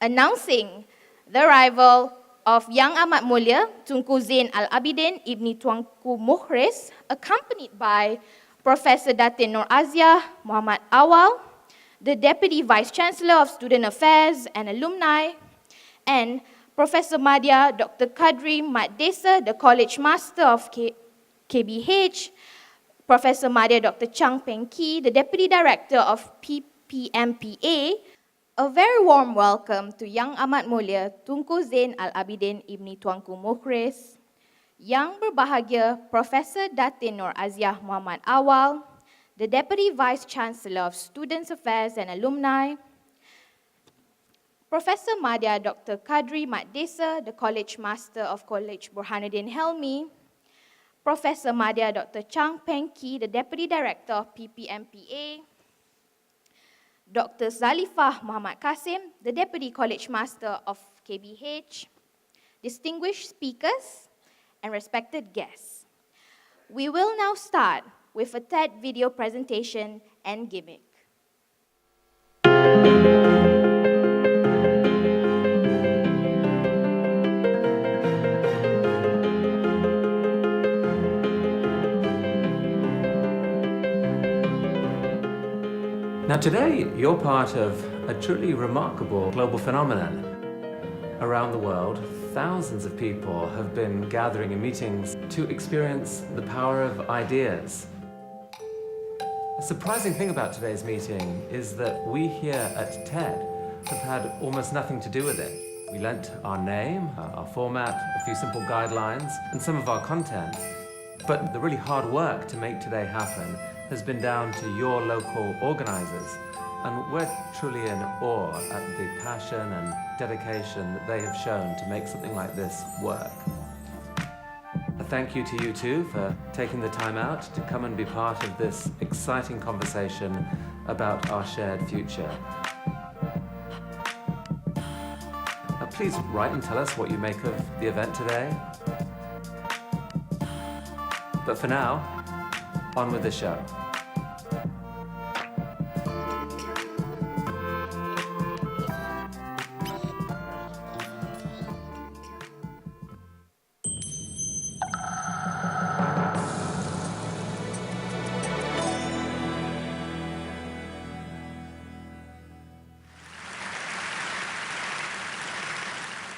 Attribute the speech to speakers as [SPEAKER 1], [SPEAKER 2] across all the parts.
[SPEAKER 1] announcing the arrival of Yang Amat Mulia Tunku Zain Abidin Ibni Tuanku Muhriz, accompanied by Professor Datin Noor Muhammad Ehwal, the Deputy Vice-Chancellor of Student Affairs and Alumni, and Professor Madya Dr. Kadri Mat Desa, the College Master of YBhg, Professor Madya Dr. Chang Peng Ki, the Deputy Director of PPMPA. A very warm welcome to Yang Amat Mulia Tunku Zain Abidin Ibni Tuanku Muhriz, Yang Berbahagia Professor Datin Noor Muhammad Ehwal, the Deputy Vice-Chancellor of Students Affairs and Alumni, Professor Madya Dr. Kadri Mat Desa, the College Master of College Burhanuddin Helmi, Professor Madya Dr. Chang Peng Ki, the Deputy Director of PPMPA, Dr. Zalifah Muhammad Kasim, the Deputy College Master of YBhg, distinguished speakers, and respected guests. We will now start with a TED video presentation and gimmick.
[SPEAKER 2] Now today, you're part of a truly remarkable global phenomenon. Around the world, thousands of people have been gathering in meetings to experience the power of ideas. A surprising thing about today's meeting is that we here at TED have had almost nothing to do with it. We lent our name, our format, a few simple guidelines, and some of our content. But the really hard work to make today happen has been down to your local organizers, and we're truly in awe at the passion and dedication that they have shown to make something like this work. A thank you to you too for taking the time out to come and be part of this exciting conversation about our shared future. Now please write and tell us what you make of the event today. But for now, on with the show.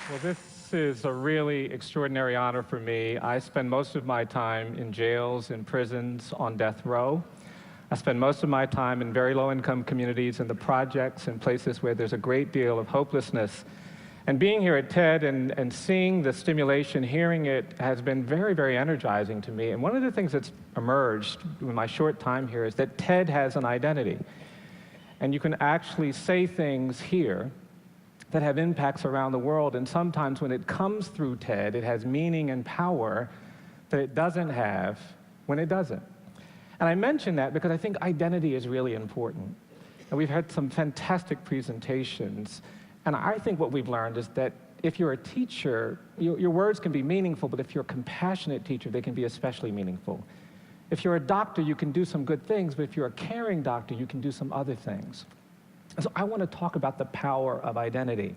[SPEAKER 3] Well, this is a really extraordinary honor for me. I spend most of my time in jails, in prisons, on death row. I spend most of my time in very low-income communities, in the projects, and places where there's a great deal of hopelessness. And being here at TED and seeing the stimulation, hearing it, has been very, very energizing to me. And one of the things that's emerged in my short time here is that TED has an identity. And you can actually say things here that have impacts around the world, and sometimes when it comes through TED, it has meaning and power that it doesn't have when it doesn't. And I mention that because I think identity is really important. And we've had some fantastic presentations, and I think what we've learned is that if you're a teacher, your words can be meaningful, but if you're a compassionate teacher, they can be especially meaningful. If you're a doctor, you can do some good things, but if you're a caring doctor, you can do some other things. So I want to talk about the power of identity.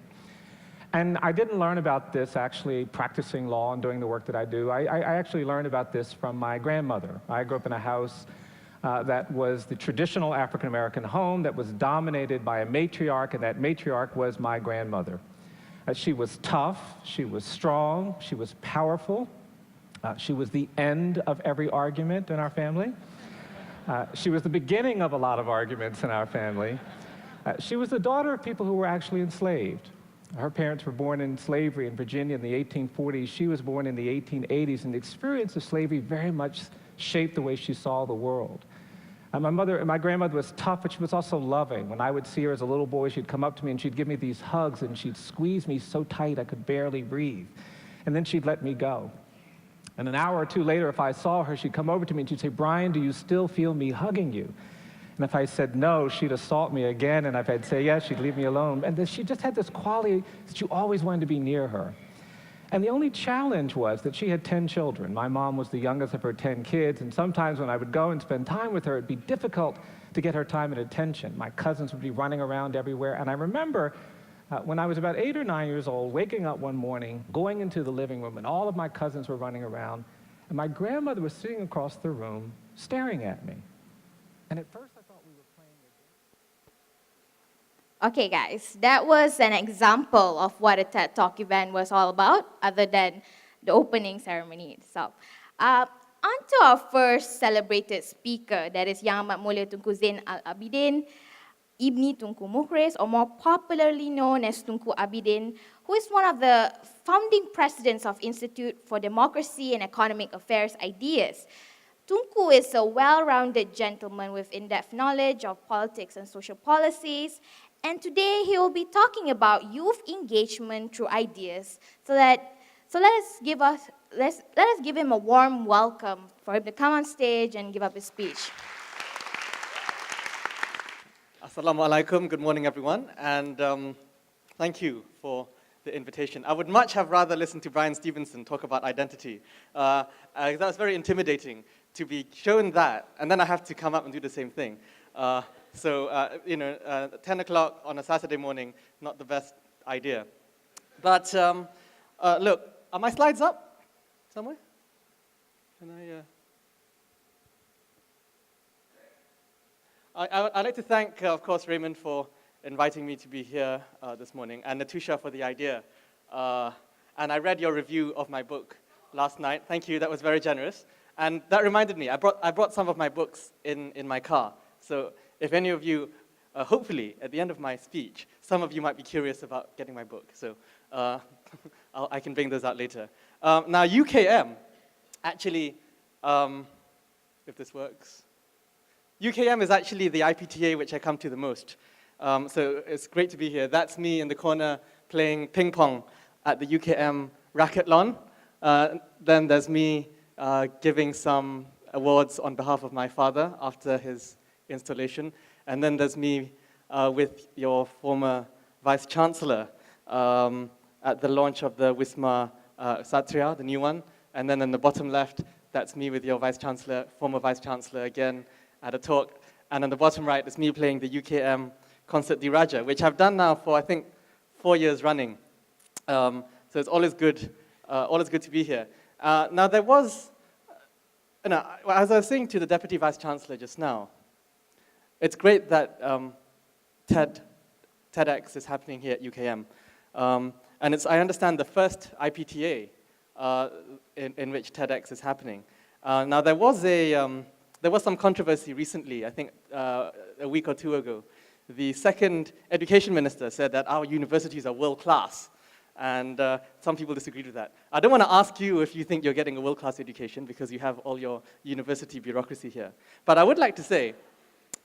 [SPEAKER 3] And I didn't learn about this actually practicing law and doing the work that I do. I actually learned about this from my grandmother. I grew up in a house that was the traditional African-American home that was dominated by a matriarch, and that matriarch was my grandmother. She was tough, she was strong, she was powerful. She was the end of every argument in our family. She was the beginning of a lot of arguments in our family. She was the daughter of people who were actually enslaved. Her parents were born in slavery in Virginia in the 1840s. She was born in the 1880s, and the experience of slavery very much shaped the way she saw the world. My grandmother was tough, but she was also loving. When I would see her as a little boy, she'd come up to me and she'd give me these hugs, and she'd squeeze me so tight I could barely breathe. And then she'd let me go. And an hour or two later, if I saw her, she'd come over to me and she'd say, "Brian, do you still feel me hugging you?" And if I said no, she'd assault me again, and if I'd say yes, she'd leave me alone. And then she just had this quality that you always wanted to be near her. And the only challenge was that she had 10 children. My mom was the youngest of her 10 kids, and sometimes when I would go and spend time with her, it'd be difficult to get her time and attention. My cousins would be running around everywhere, and I remember When I was about 8 or 9 years old, waking up one morning, going into the living room, and all of my cousins were running around, and my grandmother was sitting across the room, staring at me. And at first I thought we were playing a game.
[SPEAKER 1] Okay, guys, that was an example of what a TED Talk event was all about, other than the opening ceremony itself. On to our first celebrated speaker, that is Yang Amat Mulia Tunku Zain Al-Abidin, Ibni Tunku Muhriz, or more popularly known as Tunku Abidin, who is one of the founding presidents of Institute for Democracy and Economic Affairs Ideas. Tunku is a well-rounded gentleman with in-depth knowledge of politics and social policies, and today he will be talking about youth engagement through ideas. So let us give him a warm welcome for him to come on stage and give up his speech.
[SPEAKER 4] Assalamu alaikum, good morning everyone, and thank you for the invitation. I would much have rather listened to Brian Stevenson talk about identity. That was very intimidating to be shown that, and then I have to come up and do the same thing. 10 o'clock on a Saturday morning, not the best idea. But look, are my slides up somewhere? Can I'd like to thank, of course, Raymond for inviting me to be here this morning, and Natusha for the idea. And I read your review of my book last night. Thank you, that was very generous. And that reminded me, I brought some of my books in my car. So if any of you, hopefully, at the end of my speech, some of you might be curious about getting my book. So I can bring those out later. Now, UKM, actually, if this works, UKM is actually the IPTA which I come to the most. So it's great to be here. That's me in the corner playing ping pong at the UKM racket lawn. Then there's me giving some awards on behalf of my father after his installation. And then there's me with your former Vice Chancellor at the launch of the Wisma Satria, the new one. And then in the bottom left, that's me with your Vice Chancellor, former Vice Chancellor again, at a talk. And on the bottom right is me playing the UKM Concert Di Raja, which I've done now for, I think, 4 years running. So it's always good to be here. Now there was, as I was saying to the Deputy Vice Chancellor just now, it's great that TEDx is happening here at UKM. And it's, I understand, the first IPTA in which TEDx is happening. Now there was some controversy recently, I think a week or two ago. The second education minister said that our universities are world-class, and some people disagreed with that. I don't want to ask you if you think you're getting a world-class education because you have all your university bureaucracy here. But I would like to say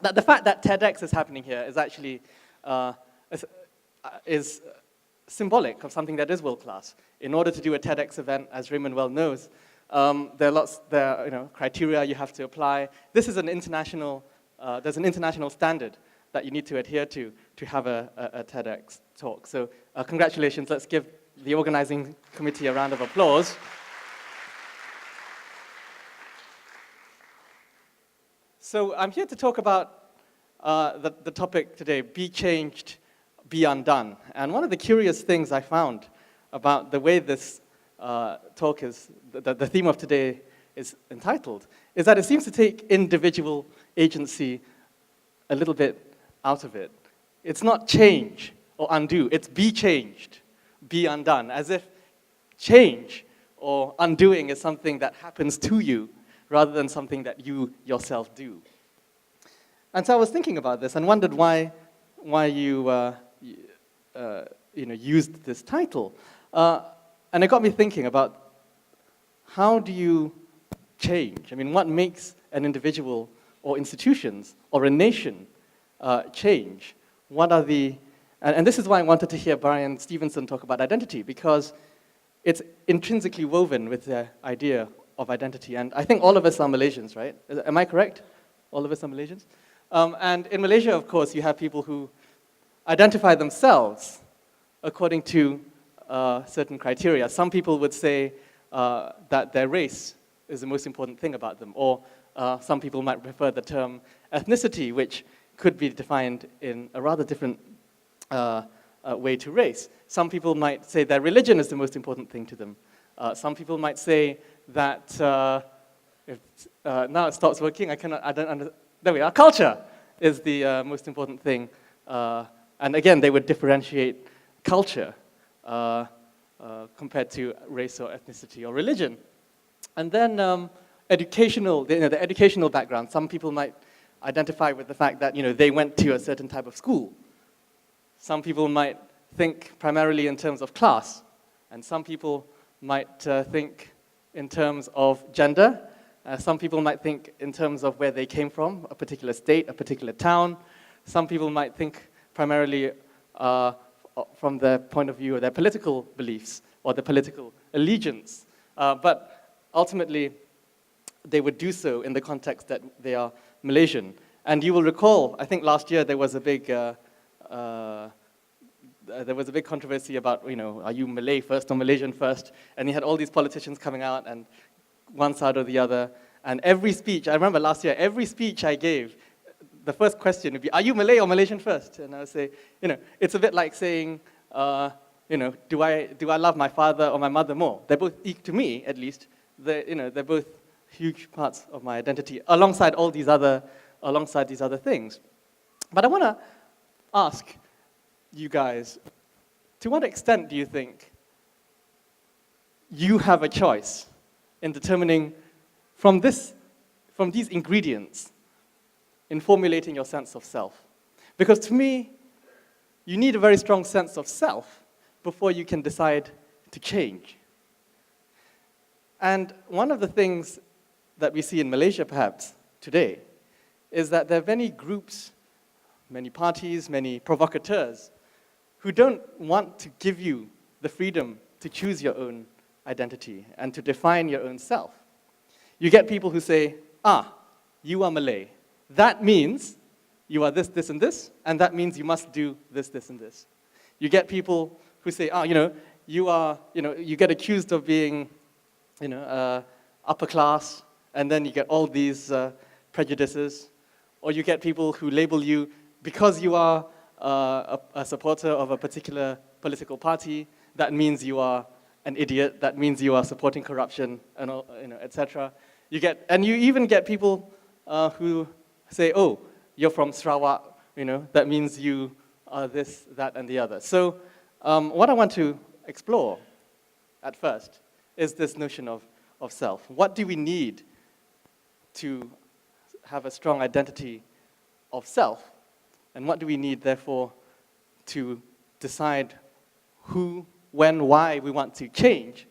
[SPEAKER 4] that the fact that TEDx is happening here is actually is symbolic of something that is world-class. In order to do a TEDx event, as Raymond well knows, there are criteria you have to apply. This is an international, there's an international standard that you need to adhere to have a TEDx talk. So congratulations, let's give the organizing committee a round of applause. So I'm here to talk about the topic today, be changed, be undone. And one of the curious things I found about the way this talk is, the theme of today is entitled, is that it seems to take individual agency a little bit out of it. It's not change or undo, it's be changed, be undone, as if change or undoing is something that happens to you rather than something that you yourself do. And so I was thinking about this and wondered why you used this title. And it got me thinking about how do you change? I mean, what makes an individual or institutions or a nation change? What are the, and this is why I wanted to hear Brian Stevenson talk about identity, because it's intrinsically woven with the idea of identity. And I think all of us are Malaysians, right? Am I correct? All of us are Malaysians? And in Malaysia, of course, you have people who identify themselves according to certain criteria. Some people would say that their race is the most important thing about them, or some people might prefer the term ethnicity, which could be defined in a rather different way to race. Some people might say their religion is the most important thing to them. Some people might say that, now it stops working, I don't understand. There we are, culture is the most important thing. And again, they would differentiate culture compared to race or ethnicity or religion. And then the educational background. Some people might identify with the fact that they went to a certain type of school. Some people might think primarily in terms of class, and some people might think in terms of gender. Some people might think in terms of where they came from, a particular state, a particular town. Some people might think primarily from their point of view of their political beliefs or their political allegiance. But ultimately, they would do so in the context that they are Malaysian. And you will recall, I think last year there was a big controversy about, are you Malay first or Malaysian first? And you had all these politicians coming out, and one side or the other. And every speech, I remember last year, every speech I gave, the first question would be, are you Malay or Malaysian first? And I would say, it's a bit like saying, do I love my father or my mother more? They're both, to me at least, they're both huge parts of my identity, alongside these other things. But I want to ask you guys, to what extent do you think you have a choice in determining from these ingredients in formulating your sense of self? Because to me, you need a very strong sense of self before you can decide to change. And one of the things that we see in Malaysia, perhaps, today, is that there are many groups, many parties, many provocateurs who don't want to give you the freedom to choose your own identity and to define your own self. You get people who say, you are Malay. That means you are this, this, and this, and that means you must do this, this, and this. You get people who say, you get accused of being, upper class, and then you get all these prejudices. Or you get people who label you, because you are a supporter of a particular political party, that means you are an idiot, that means you are supporting corruption, and etc. You even get people who say, you're from Sarawak, that means you are this, that, and the other. So what I want to explore at first is this notion of self. What do we need to have a strong identity of self? And what do we need, therefore, to decide who, when, why we want to change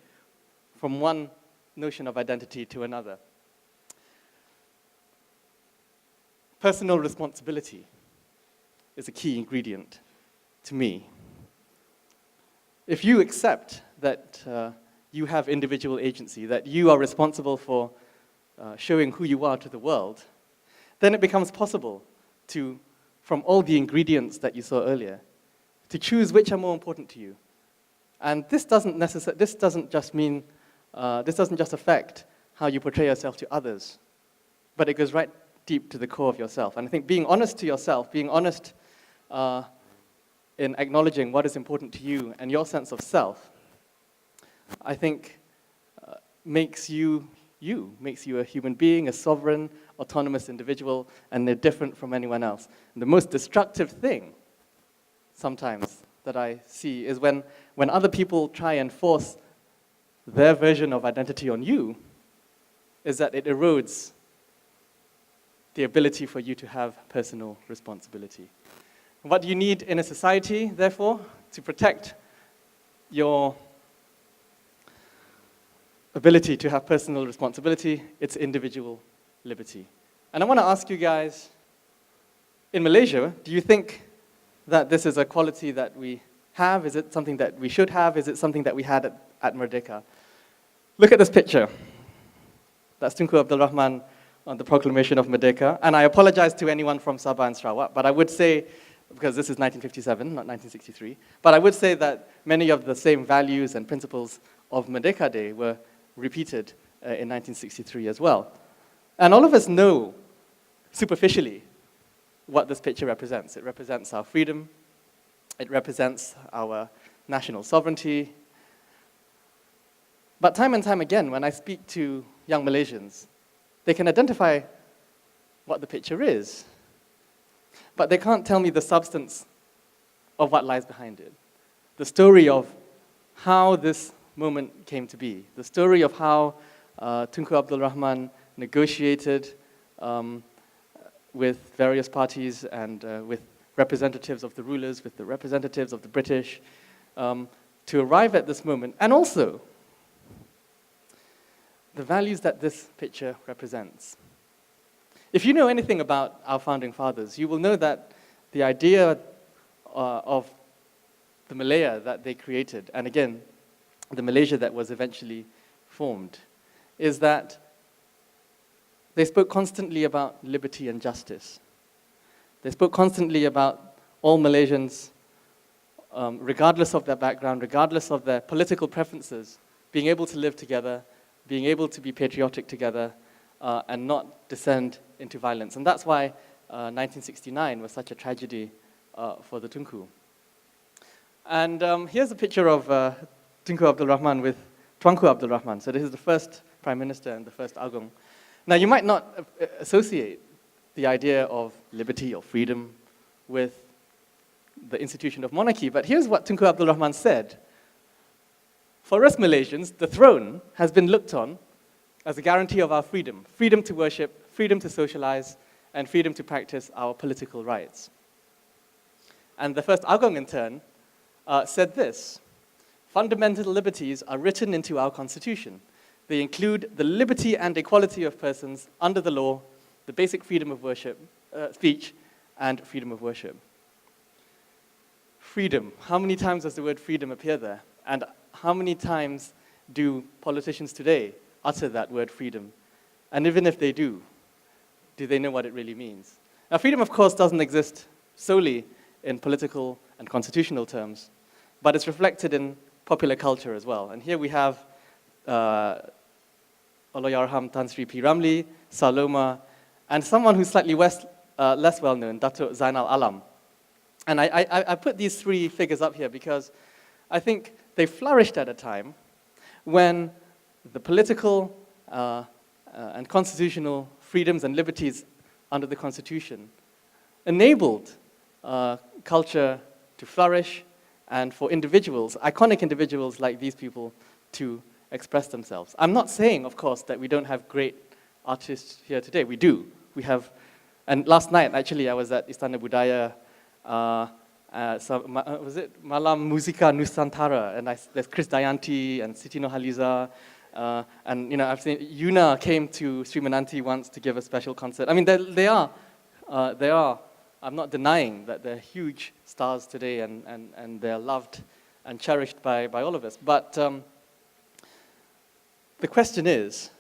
[SPEAKER 4] from one notion of identity to another? Personal responsibility is a key ingredient to me. If you accept that you have individual agency, that you are responsible for showing who you are to the world, then it becomes possible to, from all the ingredients that you saw earlier, to choose which are more important to you. And this doesn't just affect how you portray yourself to others, but it goes right deep to the core of yourself. And I think being honest to yourself, being honest in acknowledging what is important to you and your sense of self, I think makes you a human being, a sovereign, autonomous individual, and they're different from anyone else. And the most destructive thing sometimes that I see is when other people try and force their version of identity on you, is that it erodes the ability for you to have personal responsibility. What do you need in a society, therefore, to protect your ability to have personal responsibility? It's individual liberty. And I want to ask you guys, in Malaysia, do you think that this is a quality that we have? Is it something that we should have? Is it something that we had at Merdeka? Look at this picture. That's Tunku Abdul Rahman on the proclamation of Merdeka. And I apologize to anyone from Sabah and Sarawak, but I would say, because this is 1957, not 1963, but I would say that many of the same values and principles of Merdeka Day were repeated in 1963 as well. And all of us know, superficially, what this picture represents. It represents our freedom, It represents our national sovereignty. But time and time again, when I speak to young Malaysians, they can identify what the picture is, but they can't tell me the substance of what lies behind it. The story of how this moment came to be. The story of how Tunku Abdul Rahman negotiated with various parties and with representatives of the rulers, with the representatives of the British, to arrive at this moment, and also the values that this picture represents. If you know anything about our founding fathers, you will know that the idea of the Malaya that they created, and again, the Malaysia that was eventually formed, is that they spoke constantly about liberty and justice. They spoke constantly about all Malaysians, regardless of their background, regardless of their political preferences, being able to live together, being able to be patriotic together, and not descend into violence. And that's why 1969 was such a tragedy for the Tunku. And here's a picture of Tunku Abdul Rahman with Tuanku Abdul Rahman. So this is the first Prime Minister and the first Agong. Now, you might not associate the idea of liberty or freedom with the institution of monarchy, but here's what Tunku Abdul Rahman said. For us Malaysians, the throne has been looked on as a guarantee of our freedom. Freedom to worship, freedom to socialize, and freedom to practice our political rights. And the first Agong, in turn, said this: fundamental liberties are written into our constitution. They include the liberty and equality of persons under the law, the basic freedom of worship, speech, and freedom of worship. Freedom. How many times does the word freedom appear there? And how many times do politicians today utter that word freedom? And even if they do they know what it really means? Now, freedom, of course, doesn't exist solely in political and constitutional terms, but it's reflected in popular culture as well. And here we have Allahyarham Tan Sri P. Ramlee, Saloma, and someone who's slightly less well-known, Datuk Zain al-Alam. And I put these three figures up here because I think they flourished at a time when the political and constitutional freedoms and liberties under the Constitution enabled culture to flourish and for individuals, iconic individuals like these people, to express themselves. I'm not saying, of course, that we don't have great artists here today. We do. We have, and last night, actually, I was at Istana Budaya, was it Malam Musika Nusantara, and there's Chris Dayanti and Siti Nurhaliza, and I've seen Yuna came to Sri Menanti once to give a special concert. I mean, they are. I'm not denying that they're huge stars today, and they're loved and cherished by all of us. But the question is,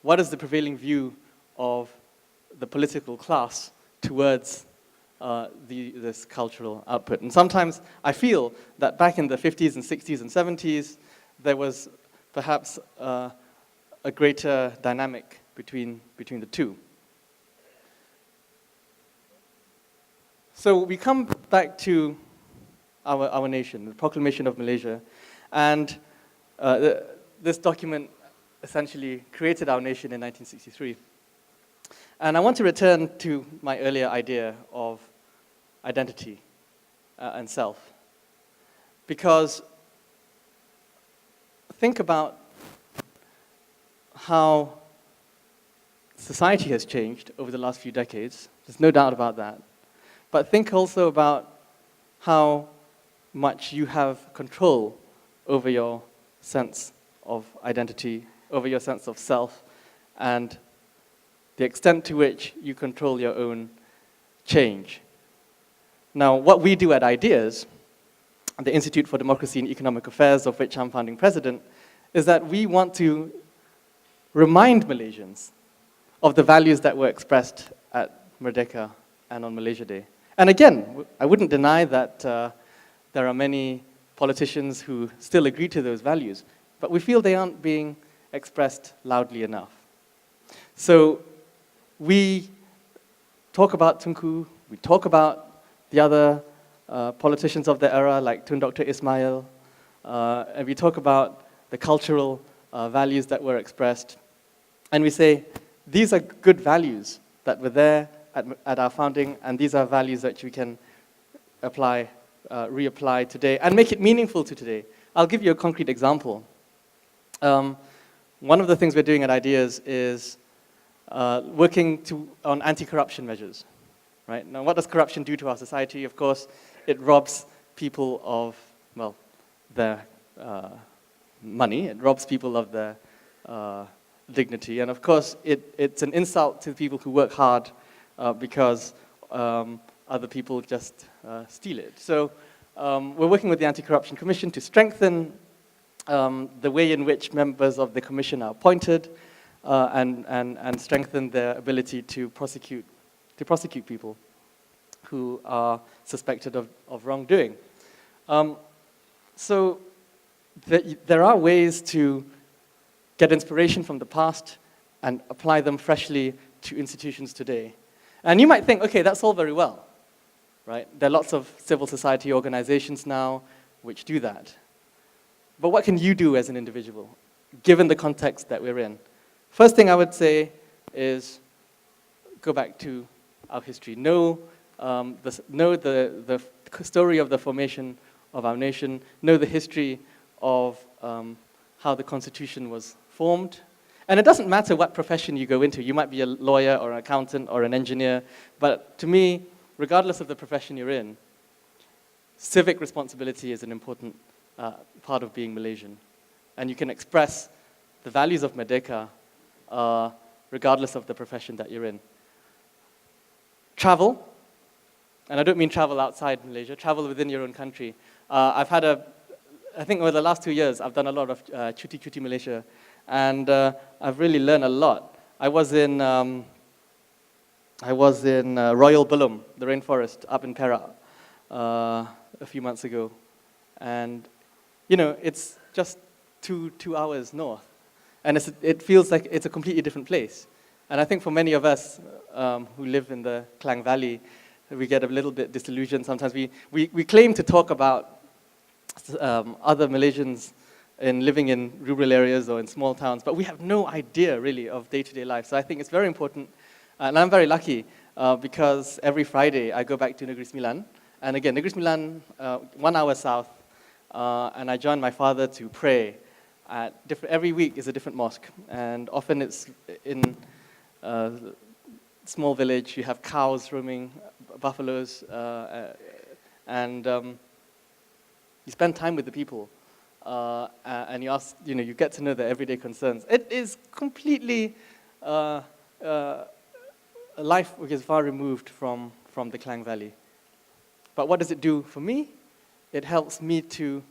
[SPEAKER 4] what is the prevailing view of the political class towards this cultural output? And sometimes I feel that back in the 50s and 60s and 70s, there was perhaps a greater dynamic between the two. So we come back to our nation, the Proclamation of Malaysia, and this document essentially created our nation in 1963. And I want to return to my earlier idea of identity and self, because think about how society has changed over the last few decades. There's no doubt about that. But think also about how much you have control over your sense of identity, over your sense of self, and the extent to which you control your own change. Now, what we do at Ideas, the Institute for Democracy and Economic Affairs, of which I'm founding president, is that we want to remind Malaysians of the values that were expressed at Merdeka and on Malaysia Day. And again, I wouldn't deny that there are many politicians who still agree to those values, but we feel they aren't being expressed loudly enough. So we talk about Tunku, we talk about the other politicians of the era like Tun Dr. Ismail, and we talk about the cultural values that were expressed. And we say, these are good values that were there at our founding, and these are values that we can apply, reapply today, and make it meaningful to today. I'll give you a concrete example. One of the things we're doing at Ideas is working on anti-corruption measures. Right? Now, what does corruption do to our society? Of course, it robs people of, well, their money. It robs people of their dignity. And of course, it's an insult to the people who work hard because other people just steal it. So we're working with the Anti-Corruption Commission to strengthen the way in which members of the commission are appointed and strengthen their ability to prosecute people who are suspected of wrongdoing. So there are ways to get inspiration from the past and apply them freshly to institutions today. And you might think, okay, that's all very well, right? There are lots of civil society organizations now which do that. But what can you do as an individual, given the context that we're in? First thing I would say is go back to our history. Know the story of the formation of our nation. Know the history of how the Constitution was formed. And it doesn't matter what profession you go into. You might be a lawyer or an accountant or an engineer. But to me, regardless of the profession you're in, civic responsibility is an important part of being Malaysian. And you can express the values of Merdeka regardless of the profession that you're in. Travel, and I don't mean travel outside Malaysia, travel within your own country. I think over the last 2 years, I've done a lot of Cuti Malaysia, and I've really learned a lot. I was in Royal Belum, the rainforest up in Perak, a few months ago. And, you know, it's just two hours north. And it feels like it's a completely different place. And I think for many of us who live in the Klang Valley, we get a little bit disillusioned. Sometimes we claim to talk about other Malaysians living in rural areas or in small towns, but we have no idea really of day-to-day life. So I think it's very important, and I'm very lucky because every Friday I go back to Negeri Sembilan. And again, Negeri Sembilan, 1 hour south, and I join my father to pray. Every week is a different mosque, and often it's in a small village. You have cows roaming, buffaloes, and you spend time with the people, and you get to know their everyday concerns. It is completely a life which is far removed from the Klang Valley. But what does it do for me? It helps me to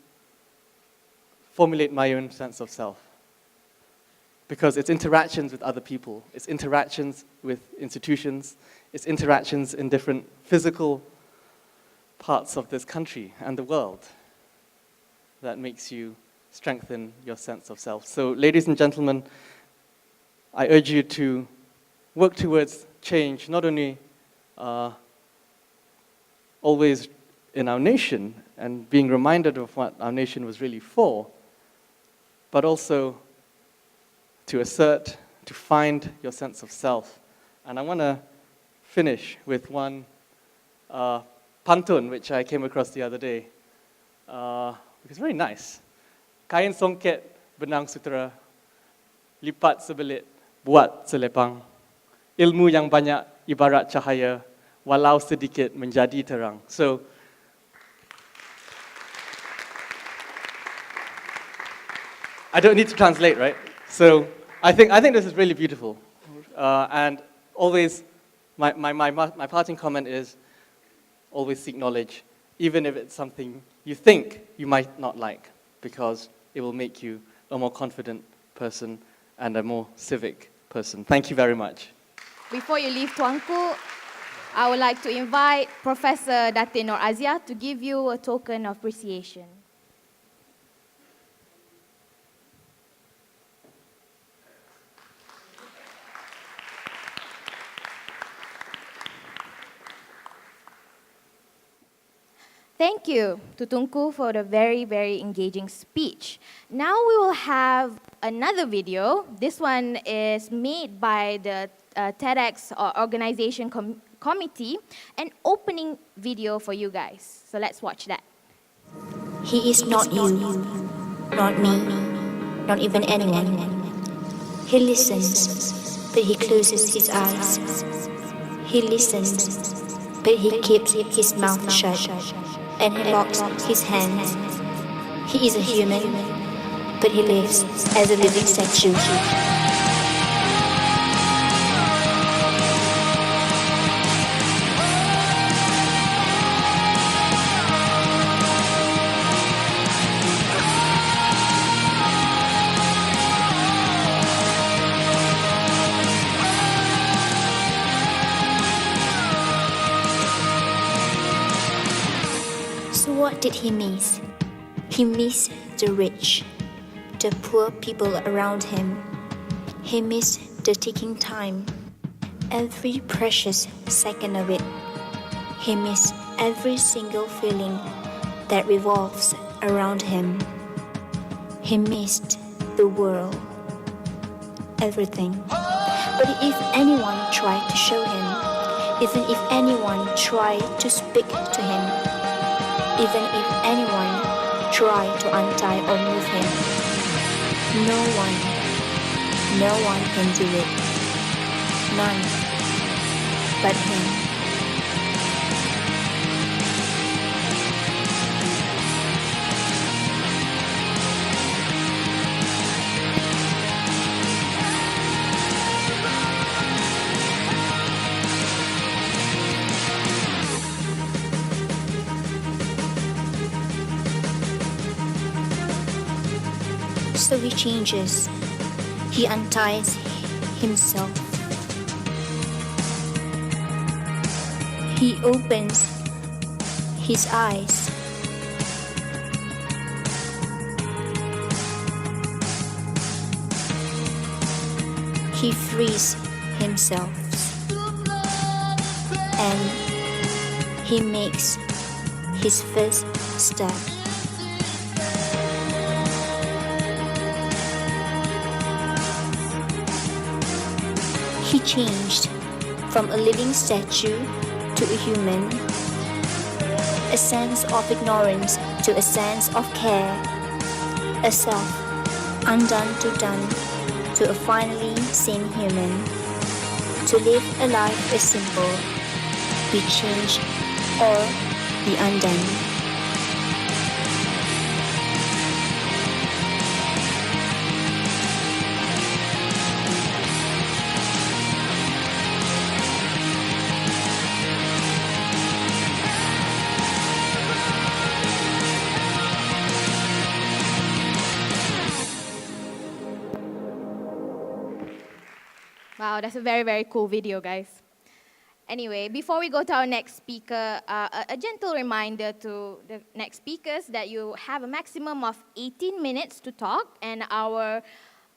[SPEAKER 4] formulate my own sense of self. Because it's interactions with other people, it's interactions with institutions, it's interactions in different physical parts of this country and the world that makes you strengthen your sense of self. So, ladies and gentlemen, I urge you to work towards change, not only always in our nation and being reminded of what our nation was really for, but also to assert, to find your sense of self. And I want to finish with one pantun, which I came across the other day. It's very nice. Kain songket benang sutera, lipat sebelit, buat selepang. Ilmu yang banyak ibarat cahaya, walau sedikit menjadi terang. So, I don't need to translate, right? So I think this is really beautiful, and always my parting comment is always seek knowledge, even if it's something you think you might not like, because it will make you a more confident person and a more civic person. Thank you very much.
[SPEAKER 1] Before you leave Tuanku, I would like to invite Professor Datin Noor Azia to give you a token of appreciation. Thank you to Tunku for the very, very engaging speech. Now we will have another video. This one is made by the TEDx organization committee, an opening video for you guys. So let's watch that.
[SPEAKER 5] He is not you, not me, not even anyone. He listens, but he closes his eyes. He listens, but he keeps his mouth shut, and he locks his hands. He is a human, but he lives as a living statue. What did he miss? He missed the rich, the poor people around him. He missed the ticking time, every precious second of it. He missed every single feeling that revolves around him. He missed the world, everything. But if anyone tried to show him, even if anyone tried to speak to him, even if anyone tried to untie or move him, no one can do it. None but him. So he changes, he unties himself. He opens his eyes. He frees himself. And he makes his first step. He changed from a living statue to a human, a sense of ignorance to a sense of care, a self undone to done to a finally sane human. To live a life is simple, be changed or be undone.
[SPEAKER 1] Wow, that's a very, very cool video, guys. Anyway, before we go to our next speaker, a gentle reminder to the next speakers that you have a maximum of 18 minutes to talk, and our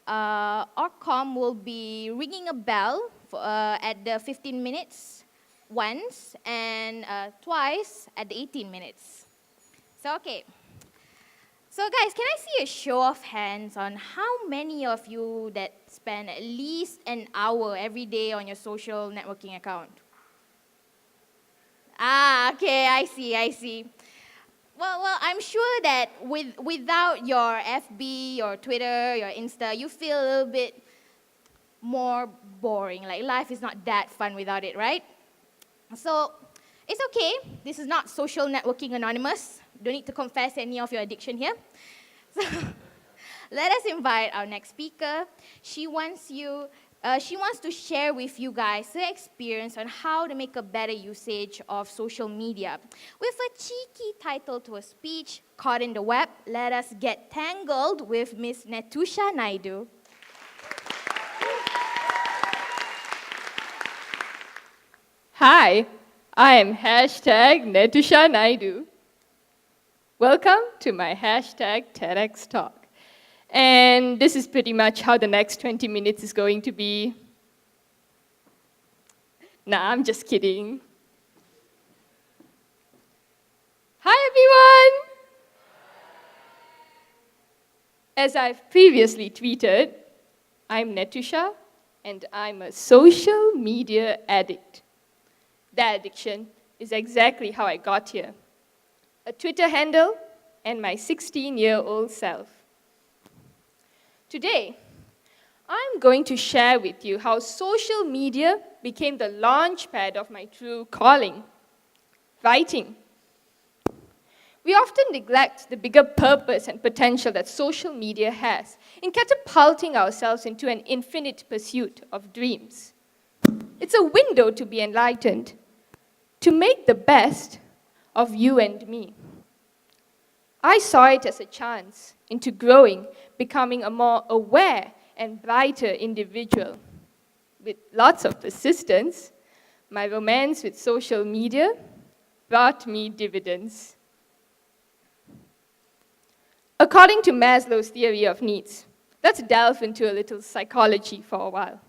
[SPEAKER 1] ORCOM will be ringing a bell at the 15 minutes once and twice at the 18 minutes. So, okay. So guys, can I see a show of hands on how many of you that spend at least an hour every day on your social networking account? Ah, okay, I see. Well, I'm sure that without your FB, your Twitter, your Insta, you feel a little bit more boring. Like life is not that fun without it, right? So it's okay. This is not Social Networking Anonymous. Don't need to confess any of your addiction here. So let us invite our next speaker. She wants to share with you guys her experience on how to make a better usage of social media. With a cheeky title to a speech, Caught in the Web, let us get tangled with Miss Netusha Naidu.
[SPEAKER 6] Hi, I am #Netusha Naidu. Welcome to my #TEDx talk. And this is pretty much how the next 20 minutes is going to be. Nah, I'm just kidding. Hi, everyone! As I've previously tweeted, I'm Netusha, and I'm a social media addict. That addiction is exactly how I got here. A Twitter handle and my 16-year-old self. Today, I'm going to share with you how social media became the launchpad of my true calling, writing. We often neglect the bigger purpose and potential that social media has in catapulting ourselves into an infinite pursuit of dreams. It's a window to be enlightened, to make the best of you and me. I saw it as a chance into growing, becoming a more aware and brighter individual. With lots of persistence, my romance with social media brought me dividends. According to Maslow's theory of needs, let's delve into a little psychology for a while.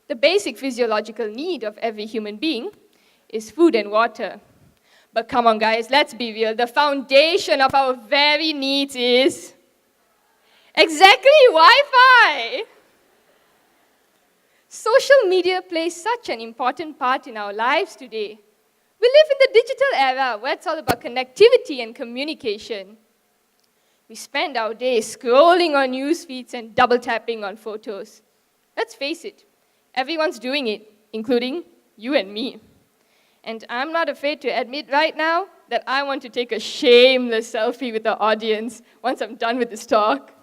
[SPEAKER 6] The basic physiological need of every human being is food and water. But come on, guys, let's be real. The foundation of our very needs is exactly Wi-Fi. Social media plays such an important part in our lives today. We live in the digital era where it's all about connectivity and communication. We spend our days scrolling on news feeds and double-tapping on photos. Let's face it, everyone's doing it, including you and me. And I'm not afraid to admit right now that I want to take a shameless selfie with the audience once I'm done with this talk.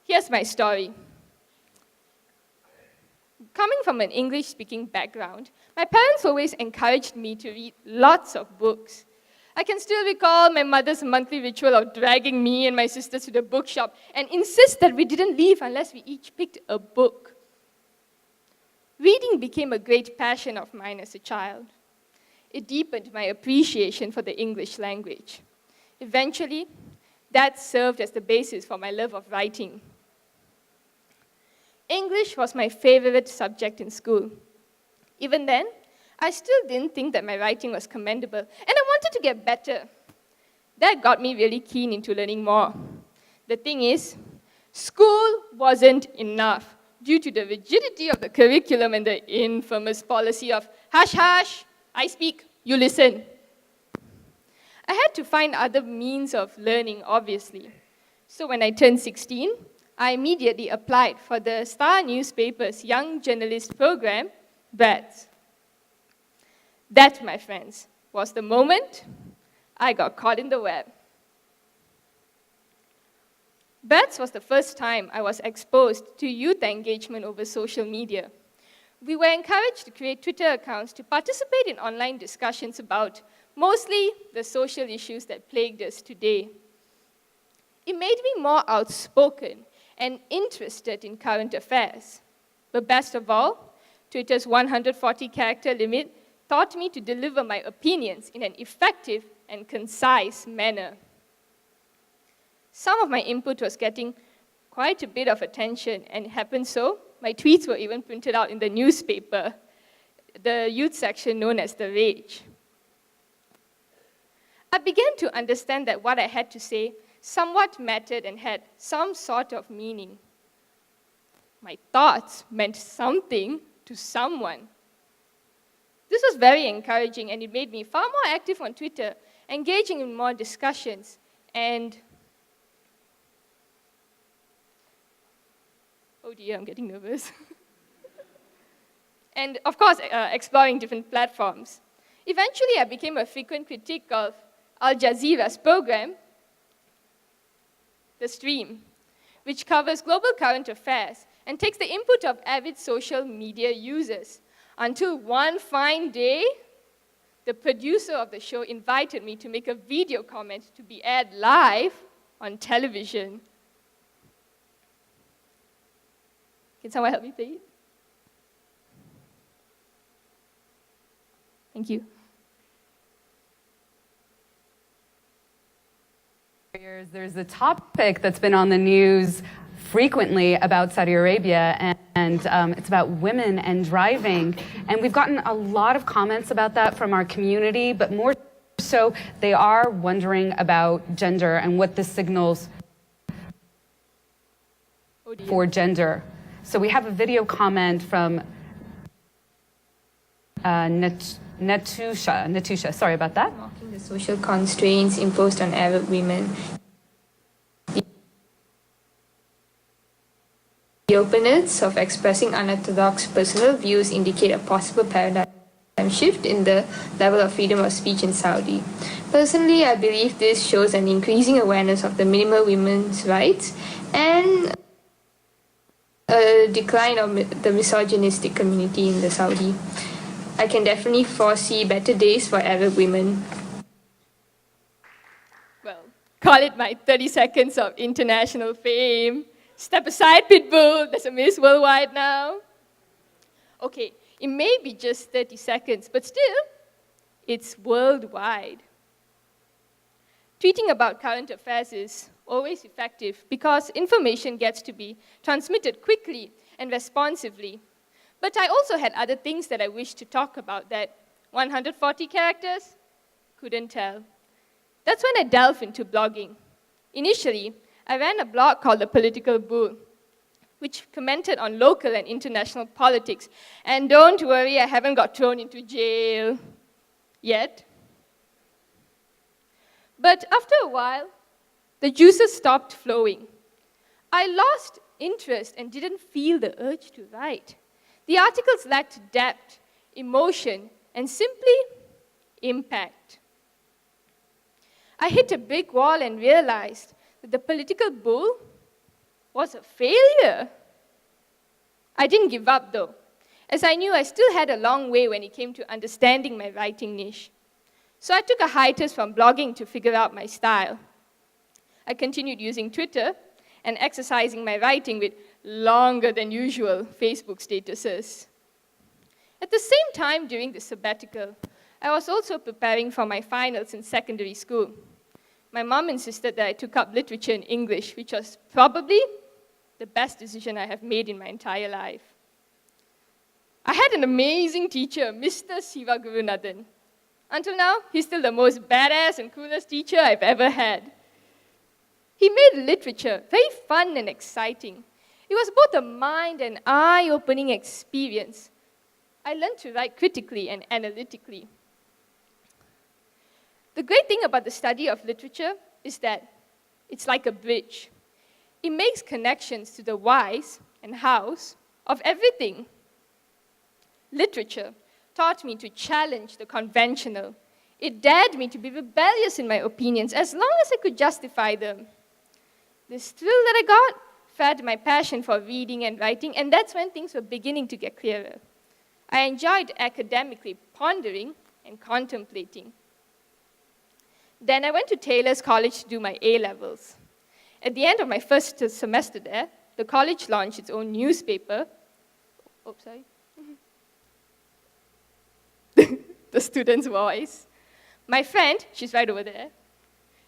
[SPEAKER 6] Here's my story. Coming from an English-speaking background, my parents always encouraged me to read lots of books. I can still recall my mother's monthly ritual of dragging me and my sisters to the bookshop and insist that we didn't leave unless we each picked a book. Reading became a great passion of mine as a child. It deepened my appreciation for the English language. Eventually, that served as the basis for my love of writing. English was my favorite subject in school. Even then, I still didn't think that my writing was commendable, and I wanted to get better. That got me really keen into learning more. The thing is, school wasn't enough due to the rigidity of the curriculum and the infamous policy of hush, hush, I speak, you listen. I had to find other means of learning, obviously. So when I turned 16, I immediately applied for the Star newspaper's Young Journalist program, BRADS. That, my friends, was the moment I got caught in the web. BRADS was the first time I was exposed to youth engagement over social media. We were encouraged to create Twitter accounts to participate in online discussions about mostly the social issues that plagued us today. It made me more outspoken and interested in current affairs. But best of all, Twitter's 140-character limit taught me to deliver my opinions in an effective and concise manner. Some of my input was getting quite a bit of attention, and it happened so. My tweets were even printed out in the newspaper, the youth section known as The Rage. I began to understand that what I had to say somewhat mattered and had some sort of meaning. My thoughts meant something to someone. This was very encouraging, and it made me far more active on Twitter, engaging in more discussions, and oh dear, I'm getting nervous. And of course, exploring different platforms. Eventually, I became a frequent critic of Al Jazeera's program, The Stream, which covers global current affairs and takes the input of avid social media users. Until one fine day, the producer of the show invited me to make a video comment to be aired live on television. Can someone help me play it? Thank you.
[SPEAKER 7] There's a topic that's been on the news frequently about Saudi Arabia, and it's about women and driving. And we've gotten a lot of comments about that from our community, but more so, they are wondering about gender and what this signals for gender. So we have a video comment from Natusha, sorry about that.
[SPEAKER 8] Mocking the social constraints imposed on Arab women. The openness of expressing unorthodox personal views indicate a possible paradigm shift in the level of freedom of speech in Saudi. Personally, I believe this shows an increasing awareness of the minimal women's rights and a decline of the misogynistic community in the Saudi. I can definitely foresee better days for Arab women.
[SPEAKER 6] Well, call it my 30 seconds of international fame. Step aside, Pitbull. There's a Miss Worldwide now. Okay, it may be just 30 seconds, but still, it's worldwide. Tweeting about current affairs is always effective because information gets to be transmitted quickly and responsively. But I also had other things that I wished to talk about that 140 characters couldn't tell. That's when I delved into blogging. Initially, I ran a blog called The Political Bull, which commented on local and international politics. And don't worry, I haven't got thrown into jail yet. But after a while, the juices stopped flowing. I lost interest and didn't feel the urge to write. The articles lacked depth, emotion, and simply impact. I hit a big wall and realized that the political bull was a failure. I didn't give up though, as I knew I still had a long way when it came to understanding my writing niche. So I took a hiatus from blogging to figure out my style. I continued using Twitter and exercising my writing with longer than usual Facebook statuses. At the same time during the sabbatical, I was also preparing for my finals in secondary school. My mom insisted that I took up literature in English, which was probably the best decision I have made in my entire life. I had an amazing teacher, Mr. Sivagurunadan. Until now, he's still the most badass and coolest teacher I've ever had. He made literature very fun and exciting. It was both a mind and eye-opening experience. I learned to write critically and analytically. The great thing about the study of literature is that it's like a bridge. It makes connections to the whys and hows of everything. Literature taught me to challenge the conventional. It dared me to be rebellious in my opinions as long as I could justify them. This thrill that I got fed my passion for reading and writing, and that's when things were beginning to get clearer. I enjoyed academically pondering and contemplating. Then I went to Taylor's College to do my A-levels. At the end of my first semester there, the college launched its own newspaper. Oops, sorry. The Student's Voice. My friend, she's right over there,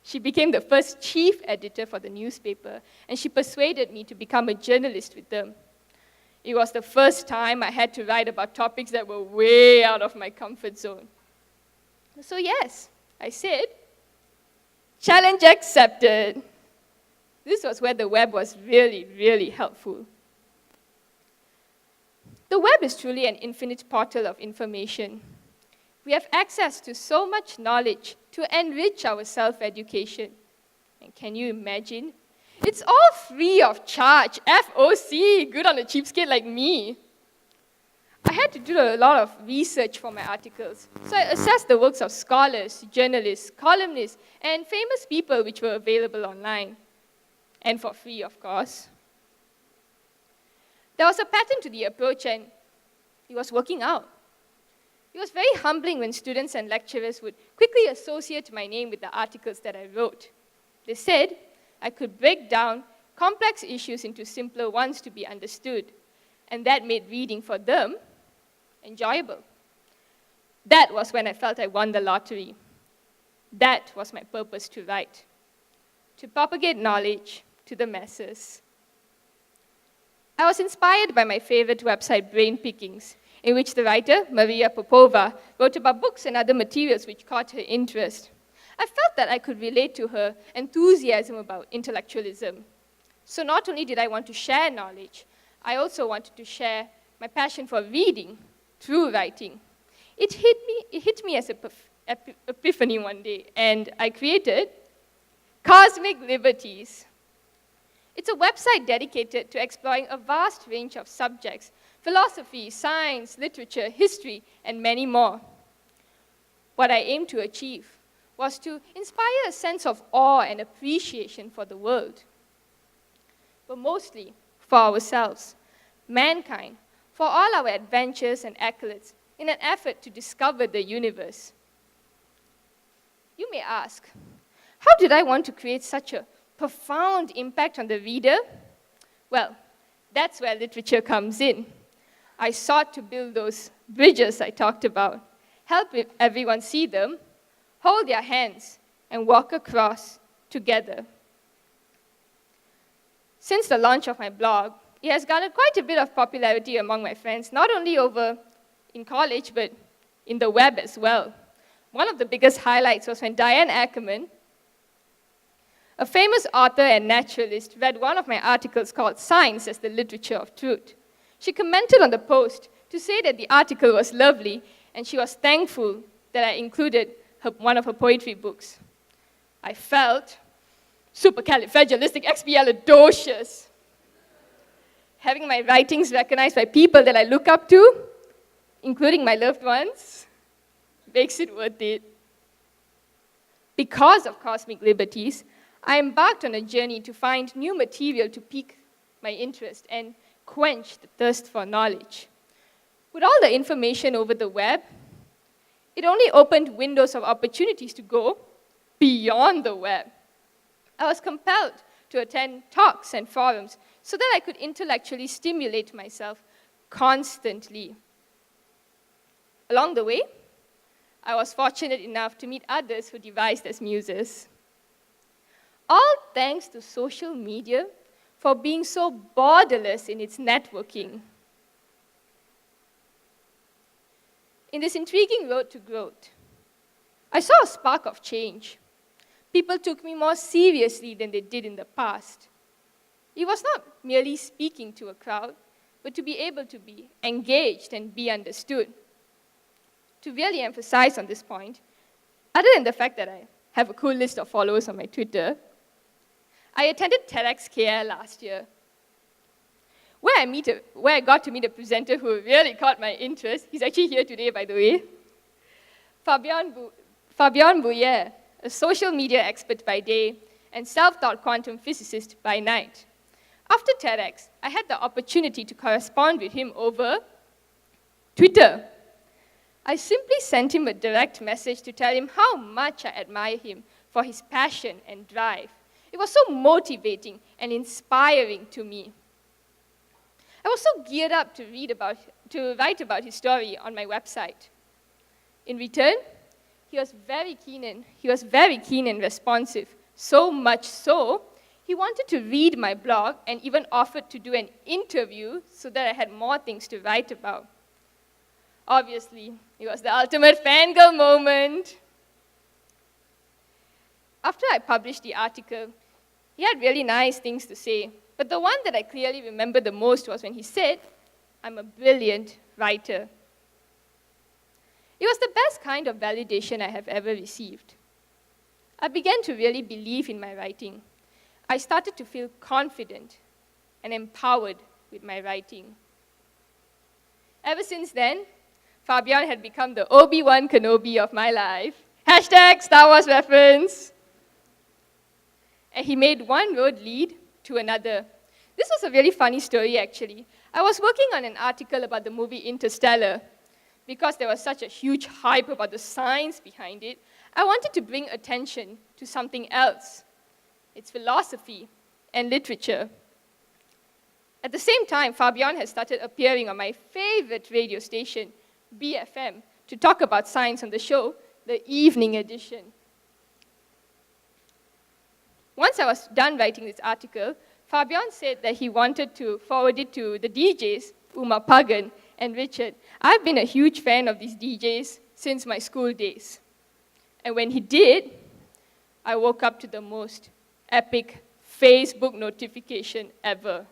[SPEAKER 6] she became the first chief editor for the newspaper, and she persuaded me to become a journalist with them. It was the first time I had to write about topics that were way out of my comfort zone. So yes, I said, challenge accepted. This was where the web was really, really helpful. The web is truly an infinite portal of information. We have access to so much knowledge to enrich our self-education. And can you imagine? It's all free of charge. FOC, good on a cheapskate like me. I had to do a lot of research for my articles. So I assessed the works of scholars, journalists, columnists, and famous people which were available online. And for free, of course. There was a pattern to the approach, and it was working out. It was very humbling when students and lecturers would quickly associate my name with the articles that I wrote. They said I could break down complex issues into simpler ones to be understood, and that made reading for them enjoyable. That was when I felt I won the lottery. That was my purpose to write, to propagate knowledge to the masses. I was inspired by my favorite website, Brain Pickings, in which the writer, Maria Popova, wrote about books and other materials which caught her interest. I felt that I could relate to her enthusiasm about intellectualism. So not only did I want to share knowledge, I also wanted to share my passion for reading through writing. It hit me as an epiphany one day, and I created Cosmic Liberties. It's a website dedicated to exploring a vast range of subjects: philosophy, science, literature, history, and many more. What I aimed to achieve was to inspire a sense of awe and appreciation for the world, but mostly for ourselves, mankind, for all our adventures and accolades, in an effort to discover the universe. You may ask, how did I want to create such a profound impact on the reader? Well, that's where literature comes in. I sought to build those bridges I talked about, help everyone see them, hold their hands, and walk across together. Since the launch of my blog, it has garnered quite a bit of popularity among my friends, not only over in college, but in the web as well. One of the biggest highlights was when Diane Ackerman, a famous author and naturalist, read one of my articles called Science as the Literature of Truth. She commented on the post to say that the article was lovely, and she was thankful that I included one of her poetry books. I felt supercalifragilisticexpialidocious. Having my writings recognized by people that I look up to, including my loved ones, makes it worth it. Because of Cosmic Liberties, I embarked on a journey to find new material to pique my interest and quench the thirst for knowledge. With all the information over the web, it only opened windows of opportunities to go beyond the web. I was compelled to attend talks and forums so that I could intellectually stimulate myself constantly. Along the way, I was fortunate enough to meet others who devised as muses. All thanks to social media for being so borderless in its networking. In this intriguing road to growth, I saw a spark of change. People took me more seriously than they did in the past. It was not merely speaking to a crowd, but to be able to be engaged and be understood. To really emphasize on this point, other than the fact that I have a cool list of followers on my Twitter, I attended TEDx UKM last year, where I got to meet a presenter who really caught my interest. He's actually here today, by the way. Fabian Bouyer, a social media expert by day and self-taught quantum physicist by night. After TEDx, I had the opportunity to correspond with him over Twitter. I simply sent him a direct message to tell him how much I admire him for his passion and drive. It was so motivating and inspiring to me. I was so geared up to write about his story on my website. In return, he was very keen and responsive, so much so, he wanted to read my blog and even offered to do an interview so that I had more things to write about. Obviously, it was the ultimate fangirl moment. After I published the article, he had really nice things to say, but the one that I clearly remember the most was when he said, "I'm a brilliant writer." It was the best kind of validation I have ever received. I began to really believe in my writing. I started to feel confident and empowered with my writing. Ever since then, Fabian had become the Obi-Wan Kenobi of my life. # Star Wars reference. And he made one road lead to another. This was a really funny story, actually. I was working on an article about the movie Interstellar. Because there was such a huge hype about the science behind it, I wanted to bring attention to something else. It's philosophy and literature. At the same time, Fabian has started appearing on my favorite radio station, BFM, to talk about science on the show, the evening edition. Once I was done writing this article, Fabian said that he wanted to forward it to the DJs, Uma Pagan and Richard. I've been a huge fan of these DJs since my school days. And when he did, I woke up to the most epic Facebook notification ever.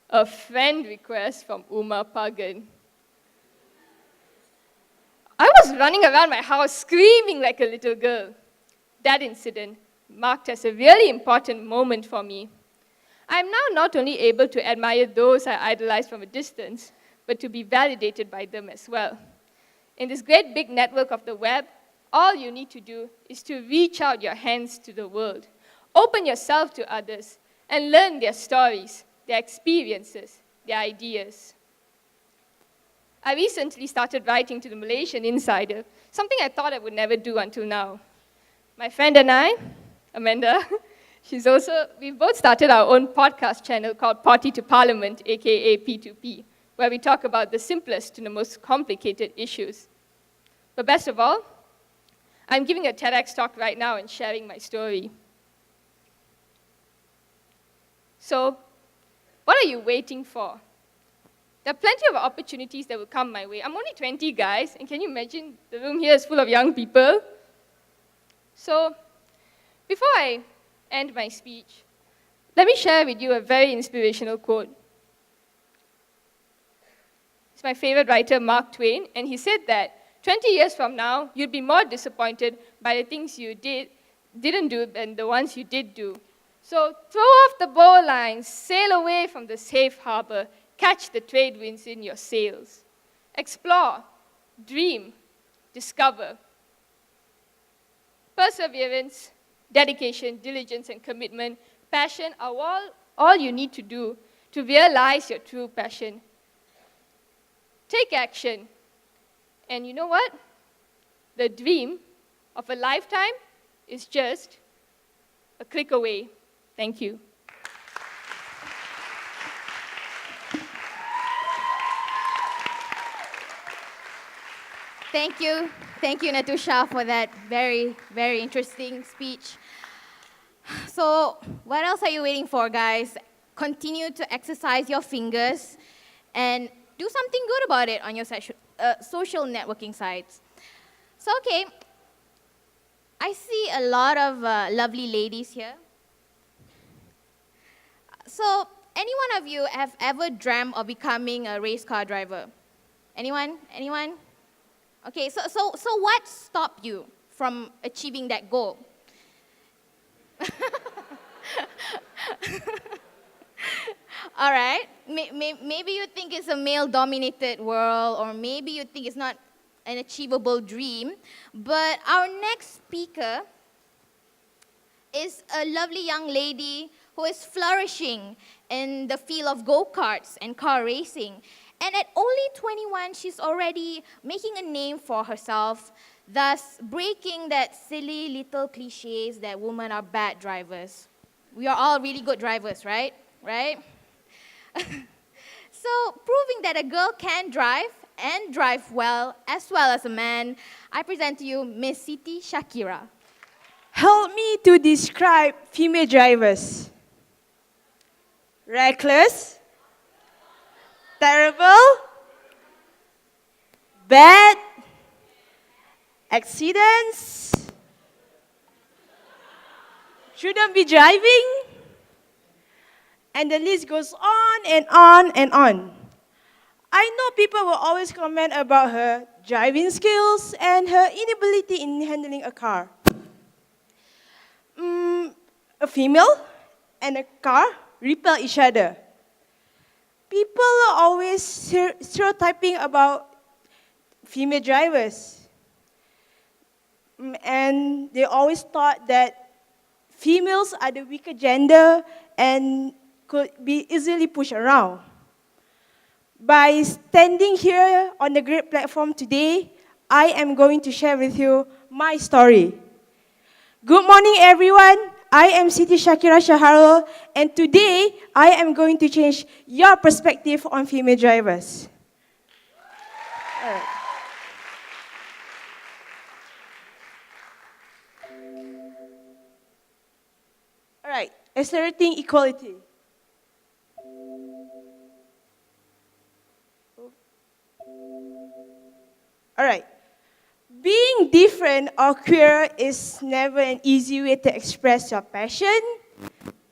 [SPEAKER 6] A friend request from Uma Pagan. I was running around my house screaming like a little girl. That incident marked as a really important moment for me. I am now not only able to admire those I idolize from a distance, but to be validated by them as well. In this great big network of the web, all you need to do is to reach out your hands to the world, open yourself to others, and learn their stories, their experiences, their ideas. I recently started writing to the Malaysian Insider, something I thought I would never do until now. My friend and I, Amanda, we've both started our own podcast channel called Party to Parliament, aka P2P, where we talk about the simplest to the most complicated issues. But best of all, I'm giving a TEDx talk right now and sharing my story. So, what are you waiting for? There are plenty of opportunities that will come my way. I'm only 20, guys, and can you imagine the room here is full of young people? So, before I end my speech, let me share with you a very inspirational quote. It's my favorite writer, Mark Twain, and he said that 20 years from now, you'll be more disappointed by the things you didn't do than the ones you did do. So throw off the bowline, sail away from the safe harbor, catch the trade winds in your sails. Explore, dream, discover. Perseverance, dedication, diligence, and commitment, passion are all you need to do to realize your true passion. Take action. And you know what? The dream of a lifetime is just a click away. Thank you.
[SPEAKER 1] Thank you. Thank you, Natusha, for that very, very interesting speech. So, what else are you waiting for, guys? Continue to exercise your fingers and do something good about it on your social networking sites. So, okay, I see a lot of lovely ladies here. So, any one of you have ever dreamt of becoming a race car driver? Anyone? Anyone? Okay, so what stopped you from achieving that goal? All right, maybe you think it's a male-dominated world, or maybe you think it's not an achievable dream, but our next speaker is a lovely young lady who is flourishing in the field of go-karts and car racing. And at only 21, she's already making a name for herself, thus breaking that silly little cliches that women are bad drivers. We are all really good drivers, right? Right? So, proving that a girl can drive and drive well as a man, I present to you Miss Siti Shakira.
[SPEAKER 9] Help me to describe female drivers. Reckless, terrible, bad, accidents, shouldn't be driving, and the list goes on and on and on. I know people will always comment about her driving skills and her inability in handling a car. A female and a car repel each other. People are always stereotyping about female drivers. And they always thought that females are the weaker gender and could be easily pushed around. By standing here on the great platform today, I am going to share with you my story. Good morning, everyone. I am Siti Shakira Shaharul, and today I am going to change your perspective on female drivers. All right. asserting equality. All right. Being different or queer is never an easy way to express your passion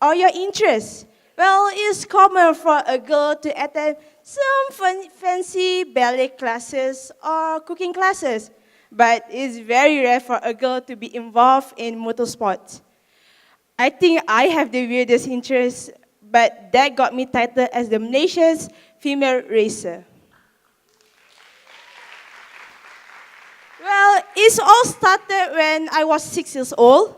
[SPEAKER 9] or your interest. Well, it's common for a girl to attend some fancy ballet classes or cooking classes, but it's very rare for a girl to be involved in motorsports. I think I have the weirdest interest, but that got me titled as the Malaysia's female racer. Well, it's all started when I was 6 years old.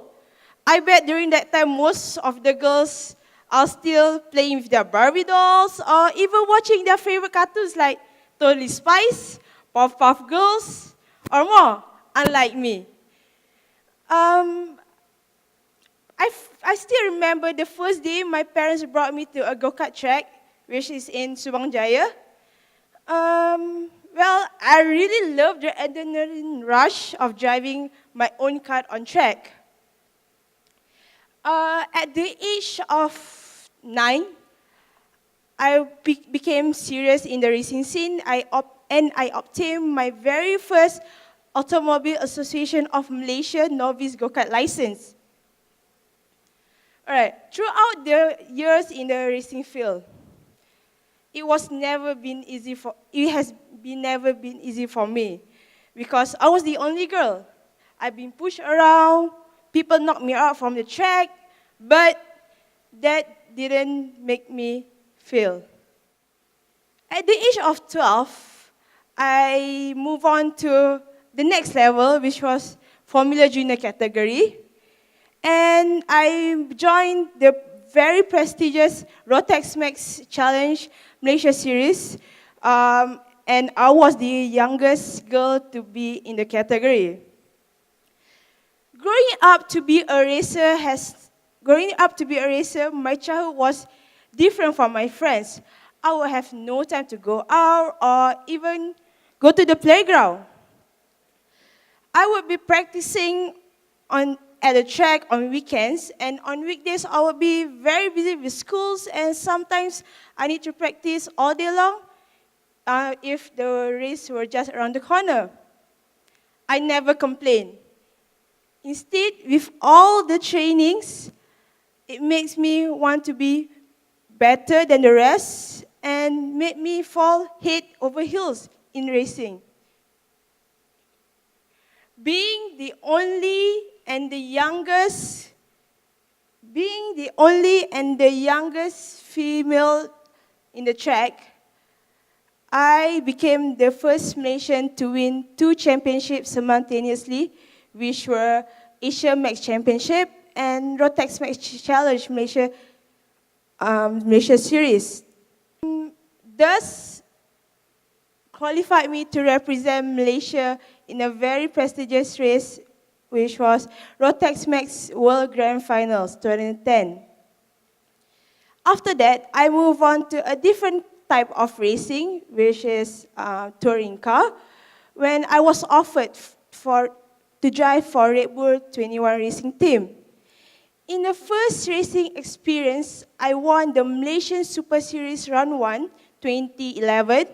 [SPEAKER 9] I bet during that time most of the girls are still playing with their Barbie dolls or even watching their favorite cartoons like Totally Spice, Puff Girls, or more, unlike me. I still remember the first day my parents brought me to a go-kart track, which is in Subang Jaya. Well, I really loved the adrenaline rush of driving my own car on track. At the age of 9, I became serious in the racing scene, and I obtained my very first Automobile Association of Malaysia novice go-kart license. All right, throughout the years in the racing field, it has never been easy for me because I was the only girl. I've been pushed around, people knocked me out from the track, but that didn't make me fail. At the age of 12, I moved on to the next level, which was Formula Junior category. And I joined the very prestigious Rotex Max Challenge Malaysia Series. And I was the youngest girl to be in the category. Growing up to be a racer, my childhood was different from my friends. I would have no time to go out or even go to the playground. I would be practicing at the track on weekends, and on weekdays I would be very busy with schools, and sometimes I need to practice all day long if the race were just around the corner. I never complained. Instead, with all the trainings, it makes me want to be better than the rest and made me fall head over heels in racing. Being the only and the youngest female in the track, I became the first Malaysian to win 2 championships simultaneously, which were Asia Max Championship and Rotex Max Challenge Malaysia Series. Thus, qualified me to represent Malaysia in a very prestigious race, which was Rotex Max World Grand Finals 2010. After that, I moved on to a different type of racing, which is touring car, when I was offered to drive for Red Bull 21 racing team. In the first racing experience, I won the Malaysian Super Series Round 1 2011,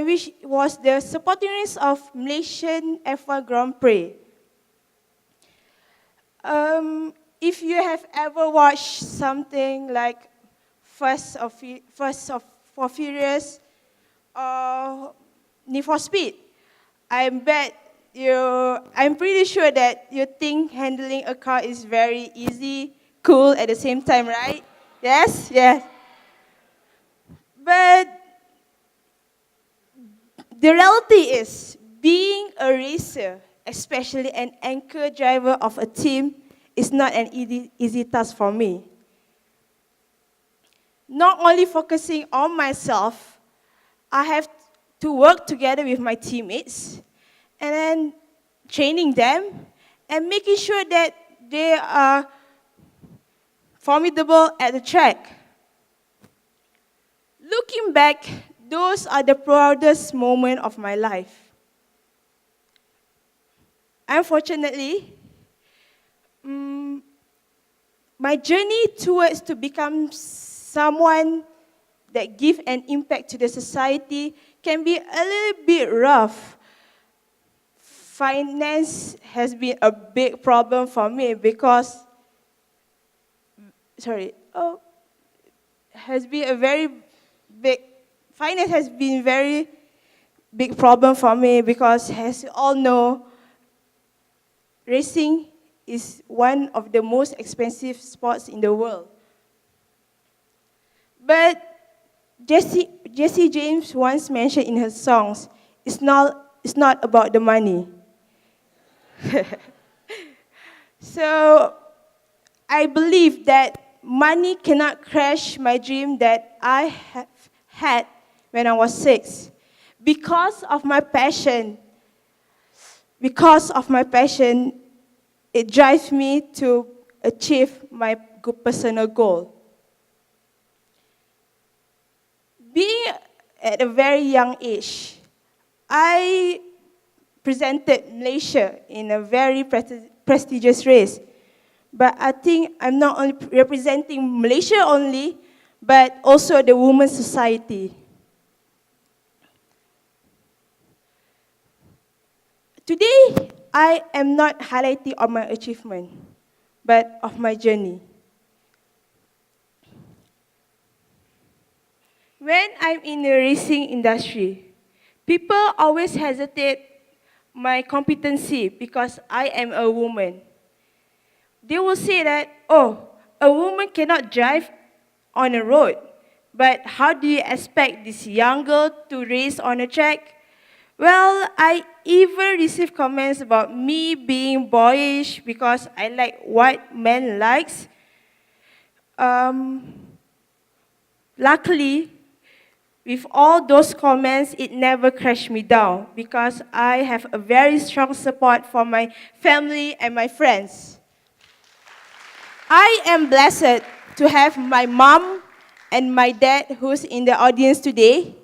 [SPEAKER 9] which was the supporting race of Malaysian Ehwal Grand Prix. If you have ever watched something like Fast for Furious or Need for Speed, I'm pretty sure that you think handling a car is very easy, cool at the same time, right? Yes? Yes. But the reality is, being a racer, especially an anchor driver of a team, is not an easy task for me. Not only focusing on myself, I have to work together with my teammates and then training them and making sure that they are formidable at the track. Looking back, those are the proudest moments of my life. Unfortunately, my journey towards to become someone that give an impact to the society can be a little bit rough. Finance has been a big problem for me because, has been a very big, finance has been very big problem for me because, as you all know, racing is one of the most expensive sports in the world. But Jessie James once mentioned in her songs, it's not about the money. So I believe that money cannot crash my dream that I have had when I was 6. Because of my passion, it drives me to achieve my personal goal. Being at a very young age, I presented Malaysia in a very prestigious race. But I think I'm not only representing Malaysia only, but also the women's society. Today, I am not highlighting on my achievement, but of my journey. When I'm in the racing industry, people always hesitate my competency because I am a woman. They will say that, oh, a woman cannot drive on a road, but how do you expect this young girl to race on a track? Well, I even received comments about me being boyish because I like what men likes. Luckily, with all those comments, it never crashed me down because I have a very strong support from my family and my friends. I am blessed to have my mom and my dad, who's in the audience today,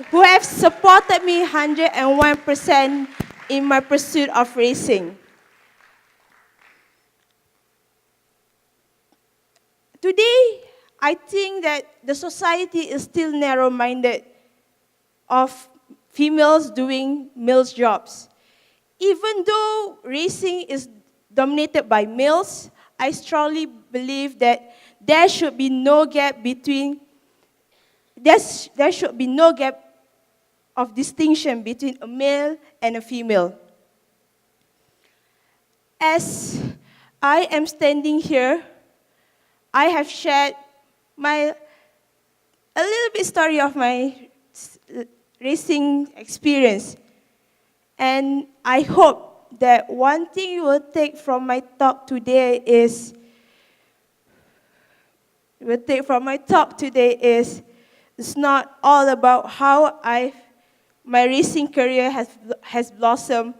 [SPEAKER 9] who have supported me 101% in my pursuit of racing. Today, I think that the society is still narrow-minded of females doing males' jobs. Even though racing is dominated by males, I strongly believe that there should be no gap of distinction between a male and a female. As I am standing here, I have shared a little bit story of my racing experience. And I hope that one thing you will take from my talk today is, it's not all about how my racing career has blossomed,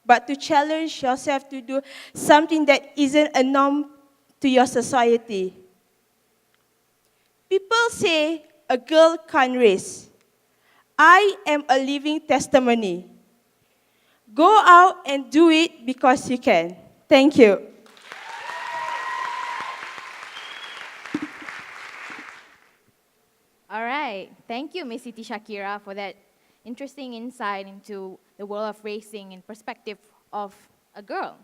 [SPEAKER 9] but to challenge yourself to do something that isn't a norm to your society. People say a girl can't race. I am a living testimony. Go out and do it because you can. Thank you.
[SPEAKER 1] All right. Thank you, Miss Siti Shakira, for that interesting insight into the world of racing in perspective of a girl.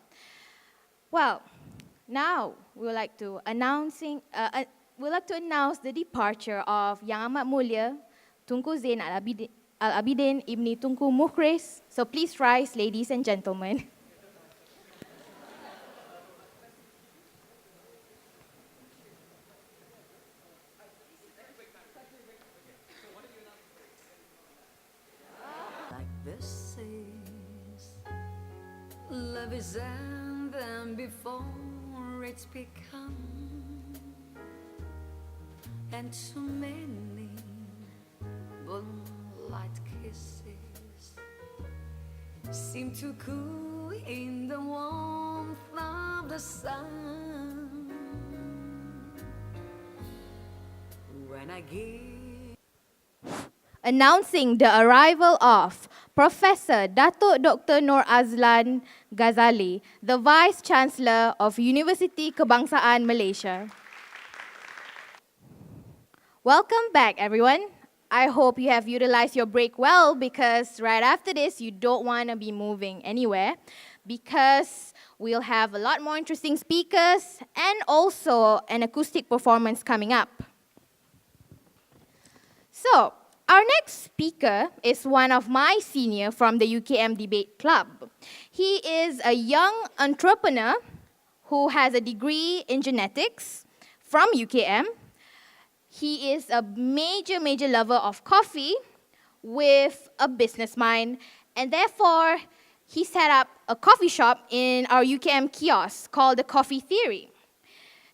[SPEAKER 1] Well, now we would like to announce the departure of Yang Amat Mulia Tunku Zain Al-Abidin Ibni Tunku Muhriz. So please rise, ladies and gentlemen.
[SPEAKER 10] Like this is love is and then before it's become, and too many moonlight kisses seem to cool in the warmth of the sun. When I give
[SPEAKER 1] Announcing the arrival of Professor Datuk Dr. Noor Azlan Ghazali, the Vice Chancellor of Universiti Kebangsaan Malaysia. Welcome back, everyone. I hope you have utilized your break well, because right after this, you don't want to be moving anywhere, because we'll have a lot more interesting speakers and also an acoustic performance coming up. So, our next speaker is one of my senior from the UKM Debate Club. He is a young entrepreneur who has a degree in genetics from UKM. He is a major lover of coffee with a business mind, and therefore he set up a coffee shop in our UKM kiosk called the Coffee Theory.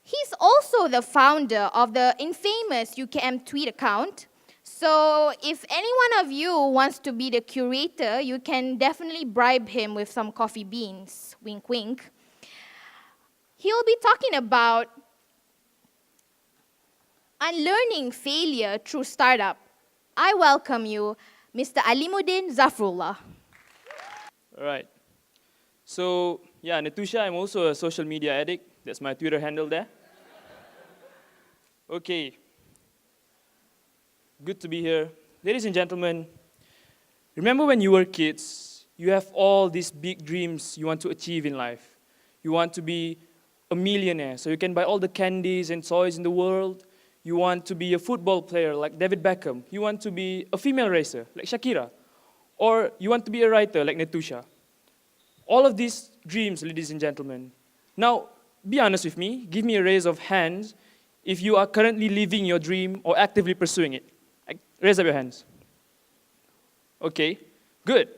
[SPEAKER 1] He's also the founder of the infamous UKM tweet account. So if any one of you wants to be the curator, you can definitely bribe him with some coffee beans, wink wink. He'll be talking about unlearning failure through startup. I welcome you, Mr. Alimuddin Zafrullah.
[SPEAKER 11] All right. So, yeah, Natusha, I'm also a social media addict. That's my Twitter handle there. Okay. Good to be here. Ladies and gentlemen, remember when you were kids, you have all these big dreams you want to achieve in life. You want to be a millionaire, so you can buy all the candies and toys in the world. You want to be a football player like David Beckham. You want to be a female racer like Shakira. Or you want to be a writer like Natusha. All of these dreams, ladies and gentlemen. Now, be honest with me. Give me a raise of hands if you are currently living your dream or actively pursuing it. Raise up your hands. Okay, good.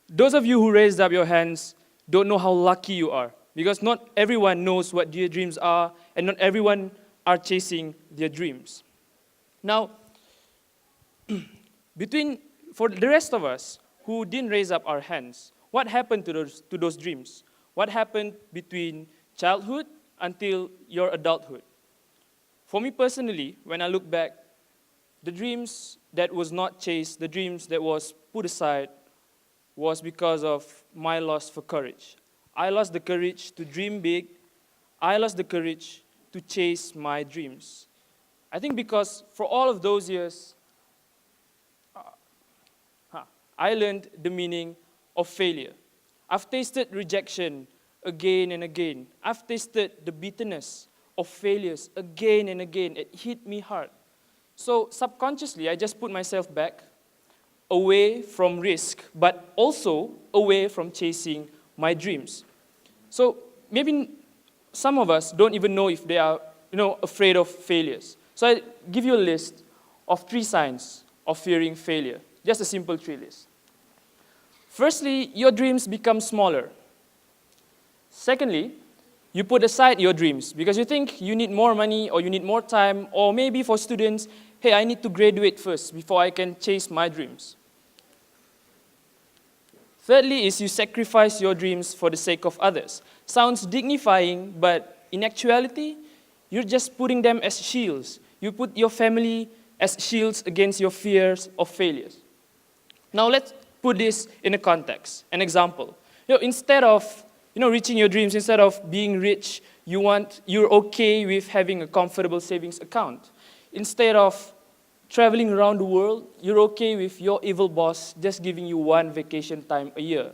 [SPEAKER 11] Those of you who raised up your hands don't know how lucky you are, because not everyone knows what their dreams are, and not everyone are chasing their dreams. Now, for the rest of us who didn't raise up our hands, what happened to those dreams? What happened between childhood until your adulthood? For me personally, when I look back, the dreams that was not chased, the dreams that was put aside, was because of my loss for courage. I lost the courage to dream big. I lost the courage to chase my dreams. I think because for all of those years, I learned the meaning of failure. I've tasted rejection again and again. I've tasted the bitterness of failures again and again. It hit me hard. So subconsciously, I just put myself back, away from risk, but also away from chasing my dreams. So maybe some of us don't even know if they are, afraid of failures. So I give you a list of 3 signs of fearing failure. Just a simple 3 list. Firstly, your dreams become smaller. Secondly, you put aside your dreams because you think you need more money or you need more time, or maybe for students, hey, I need to graduate first before I can chase my dreams. Thirdly is you sacrifice your dreams for the sake of others. Sounds dignifying, but in actuality, you're just putting them as shields. You put your family as shields against your fears of failures. Now let's put this in a context, an example. Instead of reaching your dreams, instead of being rich, you're okay with having a comfortable savings account. Instead of traveling around the world, you're okay with your evil boss just giving you 1 vacation time a year.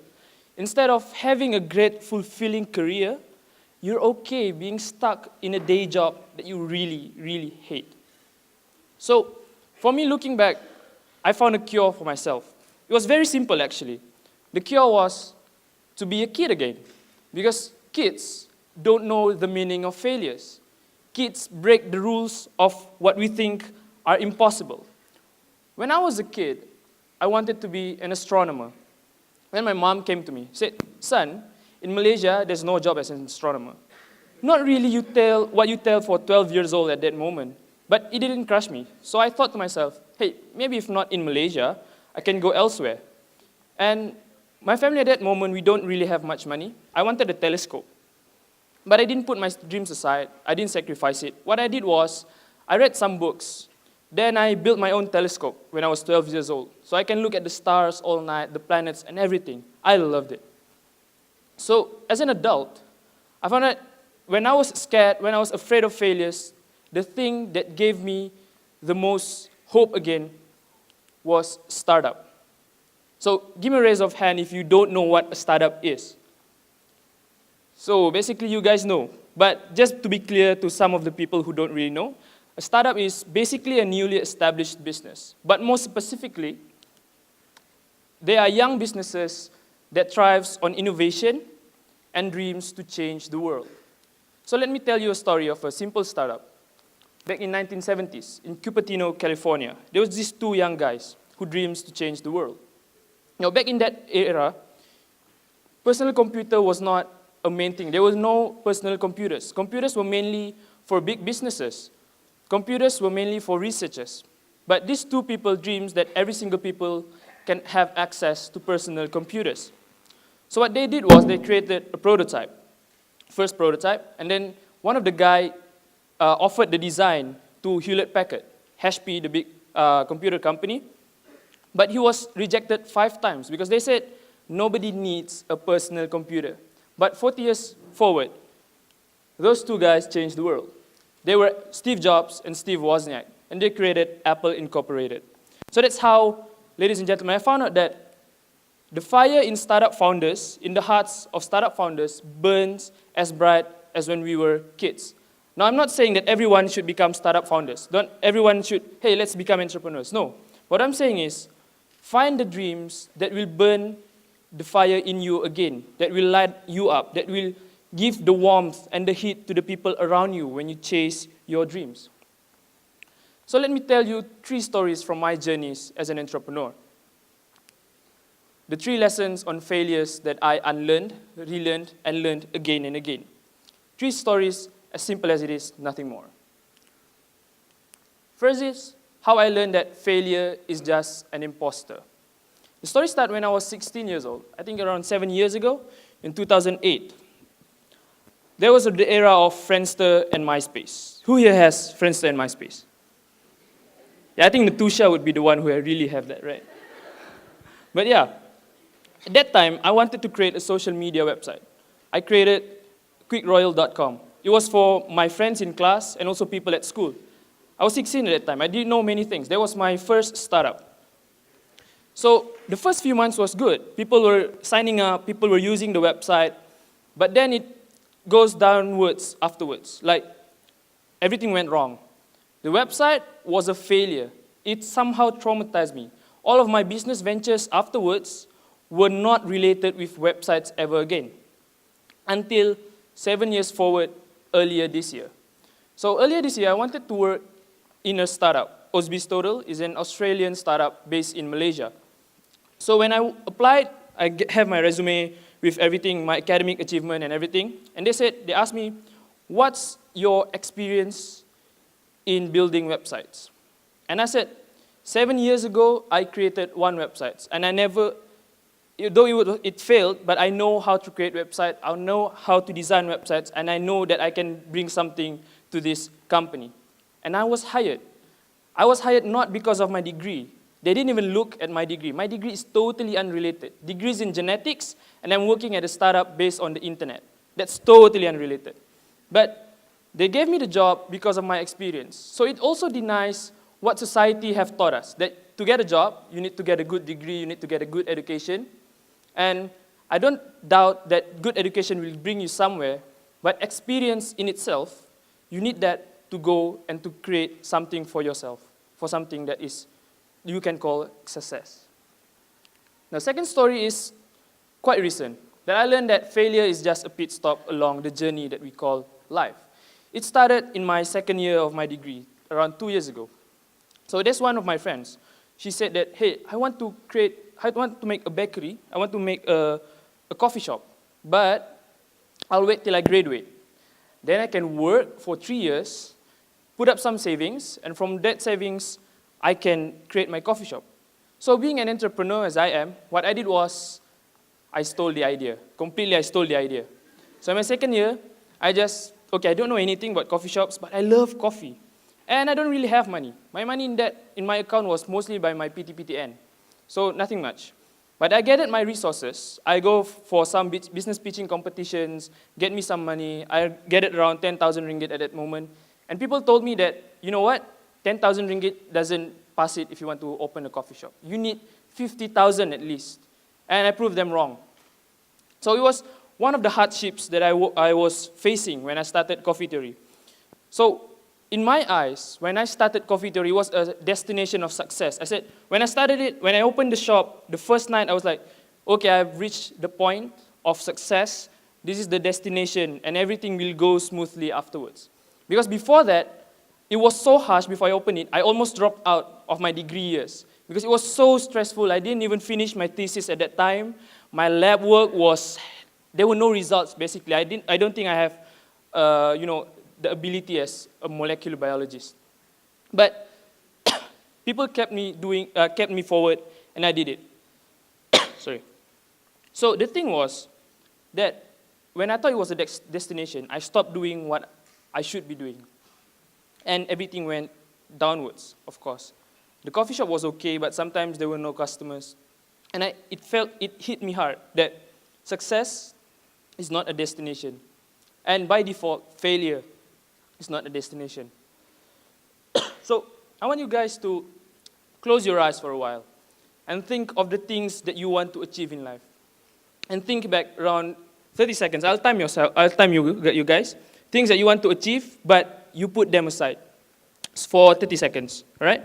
[SPEAKER 11] Instead of having a great, fulfilling career, you're okay being stuck in a day job that you really hate. So, for me, looking back, I found a cure for myself. It was very simple, actually. The cure was to be a kid again. Because kids don't know the meaning of failures. Kids break the rules of what we think are impossible. When I was a kid, I wanted to be an astronomer. When my mom came to me, said, son, in Malaysia, there's no job as an astronomer. Not really what you tell for 12 years old at that moment, but it didn't crush me. So I thought to myself, hey, maybe if not in Malaysia, I can go elsewhere. And my family at that moment, we don't really have much money. I wanted a telescope. But I didn't put my dreams aside. I didn't sacrifice it. What I did was, I read some books Then I built my own telescope when I was 12 years old. So I can look at the stars all night, the planets and everything. I loved it. So as an adult, I found that when I was scared, when I was afraid of failures, the thing that gave me the most hope again was startup. So give me a raise of hand if you don't know what a startup is. So basically you guys know, but just to be clear to some of the people who don't really know, a startup is basically a newly established business. But more specifically, they are young businesses that thrives on innovation and dreams to change the world. So let me tell you a story of a simple startup. Back in 1970s, in Cupertino, California, there was these two young guys who dreams to change the world. Now, back in that era, personal computer was not a main thing. There was no personal computers. Computers were mainly for big businesses. Computers were mainly for researchers. But these two people dreams that every single people can have access to personal computers. So what they did was they created a prototype, first prototype, and then one of the guy offered the design to Hewlett-Packard, HP, the big computer company, but he was rejected 5 times because they said nobody needs a personal computer. But 40 years forward, those two guys changed the world. They were Steve Jobs and Steve Wozniak, and they created Apple Incorporated. So that's how, ladies and gentlemen, I found out that the fire in startup founders, in the hearts of startup founders, burns as bright as when we were kids. Now, I'm not saying that everyone should become startup founders. Don't everyone should, hey, let's become entrepreneurs. No. What I'm saying is, find the dreams that will burn the fire in you again, that will light you up, that will give the warmth and the heat to the people around you when you chase your dreams. So let me tell you 3 stories from my journeys as an entrepreneur. The 3 lessons on failures that I unlearned, relearned, and learned again and again. 3 stories, as simple as it is, nothing more. First is how I learned that failure is just an imposter. The story started when I was 16 years old, I think around 7 years ago, in 2008. There was the era of Friendster and MySpace. Who here has Friendster and MySpace? Yeah, I think Natusha would be the one who really have that, right? But yeah, at that time, I wanted to create a social media website. I created quickroyal.com. It was for my friends in class and also people at school. I was 16 at that time. I didn't know many things. That was my first startup. So the first few months was good. People were signing up, people were using the website, but then it goes downwards afterwards. Like, everything went wrong. The website was a failure. It somehow traumatized me. All of my business ventures afterwards were not related with websites ever again, until 7 years forward, earlier this year. So earlier this year, I wanted to work in a startup. Osbis Total is an Australian startup based in Malaysia. So when I applied, I have my resume with everything, my academic achievement and everything. And they asked me, what's your experience in building websites? And I said, 7 years ago, I created 1 website. And I never, though it failed, but I know how to create websites, I know how to design websites, and I know that I can bring something to this company. And I was hired. I was hired not because of my degree. They didn't even look at my degree. My degree is totally unrelated. Degrees in genetics, and I'm working at a startup based on the internet. That's totally unrelated. But they gave me the job because of my experience. So it also denies what society have taught us, that to get a job, you need to get a good degree, you need to get a good education. And I don't doubt that good education will bring you somewhere, but experience in itself, you need that to go and to create something for yourself, for something that is you can call success. Now, second story is quite recent, that I learned that failure is just a pit stop along the journey that we call life. It started in my 2nd year of my degree, around 2 years ago. So there's one of my friends. She said that, hey, I want to make a bakery, I want to make a coffee shop, but I'll wait till I graduate. Then I can work for 3 years, put up some savings, and from that savings, I can create my coffee shop. So being an entrepreneur as I am, what I did was, I stole the idea. Completely, I stole the idea. So in my 2nd year, I don't know anything about coffee shops, but I love coffee. And I don't really have money. My money in my account was mostly by my PTPTN, so nothing much. But I gathered my resources. I go for some business pitching competitions, get me some money. I gathered around 10,000 ringgit at that moment. And people told me that, you know what, 10,000 ringgit doesn't pass it if you want to open a coffee shop. You need 50,000 at least. And I proved them wrong. So it was one of the hardships that I was facing when I started Coffee Theory. So in my eyes, when I started Coffee Theory, it was a destination of success. I said, when I started it, when I opened the shop, the first night I was like, okay, I've reached the point of success. This is the destination, and everything will go smoothly afterwards. Because before that, it was so harsh before I opened it, I almost dropped out of my degree years. Because it was so stressful, I didn't even finish my thesis at that time. My lab work there were no results, basically. I don't think I have, the ability as a molecular biologist. But people kept me forward, and I did it. Sorry. So the thing was that when I thought it was a destination, I stopped doing what I should be doing. And everything went downwards, of course. The coffee shop was okay, but sometimes there were no customers. And it hit me hard that success is not a destination. And by default, failure is not a destination. So I want you guys to close your eyes for a while and think of the things that you want to achieve in life. And think back around 30 seconds. I'll time you guys. Things that you want to achieve, but you put them aside for 30 seconds, all right?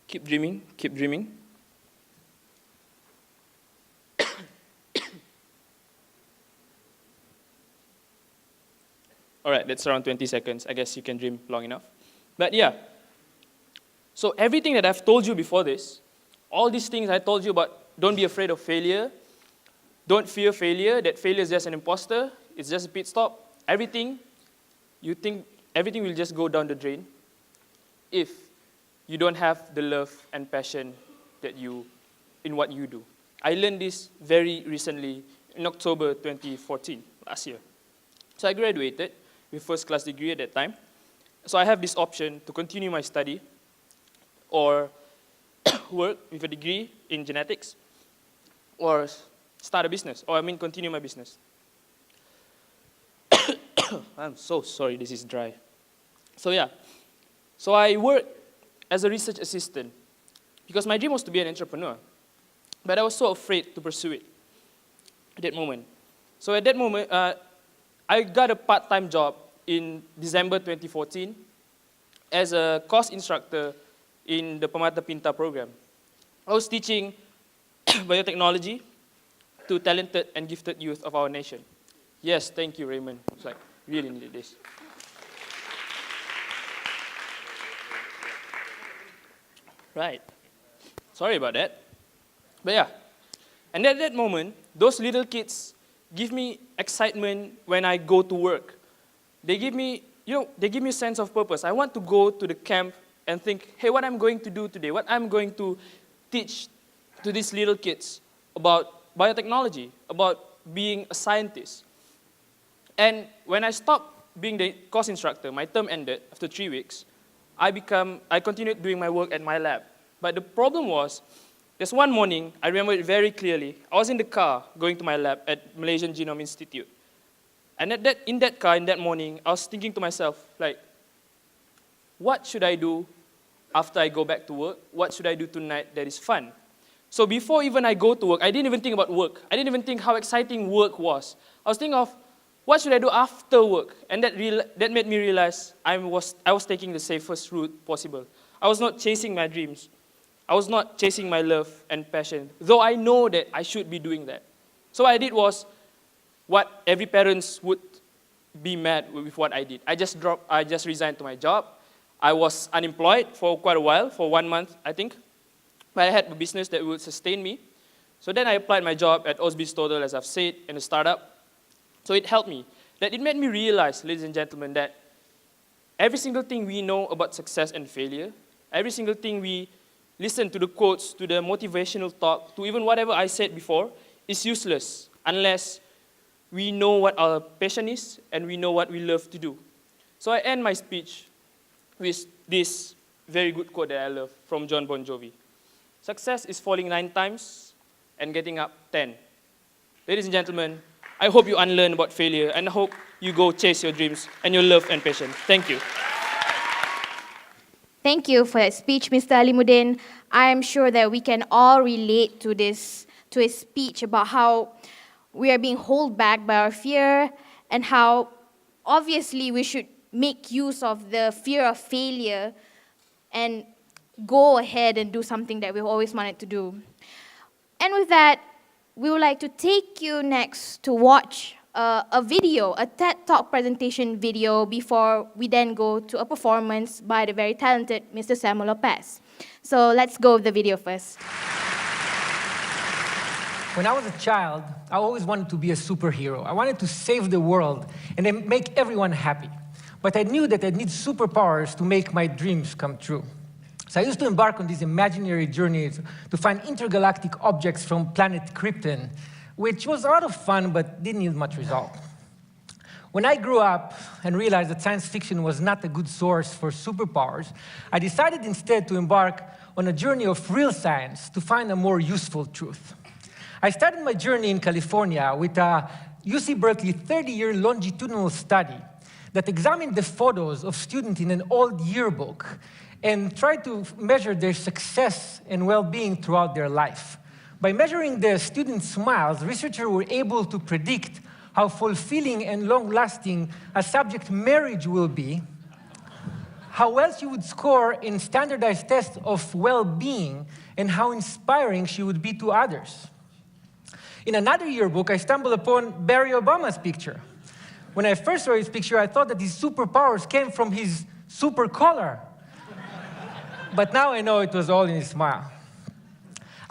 [SPEAKER 11] Keep dreaming, keep dreaming. All right, that's around 20 seconds. I guess you can dream long enough. But yeah, so everything that I've told you before this, all these things I told you about, don't be afraid of failure, don't fear failure, that failure is just an imposter, it's just a pit stop, everything, you think everything will just go down the drain if you don't have the love and passion in what you do. I learned this very recently in October 2014, last year. So I graduated with first class degree at that time. So I have this option to continue my study or work with a degree in genetics or start a business, continue my business. I'm so sorry, this is dry. So yeah, so I worked as a research assistant because my dream was to be an entrepreneur, but I was so afraid to pursue it at that moment. So at that moment, I got a part-time job in December 2014 as a course instructor in the Permata Pinta program. I was teaching biotechnology to talented and gifted youth of our nation. Yes, thank you, Raymond. It's like, really needed this. Right. Sorry about that. But yeah. And at that moment, those little kids give me excitement when I go to work. They give me a sense of purpose. I want to go to the camp and think, hey, what I'm going to do today, what I'm going to teach to these little kids about biotechnology, about being a scientist. And when I stopped being the course instructor, my term ended after 3 weeks, I continued doing my work at my lab. But the problem was, there's one morning, I remember it very clearly, I was in the car going to my lab at Malaysian Genome Institute. And in that car, in that morning, I was thinking to myself, like, what should I do after I go back to work? What should I do tonight that is fun? So before even I go to work, I didn't even think about work. I didn't even think how exciting work was. I was thinking of, what should I do after work? And that made me realize I was taking the safest route possible. I was not chasing my dreams. I was not chasing my love and passion, though I know that I should be doing that. So what I did was what every parent would be mad with what I did. I just resigned to my job. I was unemployed for quite a while, for 1 month, I think. But I had a business that would sustain me. So then I applied my job at Osby's Total, as I've said, in a startup. So it helped me. That it made me realize, ladies and gentlemen, that every single thing we know about success and failure, every single thing we listen to the quotes, to the motivational talk, to even whatever I said before, is useless unless we know what our passion is and we know what we love to do. So I end my speech with this very good quote that I love from John Bon Jovi. Success is falling 9 times and getting up 10. Ladies and gentlemen, I hope you unlearn about failure and I hope you go chase your dreams and your love and passion. Thank you.
[SPEAKER 1] Thank you for that speech, Mr. Alimuddin. I am sure that we can all relate to his speech about how we are being held back by our fear and how obviously we should make use of the fear of failure and go ahead and do something that we've always wanted to do. And with that, we would like to take you next to watch a video, a TED Talk presentation video, before we then go to a performance by the very talented Mr. Samuel Lopez. So let's go with the video first.
[SPEAKER 12] When I was a child, I always wanted to be a superhero. I wanted to save the world and then make everyone happy. But I knew that I'd need superpowers to make my dreams come true. So I used to embark on these imaginary journeys to find intergalactic objects from planet Krypton, which was a lot of fun but didn't yield much result. When I grew up and realized that science fiction was not a good source for superpowers, I decided instead to embark on a journey of real science to find a more useful truth. I started my journey in California with a UC Berkeley 30-year longitudinal study that examined the photos of students in an old yearbook and tried to measure their success and well-being throughout their life. By measuring the students' smiles, researchers were able to predict how fulfilling and long-lasting a subject marriage will be, how well she would score in standardized tests of well-being, and how inspiring she would be to others. In another yearbook, I stumbled upon Barack Obama's picture. When I first saw his picture, I thought that his superpowers came from his super collar. But now I know it was all in his smile.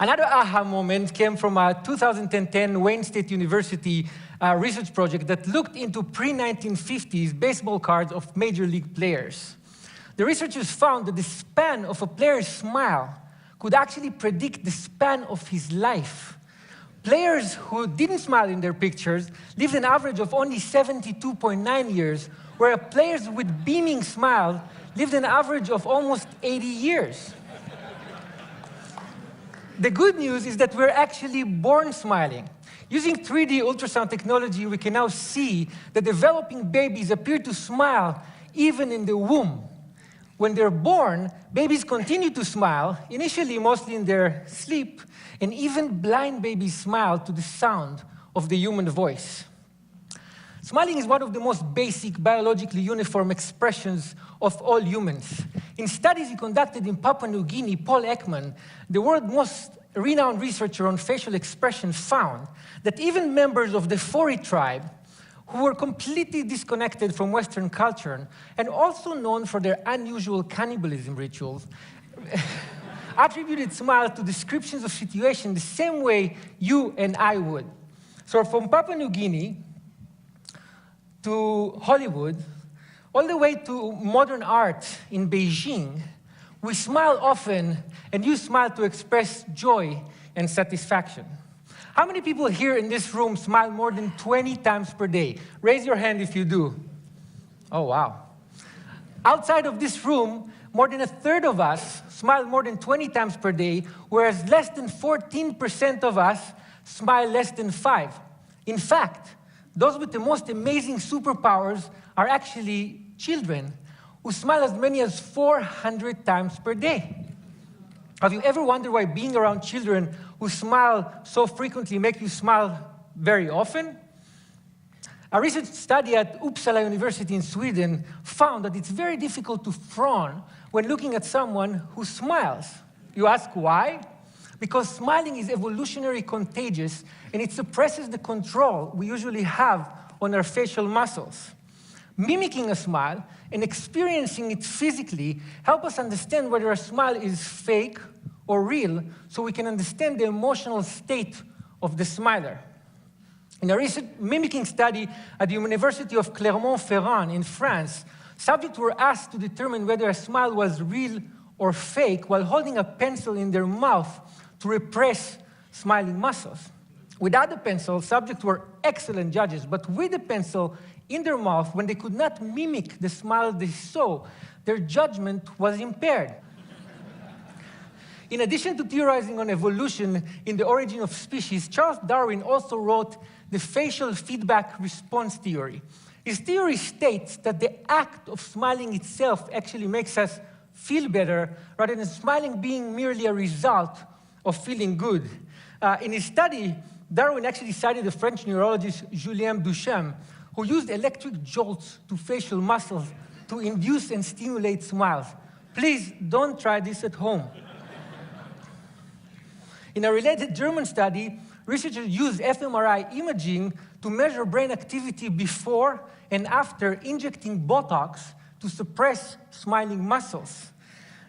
[SPEAKER 12] Another aha moment came from a 2010 Wayne State University research project that looked into pre-1950s baseball cards of major league players. The researchers found that the span of a player's smile could actually predict the span of his life. Players who didn't smile in their pictures lived an average of only 72.9 years, where players with beaming smiles lived an average of almost 80 years. The good news is that we're actually born smiling. Using 3D ultrasound technology, we can now see that developing babies appear to smile even in the womb. When they're born, babies continue to smile, initially mostly in their sleep, and even blind babies smile to the sound of the human voice. Smiling is one of the most basic biologically uniform expressions of all humans. In studies he conducted in Papua New Guinea, Paul Ekman, the world's most renowned researcher on facial expression, found that even members of the Fori tribe, who were completely disconnected from Western culture and also known for their unusual cannibalism rituals, attributed smile to descriptions of situations the same way you and I would. So from Papua New Guinea to Hollywood, all the way to modern art in Beijing, we smile often and use smile to express joy and satisfaction. How many people here in this room smile more than 20 times per day? Raise your hand if you do. Oh, wow. Outside of this room, more than a third of us smile more than 20 times per day, whereas less than 14% of us smile less than 5. In fact, those with the most amazing superpowers are actually children who smile as many as 400 times per day. Have you ever wondered why being around children who smile so frequently make you smile very often? A research study at Uppsala University in Sweden found that it's very difficult to frown when looking at someone who smiles. You ask why? Because smiling is evolutionarily contagious and it suppresses the control we usually have on our facial muscles. Mimicking a smile and experiencing it physically help us understand whether a smile is fake or real, so we can understand the emotional state of the smiler. In a recent mimicking study at the University of Clermont-Ferrand in France, subjects were asked to determine whether a smile was real or fake while holding a pencil in their mouth to repress smiling muscles. Without the pencil, subjects were excellent judges, but with the pencil in their mouth, when they could not mimic the smile they saw, their judgment was impaired. In addition to theorizing on evolution in the origin of species, Charles Darwin also wrote the facial feedback response theory. His theory states that the act of smiling itself actually makes us feel better, rather than smiling being merely a result of feeling good. In his study, Darwin actually cited the French neurologist Julien Duchamp, who used electric jolts to facial muscles to induce and stimulate smiles. Please don't try this at home. In a related German study, researchers used fMRI imaging to measure brain activity before and after injecting Botox to suppress smiling muscles.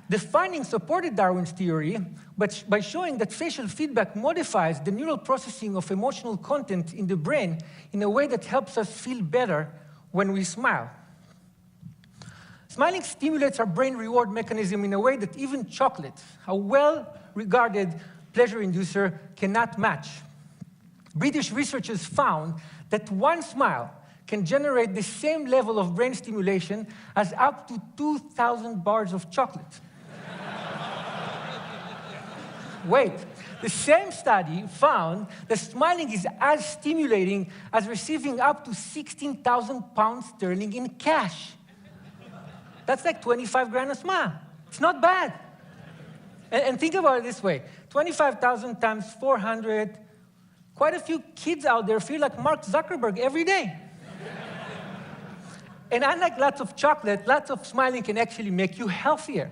[SPEAKER 12] The findings supported Darwin's theory, but by showing that facial feedback modifies the neural processing of emotional content in the brain in a way that helps us feel better when we smile. Smiling stimulates our brain reward mechanism in a way that even chocolate, a well-regarded pleasure inducer, cannot match. British researchers found that one smile can generate the same level of brain stimulation as up to 2,000 bars of chocolate. Wait, the same study found that smiling is as stimulating as receiving up to 16,000 pounds sterling in cash. That's like 25 grand a smile. It's not bad. And think about it this way, 25,000 times 400, quite a few kids out there feel like Mark Zuckerberg every day. And unlike lots of chocolate, lots of smiling can actually make you healthier.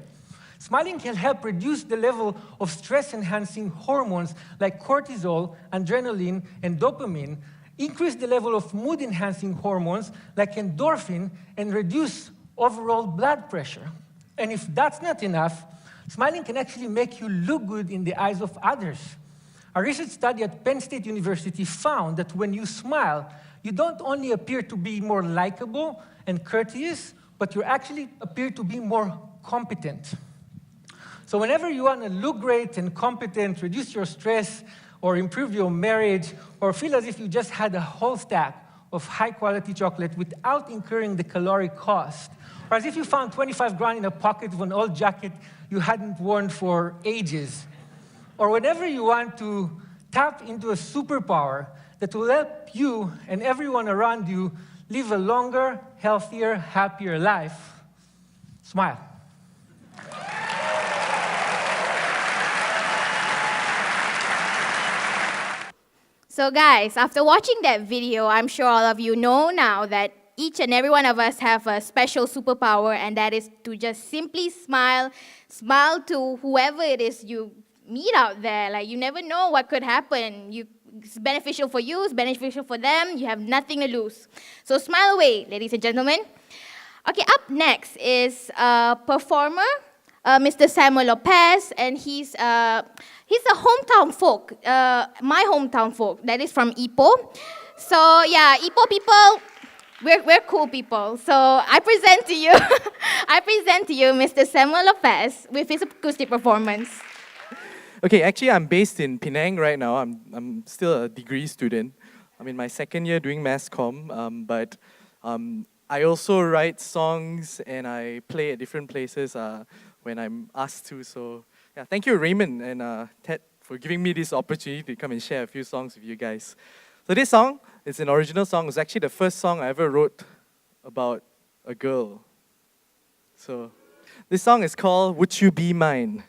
[SPEAKER 12] Smiling can help reduce the level of stress-enhancing hormones like cortisol, adrenaline, and dopamine, increase the level of mood-enhancing hormones like endorphin, and reduce overall blood pressure. And if that's not enough, smiling can actually make you look good in the eyes of others. A research study at Penn State University found that when you smile, you don't only appear to be more likable and courteous, but you actually appear to be more competent. So whenever you want to look great and competent, reduce your stress, or improve your marriage, or feel as if you just had a whole stack of high-quality chocolate without incurring the caloric cost, or as if you found 25 grand in a pocket of an old jacket you hadn't worn for ages, or whenever you want to tap into a superpower that will help you and everyone around you live a longer, healthier, happier life, smile.
[SPEAKER 1] So guys, after watching that video, I'm sure all of you know now that each and every one of us have a special superpower, and that is to just simply smile to whoever it is you meet out there. Like, you never know what could happen. It's beneficial for you, it's beneficial for them, you have nothing to lose. So smile away, ladies and gentlemen. Okay, up next is a performer, Mr. Samuel Lopez, and he's a hometown folk, my hometown folk, that is from Ipoh. So yeah, Ipoh people, we're cool people. So I present to you, Mr. Samuel Lopez with his acoustic performance.
[SPEAKER 13] Okay, actually I'm based in Penang right now. I'm still a degree student. I'm in my second year doing mass comm, but I also write songs and I play at different places when I'm asked to. So yeah, thank you Raymond and Ted for giving me this opportunity to come and share a few songs with you guys. So this song, it's an original song. It's actually the first song I ever wrote about a girl. So this song is called Would You Be Mine?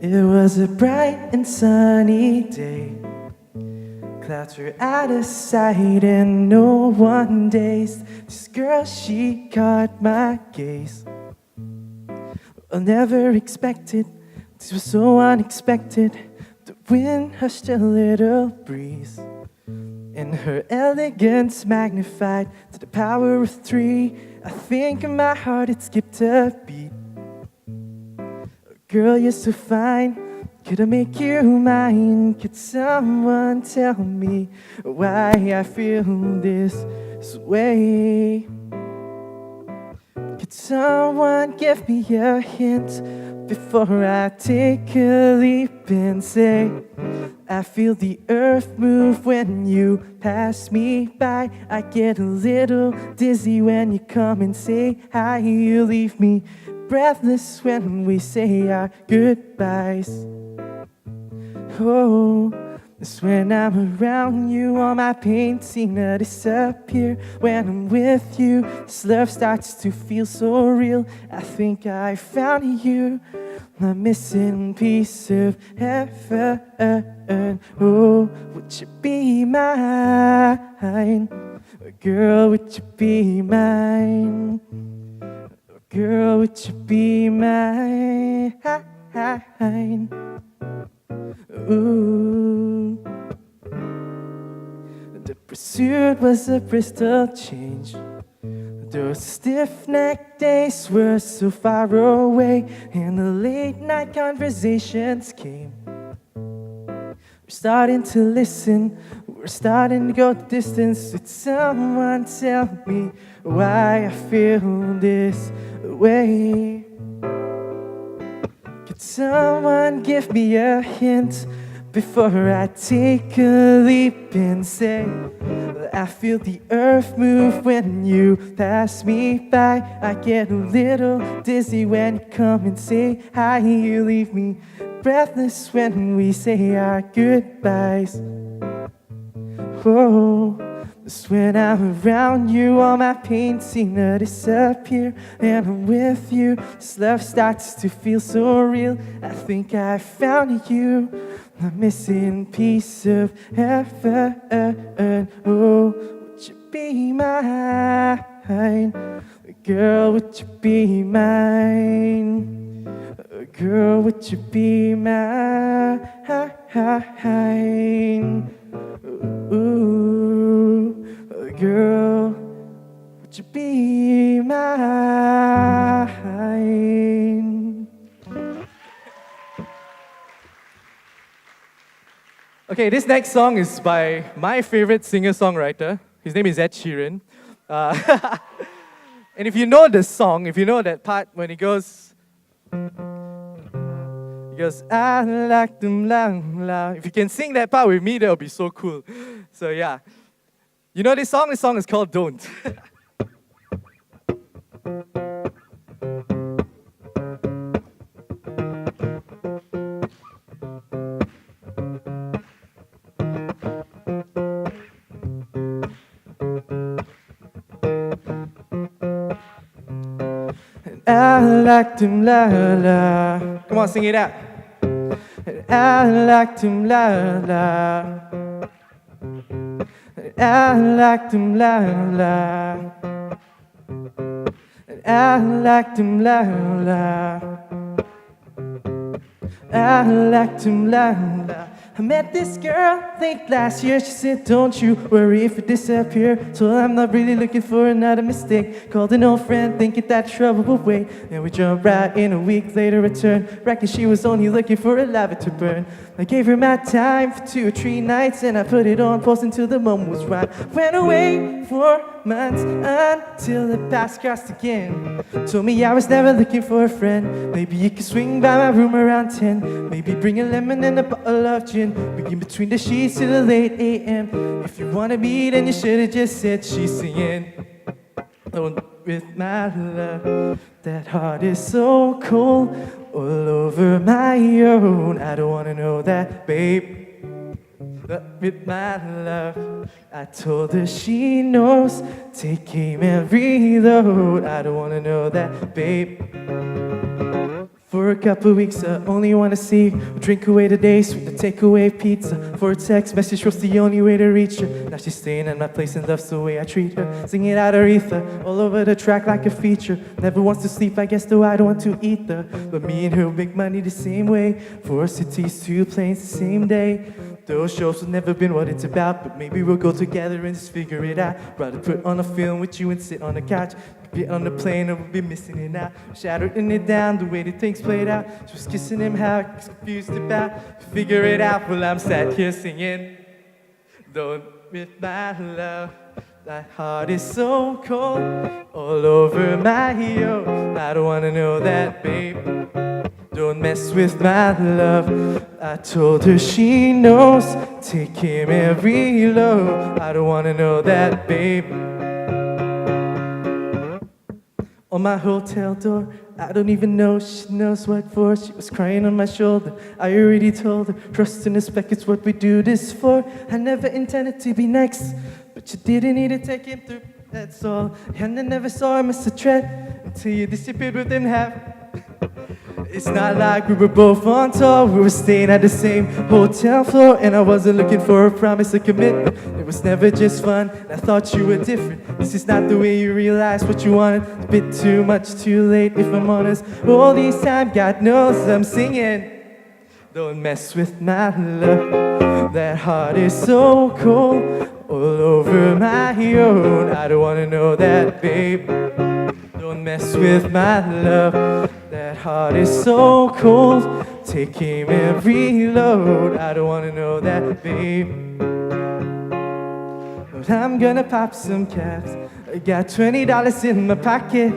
[SPEAKER 14] It was a bright and sunny day. Clouds were out of sight and no one dazed. This girl, she caught my gaze. I never expected, this was so unexpected. The wind hushed a little breeze, and her elegance magnified to the power of 3. I think in my heart it skipped a beat. Girl, you're so fine, Could I make you mine? Could someone tell me why I feel this way? Could someone give me a hint before I take a leap and say, I feel the earth move when you pass me by. I get a little dizzy when you come and say hi. You leave me breathless when we say our goodbyes. Oh, it's when I'm around you, all my pain seems to disappear. When I'm with you, this love starts to feel so real. I think I found you, a missing piece of heaven. Oh, would you be mine? Girl, would you be mine? Girl, would you be mine? Ooh. The pursuit was a Bristol change. Those stiff-necked days were so far away, and the late-night conversations came. We're starting to listen, we're starting to go the distance. Did someone tell me why I feel this way? Could someone give me a hint before I take a leap and say, I feel the earth move when you pass me by. I get a little dizzy when you come and say hi. You leave me breathless when we say our goodbyes. Oh, it's when I'm around you, all my pain seems to disappear. And I'm with you, this love starts to feel so real. I think I found you, a missing piece of heaven. Oh, would you be mine? Girl, would you be mine? Girl, would you be mine? Ooh, girl, would you be mine?
[SPEAKER 13] Okay, this next song is by my favorite singer-songwriter. His name is Ed Sheeran. And if you know the song, if you know that part when he goes, I like them loud, loud. If you can sing that part with me, that would be so cool. So yeah. You know this song? This song is called Don't. I like them la la. Come on, sing it out. I like them la la. I like them la la. I like them la la. I like them la la. I met this girl late last year. She said, don't you worry if it disappear. So I'm not really looking for another mistake. Called an old friend thinking that trouble would wait. Then we jumped right in, a week later returned. Reckon she was only looking for a lava to burn. I gave her my time for 2 or 3 nights, and I put it on post until the moment was right. Went away for months until the past crossed again. Told me I was never looking for a friend. Maybe you could swing by my room around 10. Maybe bring a lemon and a bottle of gin. Begin between the sheets till the late a.m. If you wanna be, then you should've just said she's singing. Oh, with my love, that heart is so cold, all over my own. I don't wanna know that, babe. But with my love, I told her she knows. Take aim and reload. I don't wanna know that, babe. For a couple weeks, I only wanna see her. Drink away the day, sweet the takeaway pizza. For a text message was the only way to reach her. Now she's staying at my place and loves the way I treat her. Singing out her ether, all over the track like a feature. Never wants to sleep, I guess, though I don't want to either. But me and her make money the same way. 4 cities, 2 planes the same day. Those shows have never been what it's about, but maybe we'll go together and just figure it out. Rather put on a film with you and sit on the couch.
[SPEAKER 14] Be on the plane and we'll be missing it now. Shadowing it down the way the things played out. She was kissing him, how he's confused about. Figure it out while I'm sat here singing. Don't miss my love. That heart is so cold, all over my heel. I don't wanna know that, babe. Don't mess with my love. I told her she knows. Take him every low. I don't wanna know that, babe. On my hotel door, I don't even know she knows what for. She was crying on my shoulder. I already told her, trust and respect is what we do this for. I never intended to be next, but you didn't need to take him through, that's all. And I never saw him as a threat until you disappeared with him half. It's not like we were both on tour. We were staying at the same hotel floor, and I wasn't looking for a promise of commitment. It was never just fun, and I thought you were different. This is not the way you realized what you wanted. It's a bit too much, too late, if I'm honest. All these time, God knows I'm singing. Don't mess with my love. That heart is so cold, all over my own. I don't wanna know that, babe. Don't mess with my love. That heart is so cold. Take him every load. I don't wanna know that, babe. But I'm gonna pop some caps. I got $20 in my pocket.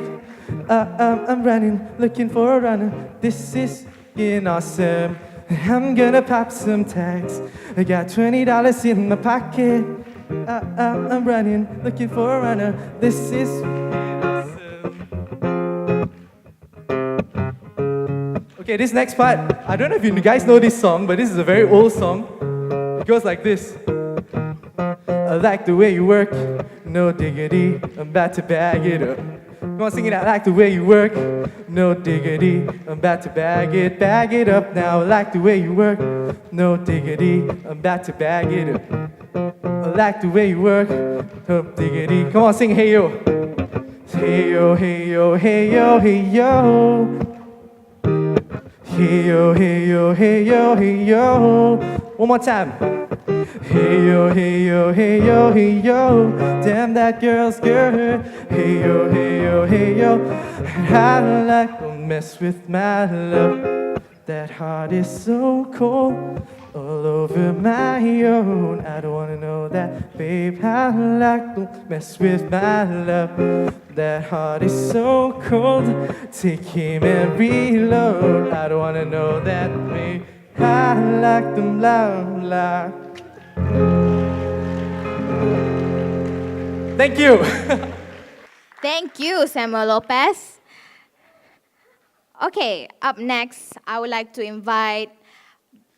[SPEAKER 14] I'm running, looking for a runner. This is getting awesome. I'm gonna pop some tags. I got $20 in my pocket. I'm running, looking for a runner. This is okay, this next part, I don't know if you guys know this song, but this is a very old song. It goes like this. I like the way you work, no diggity, I'm about to bag it up. Come on, sing it out. I like the way you work, no diggity, I'm about to bag it up now. I like the way you work, no diggity, I'm about to bag it up. I like the way you work, no diggity. Come on, sing hey yo. Hey yo, hey yo, hey yo, hey yo. Hey yo, hey yo, hey yo, hey yo. One more time. Hey yo, hey yo, hey yo, hey yo. Damn, that girl's girl. Hey yo, hey yo, hey yo. I don't like, don't mess with my love. That heart is so cold, all over my own. I don't wanna know that, babe. I don't like, don't mess with my love. That heart is so cold. Take him and reload. I don't wanna know that, babe. I like them loud. Thank you.
[SPEAKER 1] Thank you, Samuel Lopez. Okay, up next, I would like to invite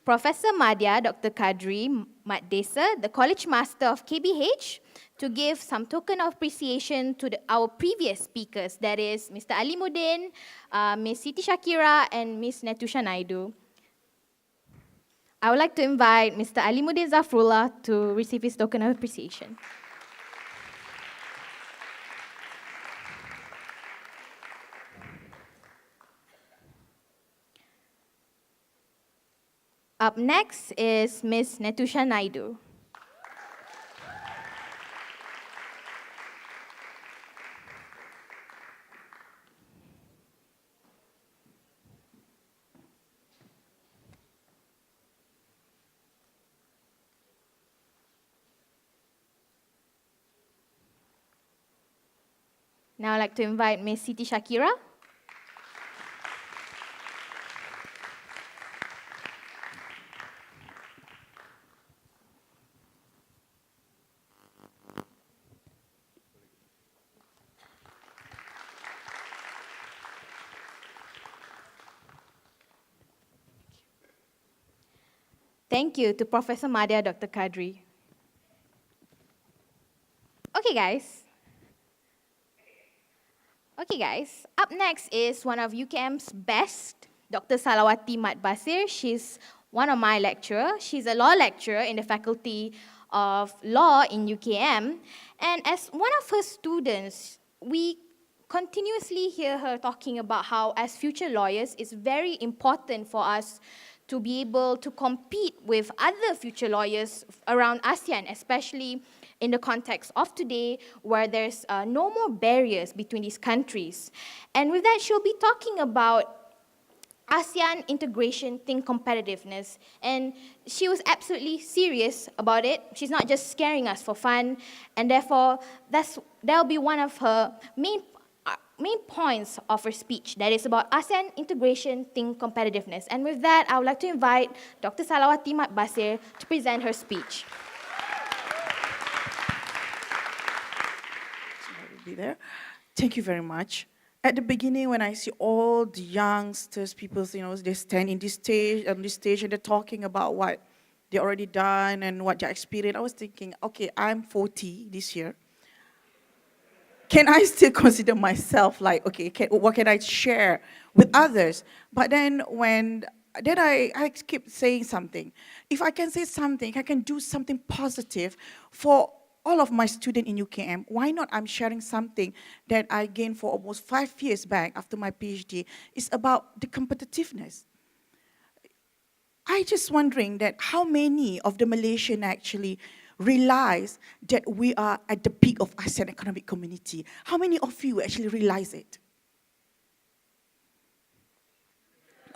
[SPEAKER 1] Professor Madya Dr. Kadri Mat Desa, the College Master of KBH, to give some token of appreciation to our previous speakers, that is Mr. Alimuddin, Ms. Siti Shakira, and Ms. Netusha Naidu. I would like to invite Mr. Alimuddin Zafrullah to receive his token of appreciation. Up next is Ms. Netusha Naidu. Now I'd like to invite Ms. Siti Shakira. Thank you to Professor Madya Dr. Kadri. Okay, guys. Up next is one of UKM's best, Dr. Salawati Mat Basir. She's one of my lecturers. She's a law lecturer in the Faculty of Law in UKM. And as one of her students, we continuously hear her talking about how, as future lawyers, it's very important for us to be able to compete with other future lawyers around ASEAN, especially in the context of today where there's no more barriers between these countries. And with that, she'll be talking about ASEAN integration, think competitiveness. And she was absolutely serious about it. She's not just scaring us for fun. And therefore, that'll be one of her main points of her speech. That is about ASEAN integration, think competitiveness. And with that, I would like to invite Dr. Salawati Mat Basir to present her speech.
[SPEAKER 15] Be there. Thank you very much. At the beginning, when I see all the youngsters, people, they stand on this stage, and they're talking about what they already done and what they experienced, I was thinking, okay, I'm 40 this year. Can I still consider myself like, okay, what can I share with others? But then I keep saying something. If I can say something, I can do something positive for all of my students in UKM, why not I'm sharing something that I gained for almost 5 years back after my PhD. It's about the competitiveness. I just wondering that how many of the Malaysian actually realize that we are at the peak of ASEAN economic community. How many of you actually realize it?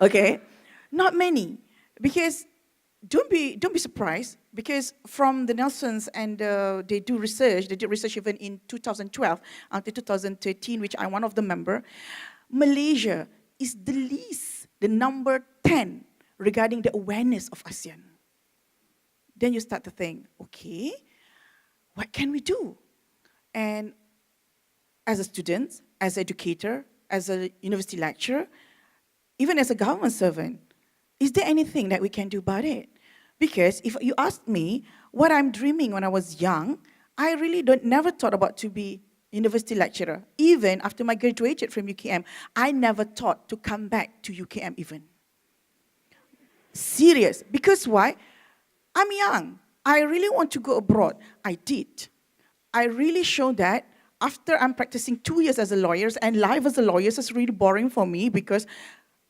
[SPEAKER 15] Okay, not many, because don't be surprised, because from the Nelsons and they did research even in 2012 until 2013, which I'm one of the member, Malaysia is the number 10 regarding the awareness of ASEAN. Then you start to think, okay, what can we do? And as a student, as an educator, as a university lecturer, even as a government servant, is there anything that we can do about it? Because if you ask me what I'm dreaming when I was young, I really never thought about to be university lecturer. Even after my graduation from UKM, I never thought to come back to UKM even. Serious. Because why? I'm young. I really want to go abroad. I did. I really showed that after I'm practicing 2 years as a lawyer, and life as a lawyer is really boring for me because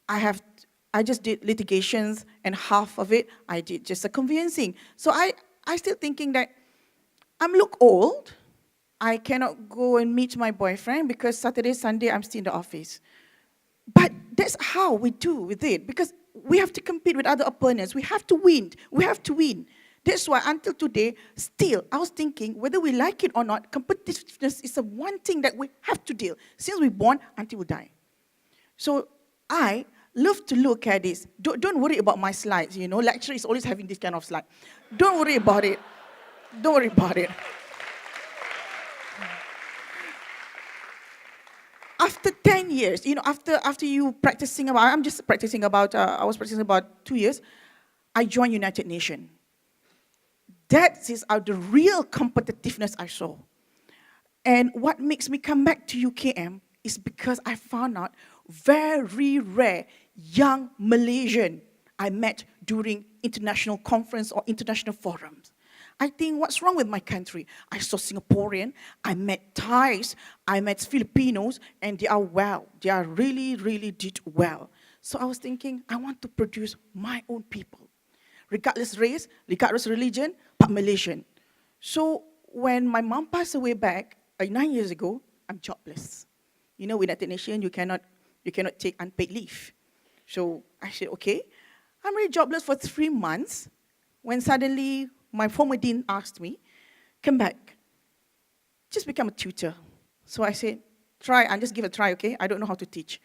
[SPEAKER 15] I just did litigations, and half of it I did just a conveyancing. So I still thinking that I'm look old. I cannot go and meet my boyfriend because Saturday, Sunday I'm still in the office. But that's how we do with it, because we have to compete with other opponents. We have to win. We have to win. That's why until today, still, I was thinking whether we like it or not, competitiveness is the one thing that we have to deal since we're born until we die. So I love to look at this. Don't worry about my slides, Lecturer is always having this kind of slide. Don't worry about it. Don't worry about it. After 10 years, after you practicing about, I was practicing about 2 years, I joined United Nations. That is the real competitiveness I saw. And what makes me come back to UKM is because I found out very rare young Malaysian I met during international conference or international forums. I think what's wrong with my country? I saw Singaporean, I met Thais, I met Filipinos, and they are well. They are really did well. So I was thinking, I want to produce my own people. Regardless race, regardless religion, but Malaysian. So when my mom passed away back 9 years ago, I'm jobless. With United Nations, you cannot take unpaid leave. So I said, okay, I'm really jobless for 3 months, when suddenly my former dean asked me, come back, just become a tutor. So I said, try, and just give it a try, okay? I don't know how to teach.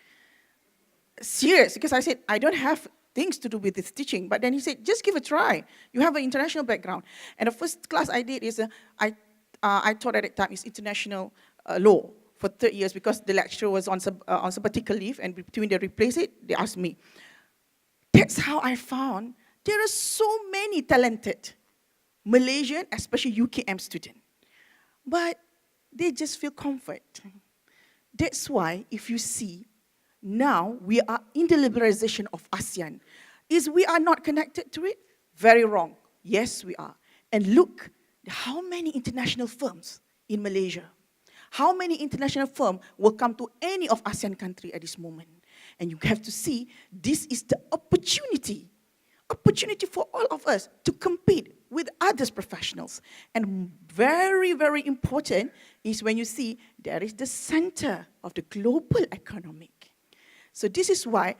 [SPEAKER 15] Serious, because I said, I don't have things to do with this teaching. But then he said, just give it a try. You have an international background. And the first class I did is, I taught at that time is international law for 30 years because the lecturer was on sabbatical leave, and between they replaced it, they asked me. That's how I found there are so many talented Malaysian, especially UKM students. But they just feel comfort. That's why if you see, now we are in the liberalization of ASEAN. Is we are not connected to it? Very wrong. Yes, we are. And look, how many international firms in Malaysia? How many international firms will come to any of ASEAN country at this moment? And you have to see, this is the opportunity opportunity for all of us to compete with others professionals. And very, very important is when you see there is the center of the global economic. So this is why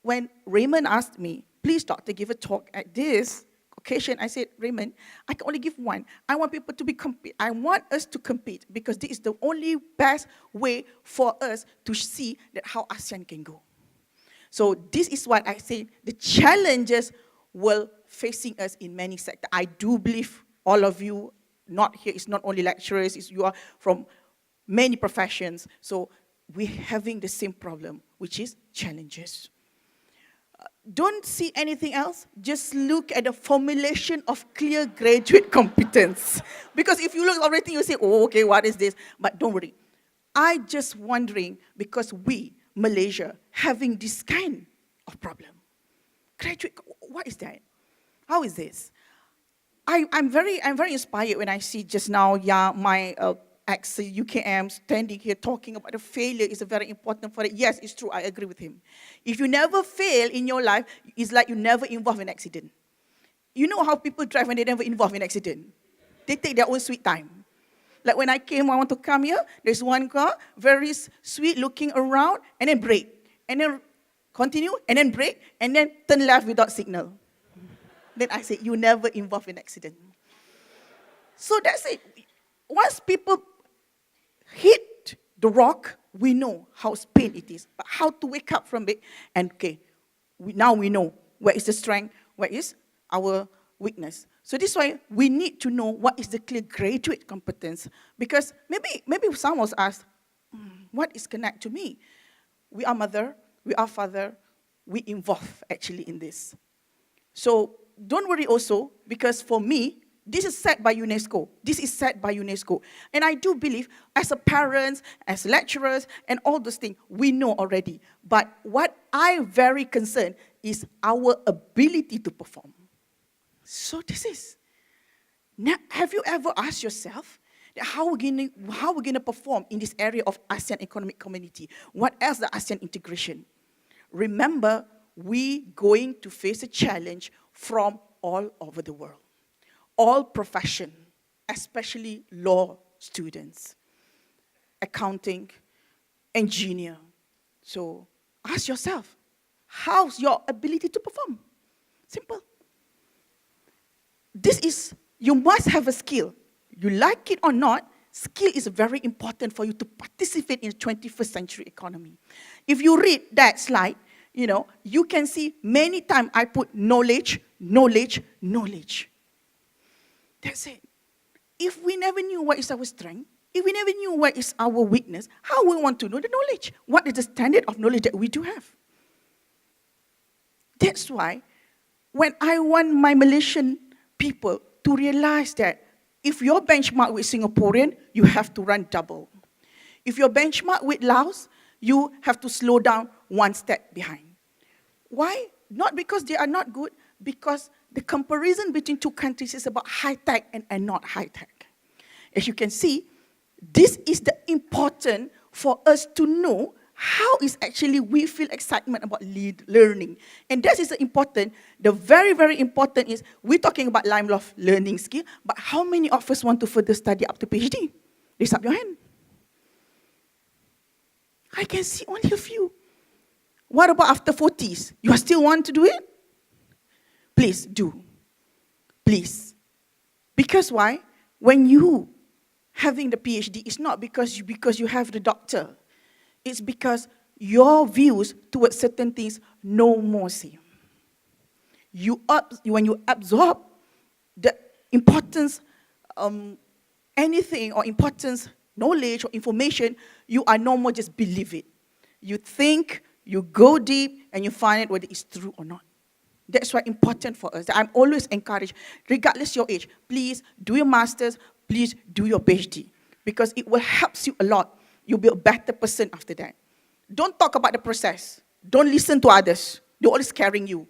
[SPEAKER 15] when Raymond asked me, please doctor, give a talk at this occasion, I said, Raymond, I can only give one. I want people to compete. I want us to compete because this is the only best way for us to see that how ASEAN can go. So this is what I say, the challenges will facing us in many sectors. I do believe all of you, not here, it's not only lecturers, you are from many professions. So we're having the same problem, which is challenges. Don't see anything else, just look at the formulation of clear graduate competence. Because if you look at everything, you say, oh, okay, what is this? But don't worry. I just wondering, because we, Malaysia, having this kind of problem. Graduate, what is that? How is this? I'm very inspired when I see just now, my ex-UKM standing here talking about the failure is very important for it. Yes, it's true, I agree with him. If you never fail in your life, it's like you never involved in an accident. You know how people drive when they never involved in an accident? They take their own sweet time. Like when I want to come here, there's one car, very sweet, looking around, and then brake. And then continue, and then brake, and then turn left without signal. Then I say, you never involved in an accident. So that's it. Once people hit the rock, we know how pain it is, but how to wake up from it. And okay, now we know where is the strength, where is our weakness. So this is why we need to know what is the clear graduate competence. Because maybe some of us ask, what is connect to me? We are mother, we are father, we involve actually in this. So don't worry also, because for me, this is set by UNESCO. This is set by UNESCO. And I do believe, as a parents, as lecturers, and all those things, we know already. But what I'm very concerned is our ability to perform. So this is. Now, have you ever asked yourself, how we're going to perform in this area of ASEAN Economic Community? What else the ASEAN integration? Remember, we're going to face a challenge from all over the world. All profession, especially law students, accounting, engineer. So ask yourself, how's your ability to perform? Simple. This is, you must have a skill. You like it or not, skill is very important for you to participate in the 21st century economy. If you read that slide, you can see many times I put knowledge, knowledge, knowledge. That's it. If we never knew what is our strength, if we never knew what is our weakness, how we want to know the knowledge? What is the standard of knowledge that we do have? That's why when I want my Malaysian people to realize that if your benchmark with Singaporean, you have to run double. If your benchmark with Laos, you have to slow down one step behind. Why? Not because they are not good, because the comparison between two countries is about high-tech and not high-tech. As you can see, this is the important for us to know how is actually we feel excitement about learning. And that is important. The very, very important is we're talking about lifelong learning skill, but how many of us want to further study up to PhD? Raise up your hand. I can see only a few. What about after 40s? You still want to do it? Please do. Please. Because why? When you having the PhD, it's not because you have the doctor. It's because your views towards certain things no more same. When you absorb the importance, anything or importance, knowledge or information, you are no more just believe it. You think, you go deep, and you find out whether it's true or not. That's why important for us. I'm always encouraged, regardless your age, please do your master's, please do your PhD, because it will help you a lot. You'll be a better person after that. Don't talk about the process. Don't listen to others. They're always scaring you.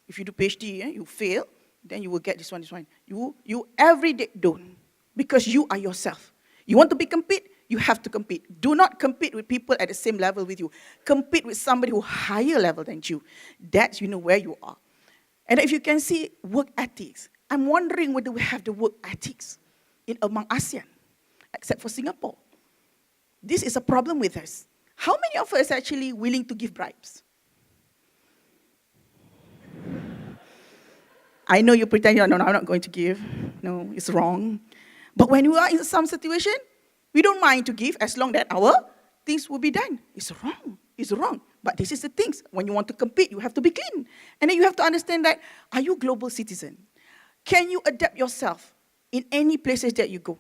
[SPEAKER 15] If you do PhD, you fail, then you will get this one. You every day don't, because you are yourself. You want to be compete, you have to compete. Do not compete with people at the same level with you. Compete with somebody who higher level than you. That's, you know, where you are. And if you can see work ethics, I'm wondering whether we have the work ethics among ASEAN, except for Singapore. This is a problem with us. How many of us are actually willing to give bribes? I know you pretend, no, I'm not going to give. No, it's wrong. But when we are in some situation, we don't mind to give as long that our things will be done. It's wrong. It's wrong. But this is the things. When you want to compete, you have to be clean. And then you have to understand that, are you a global citizen? Can you adapt yourself in any places that you go?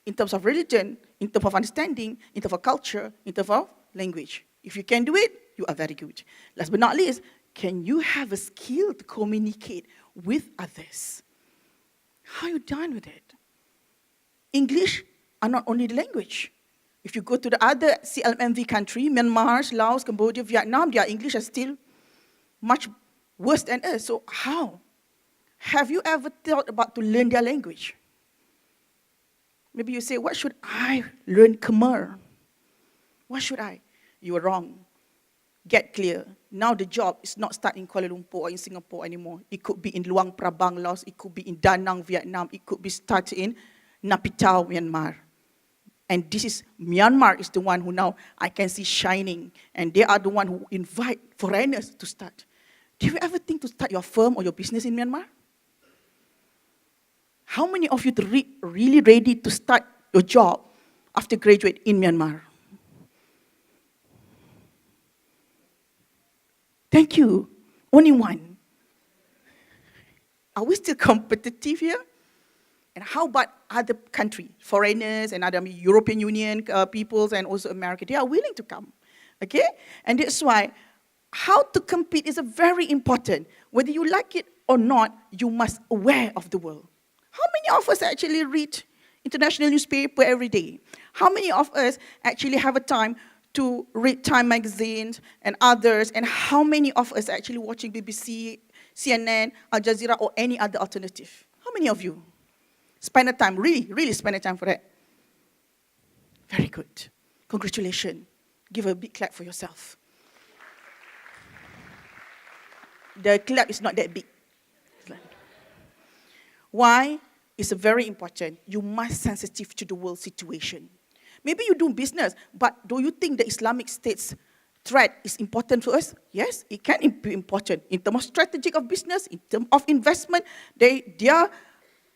[SPEAKER 15] In terms of religion, in terms of understanding, in terms of culture, in terms of language. If you can do it, you are very good. Last but not least, can you have a skill to communicate with others? How are you done with it? English are not only the language. If you go to the other CLMV country, Myanmar, Laos, Cambodia, Vietnam, their English is still much worse than us. So how? Have you ever thought about to learn their language? Maybe you say, what should I learn Khmer? What should I? You are wrong. Get clear. Now the job is not start in Kuala Lumpur or in Singapore anymore. It could be in Luang Prabang, Laos. It could be in Da Nang, Vietnam. It could be started in Napitau, Myanmar. And this is, Myanmar is the one who now I can see shining. And they are the one who invite foreigners to start. Do you ever think to start your firm or your business in Myanmar? How many of you are really ready to start your job after graduate in Myanmar? Thank you. Only one. Are we still competitive here? And how about other countries, foreigners and other European Union peoples and also America? They are willing to come, okay? And that's why how to compete is a very important. Whether you like it or not, you must aware of the world. How many of us actually read international newspaper every day? How many of us actually have a time to read Time magazines and others? And how many of us actually watching BBC, CNN, Al Jazeera, or any other alternative? How many of you spend the time, really spend the time for that? Very good. Congratulations. Give a big clap for yourself. The clap is not that big. Why? It's very important. You must sensitive to the world situation. Maybe you do business, but do you think the Islamic State's threat is important for us? Yes, it can be important. In terms of strategic of business, in terms of investment, they are,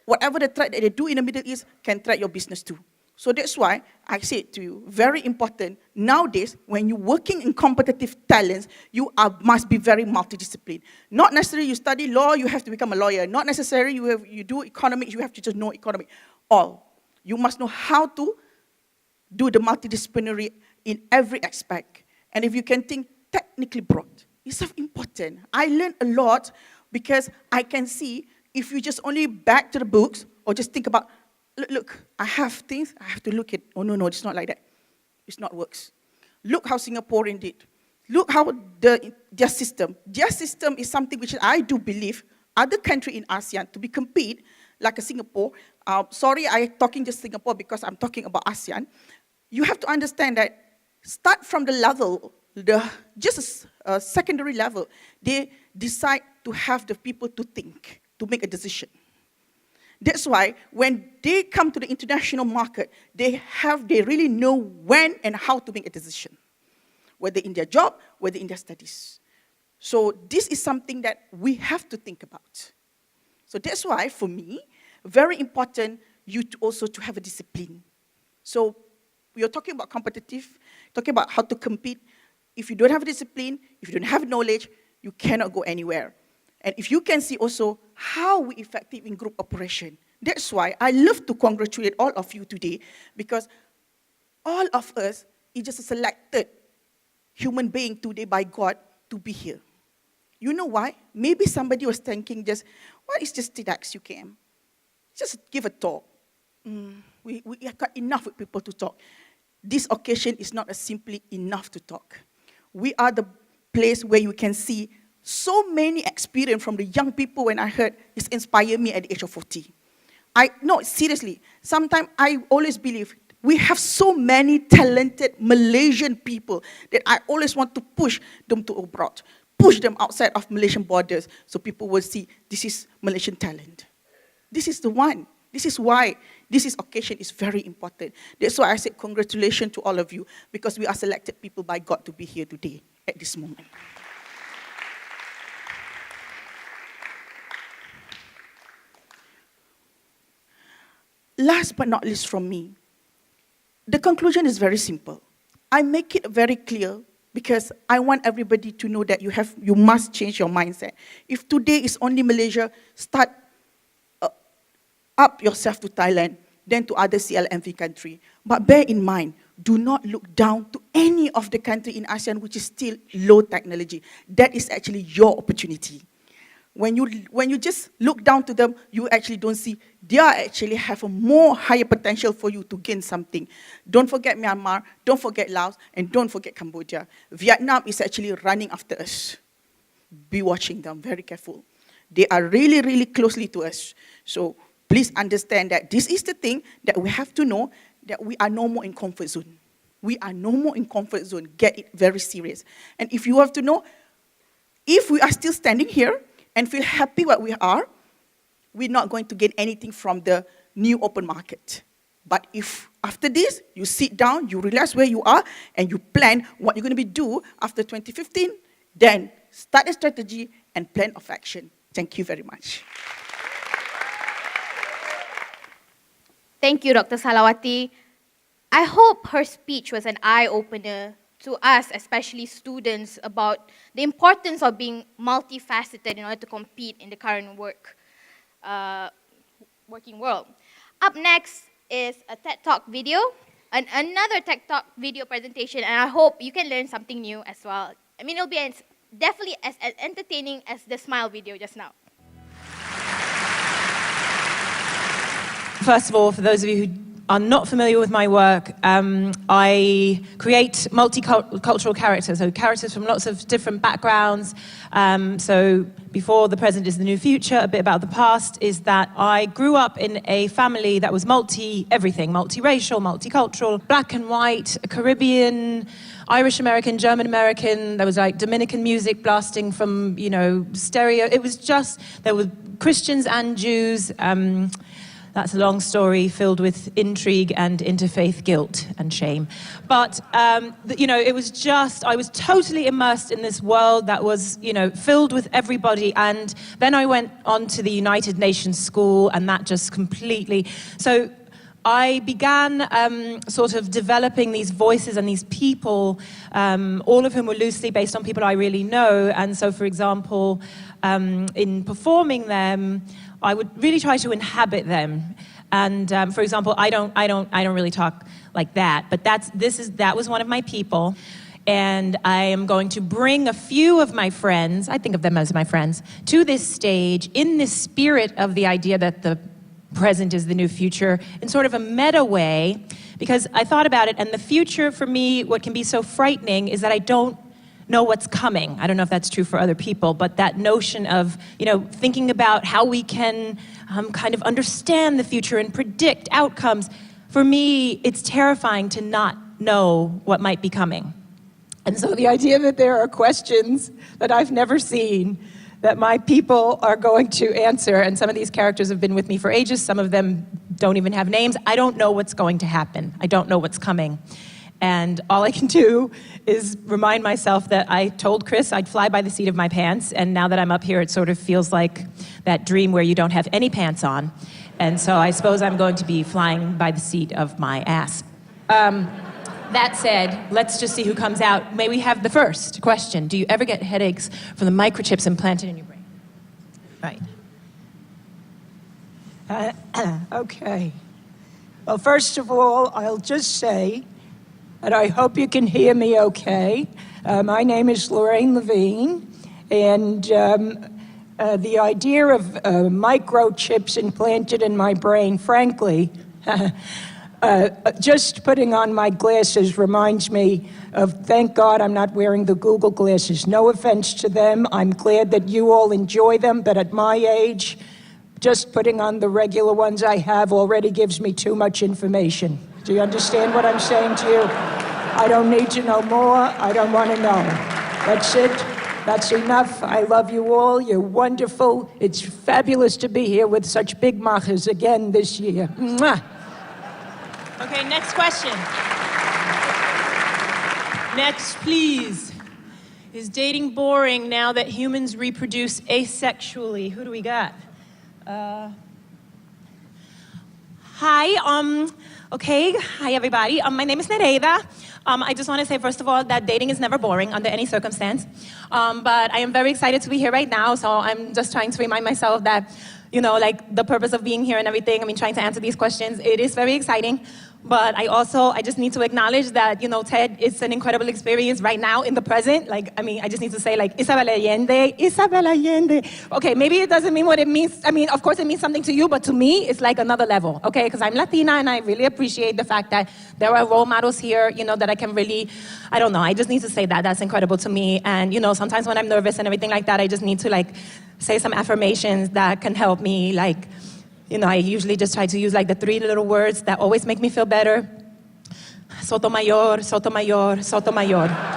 [SPEAKER 15] whatever the threat that they do in the Middle East can threat your business too. So that's why I said to you, very important, nowadays, when you're working in competitive talents, you must be very multidisciplinary. Not necessarily you study law, you have to become a lawyer. Not necessarily you do economics, you have to just know economics. All. You must know how to do the multidisciplinary in every aspect. And if you can think technically broad, it's so important. I learned a lot because I can see if you just only back to the books or just think about, look, I have things, I have to look at, oh no, it's not like that. It's not works. Look how Singaporean did. Look how their system is something which I do believe other country in ASEAN to be compete like a Singapore. Sorry, I'm talking just Singapore because I'm talking about ASEAN. You have to understand that start from the level, just a secondary level, they decide to have the people to think, to make a decision. That's why when they come to the international market, they really know when and how to make a decision, whether in their job, whether in their studies. So this is something that we have to think about. So that's why, for me, very important you also to have a discipline. So we are talking about competitive, talking about how to compete. If you don't have a discipline, if you don't have knowledge, you cannot go anywhere. And if you can see also how we effective in group operation, that's why I love to congratulate all of you today, because all of us is just a selected human being today by God to be here. You know why? Maybe somebody was thinking just, what is just TEDx UKM? Just give a talk. We have got enough with people to talk. This occasion is not simply enough to talk. We are the place where you can see so many experience from the young people. When I heard, it's inspired me at the age of 40. No, seriously, sometimes I always believe We have so many talented Malaysian people that I always want to push them to abroad, push them outside of Malaysian borders so people will see this is Malaysian talent. This is the one. This is why this occasion is very important. That's why I said congratulations to all of you, because we are selected people by God to be here today at this moment. Last but not least from me, the conclusion is very simple. I make it very clear because I want everybody to know that you must change your mindset. If today is only Malaysia, start up yourself to Thailand, then to other CLMV country. But bear in mind, do not look down to any of the country in ASEAN which is still low technology. That is actually your opportunity. When you just look down to them, you actually don't see they actually have a more higher potential for you to gain something. Don't forget Myanmar, don't forget Laos, and don't forget Cambodia. Vietnam is actually running after us. Be watching them, very careful. They are really, really closely to us. So please understand that this is the thing that we have to know, that we are no more in comfort zone. We are no more in comfort zone. Get it very serious. And if you have to know, if we are still standing here and feel happy what we are, we're not going to gain anything from the new open market. But if after this, you sit down, you realize where you are, and you plan what you're going to do after 2015, then start a strategy and plan of action. Thank you very much.
[SPEAKER 1] Thank you, Dr. Salawati. I hope her speech was an eye-opener to us, especially students, about the importance of being multifaceted in order to compete in the current working world. Up next is a TED Talk video, another TED Talk video presentation, and I hope you can learn something new as well. I mean, it'll be definitely as entertaining as the smile video just now.
[SPEAKER 16] First of all, for those of you who are not familiar with my work, I create multicultural characters, so characters from lots of different backgrounds. So before the present is the new future, a bit about the past is that I grew up in a family that was everything, multiracial, multicultural, black and white, Caribbean, Irish American, German American. There was like Dominican music blasting from, stereo. It was just, there were Christians and Jews. That's a long story filled with intrigue and interfaith guilt and shame. But, it was just, I was totally immersed in this world that was, filled with everybody. And then I went on to the United Nations School, and that just completely... So I began sort of developing these voices and these people, all of whom were loosely based on people I really know. And so, for example, in performing them, I would really try to inhabit them. And for example, I don't really talk like that, but that was one of my people. And I am going to bring a few of my friends, I think of them as my friends, to this stage in the spirit of the idea that the present is the new future in sort of a meta way, because I thought about it, and the future for me, what can be so frightening is that I don't know what's coming. I don't know if that's true for other people, but that notion of, thinking about how we can kind of understand the future and predict outcomes. For me, it's terrifying to not know what might be coming. And so the idea that there are questions that I've never seen that my people are going to answer, and some of these characters have been with me for ages, some of them don't even have names. I don't know what's going to happen. I don't know what's coming. And all I can do is remind myself that I told Chris I'd fly by the seat of my pants, and now that I'm up here, it sort of feels like that dream where you don't have any pants on. And so I suppose I'm going to be flying by the seat of my ass. That said, let's just see who comes out. May we have the first question? Do you ever get headaches from the microchips implanted in your brain?
[SPEAKER 17] Right. Okay. Well, first of all, I'll just say that I hope you can hear me okay. My name is Lorraine Levine, and the idea of microchips implanted in my brain, frankly, just putting on my glasses reminds me of, thank God I'm not wearing the Google glasses. No offense to them. I'm glad that you all enjoy them, but at my age, just putting on the regular ones I have already gives me too much information. Do you understand what I'm saying to you? I don't need to know more. I don't want to know. That's it. That's enough. I love you all. You're wonderful. It's fabulous to be here with such big machas again this year. Mwah.
[SPEAKER 16] Okay, next question. Next, please. Is dating boring now that humans reproduce asexually? Who do we got? Hi, okay, hi everybody. My name is Nereida. I just want to say, first of all, that dating is never boring under any circumstance. But I am very excited to be here right now, so I'm just trying to remind myself that, you know, like the purpose of being here and everything, I mean, trying to answer these questions, it is very exciting. But I just need to acknowledge that, you know, TED is an incredible experience right now in the present. Like, I mean, I just need to say, like, Isabel Allende. Okay, maybe it doesn't mean what it means. I mean, of course it means something to you, but to me, it's like another level, okay? Because I'm Latina and I really appreciate the fact that there are role models here, you know, that I can really, I don't know, I just need to say that. That's incredible to me. And, you know, sometimes when I'm nervous and everything like that, I just need to, like, say some affirmations that can help me, like, you know, I usually just try to use like the 3 little words that always make me feel better. Sotomayor, Sotomayor, Sotomayor.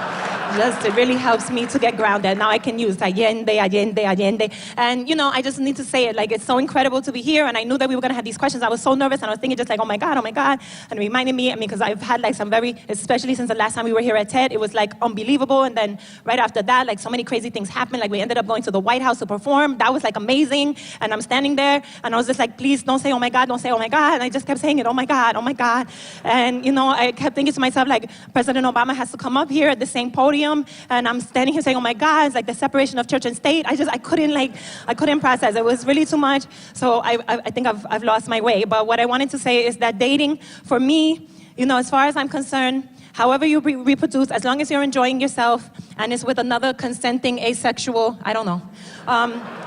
[SPEAKER 16] Just, it really helps me to get grounded. Now I can use Allende, Allende, Allende. And, you know, I just need to say it. Like, it's so incredible to be here. And I knew that we were going to have these questions. I was so nervous. And I was thinking just like, oh my God. And it reminded me, I mean, because I've had like some very, especially since the last time we were here at TED, it was like unbelievable. And then right after that, like so many crazy things happened. Like we ended up going to the White House to perform. That was like amazing. And I'm standing there and I was just like, please don't say, oh my God, don't say, oh my God. And I just kept saying it, oh my God, oh my God. And, you know, I kept thinking to myself, like, President Obama has to come up here at the same podium. And I'm standing here saying, oh my God, it's like the separation of church and state. I couldn't process. It was really too much. So I think I've lost my way. But what I wanted to say is that dating, for me, you know, as far as I'm concerned, however you reproduce, as long as you're enjoying yourself and it's with another consenting asexual, I don't know.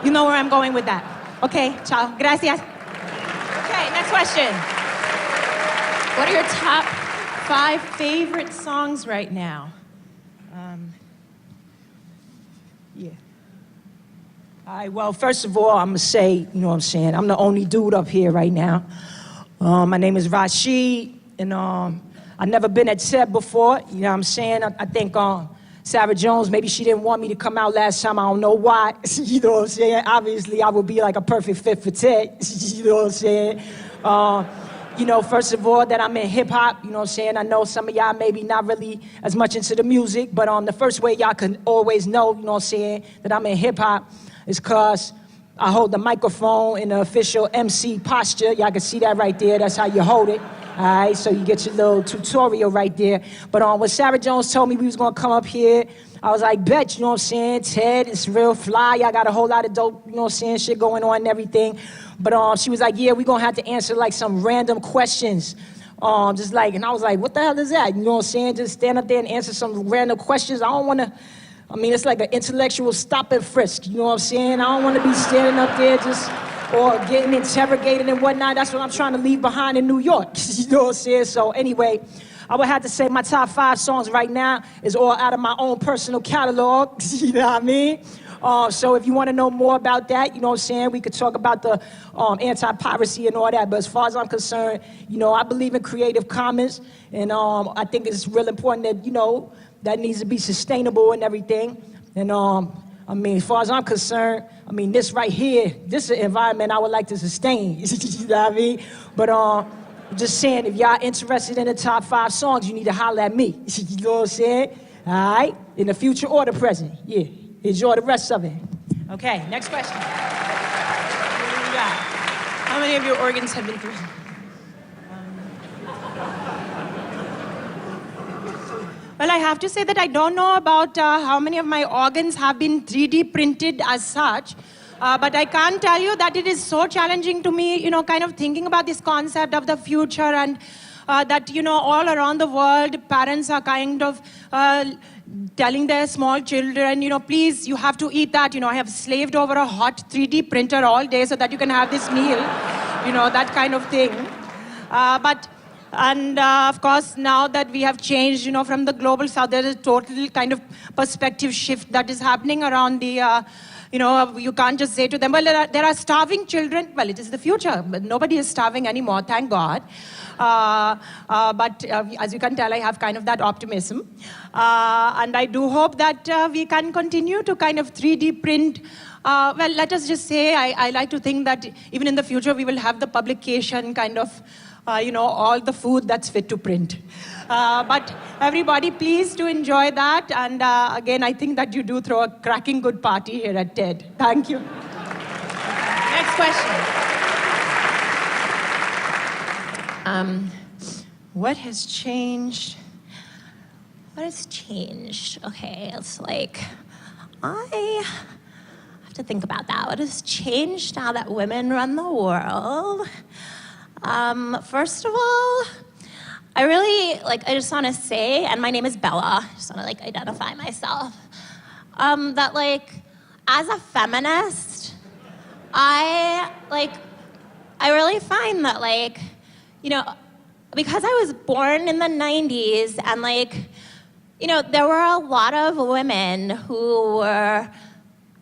[SPEAKER 16] You know where I'm going with that. Okay, ciao, gracias. Okay, next question. What are your top 5 favorite songs right now?
[SPEAKER 17] Yeah. All right, well, first of all, I'm going to say, you know what I'm saying, I'm the only dude up here right now. My name is Rashid, and I've never been at TED before, you know what I'm saying? I think Sarah Jones, maybe she didn't want me to come out last time, I don't know why. You know what I'm saying? Obviously, I would be like a perfect fit for TED, you know what I'm saying? You know, first of all, that I'm in hip-hop, you know what I'm saying? I know some of y'all maybe not really as much into the music, but the first way y'all can always know, you know what I'm saying, that I'm in hip-hop is because I hold the microphone in the official MC posture. Y'all can see that right there. That's how you hold it. All right, so you get your little tutorial right there. But when Sarah Jones told me we was going to come up here, I was like, bet, you know what I'm saying? TED, it's real fly. Y'all got a whole lot of dope, you know what I'm saying, shit going on and everything. But she was like, yeah, we're going to have to answer like some random questions. Just like, and I was like, what the hell is that? You know what I'm saying? Just stand up there and answer some random questions. I don't want to, I mean, it's like an intellectual stop and frisk. You know what I'm saying? I don't want to be standing up there just, or getting interrogated and whatnot. That's what I'm trying to leave behind in New York. You know what I'm saying? So anyway, I would have to say my top 5 songs right now is all out of my own personal catalog. You know what I mean? So if you want to know more about that, you know what I'm saying, we could talk about the anti-piracy and all that. But as far as I'm concerned, you know, I believe in Creative Commons. And I think it's real important that, you know, that needs to be sustainable and everything. And I mean, as far as I'm concerned, I mean, this right here, this is an environment I would like to sustain. You know what I mean? But just saying, if y'all interested in the top 5 songs, you need to holler at me. You know what I'm saying? All right? In the future or the present. Yeah. Enjoy the rest of it.
[SPEAKER 16] Okay, next question. What do we got? How many of your organs have been through? Well, I have to say that I don't know about how many of my organs have been 3D printed as such. But I can't tell you that it is so challenging to me, you know, kind of thinking about this concept of the future and that, you know, all around the world, parents are kind of telling their small children, you know, please, you have to eat that. You know, I have slaved over a hot 3D printer all day so that you can have this meal, you know, that kind of thing. But And of course, now that we have changed, from the global south, there is a total kind of perspective shift that is happening around the, you can't just say to them, well, there are starving children. Well, it is the future, but nobody is starving anymore, thank God. But as you can tell, I have kind of that optimism. And I do hope that we can continue to kind of 3D print. Well, let us just say, I like to think that even in the future, we will have the publication kind of, all the food that's fit to print. But everybody, please do enjoy that. And again, I think that you do throw a cracking good party here at TED. Thank you. Next question. What has changed? What has changed? Okay, it's like, I have to think about that. What has changed now that women run the world? First of all, I just want to say, and my name is Bella, I just want to identify myself, that as a feminist, I really find that because I was born in the 90s and there were a lot of women who were,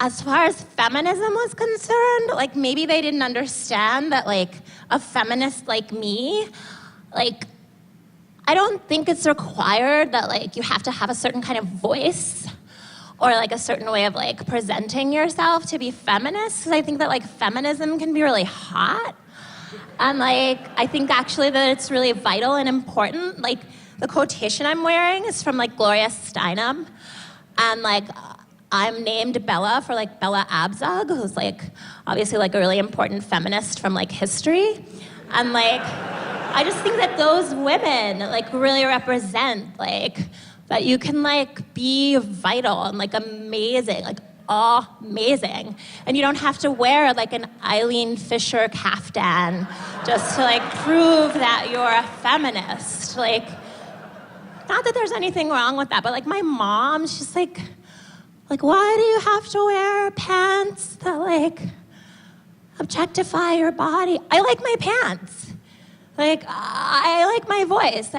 [SPEAKER 16] as far as feminism was concerned, maybe they didn't understand that a feminist like me, I don't think it's required that you have to have a certain kind of voice or a certain way of presenting yourself to be feminist, because I think that feminism can be really hot. And I think actually that it's really vital and important. The quotation I'm wearing is from Gloria Steinem, and I'm named Bella for Bella Abzug, who's obviously a really important feminist from history. And I just think that those women really represent that you can be vital and amazing, amazing. And you don't have to wear an Eileen Fisher kaftan just to prove that you're a feminist. Not that there's anything wrong with that, but my mom, she's why do you have to wear pants that objectify your body? I like my pants. I like my voice.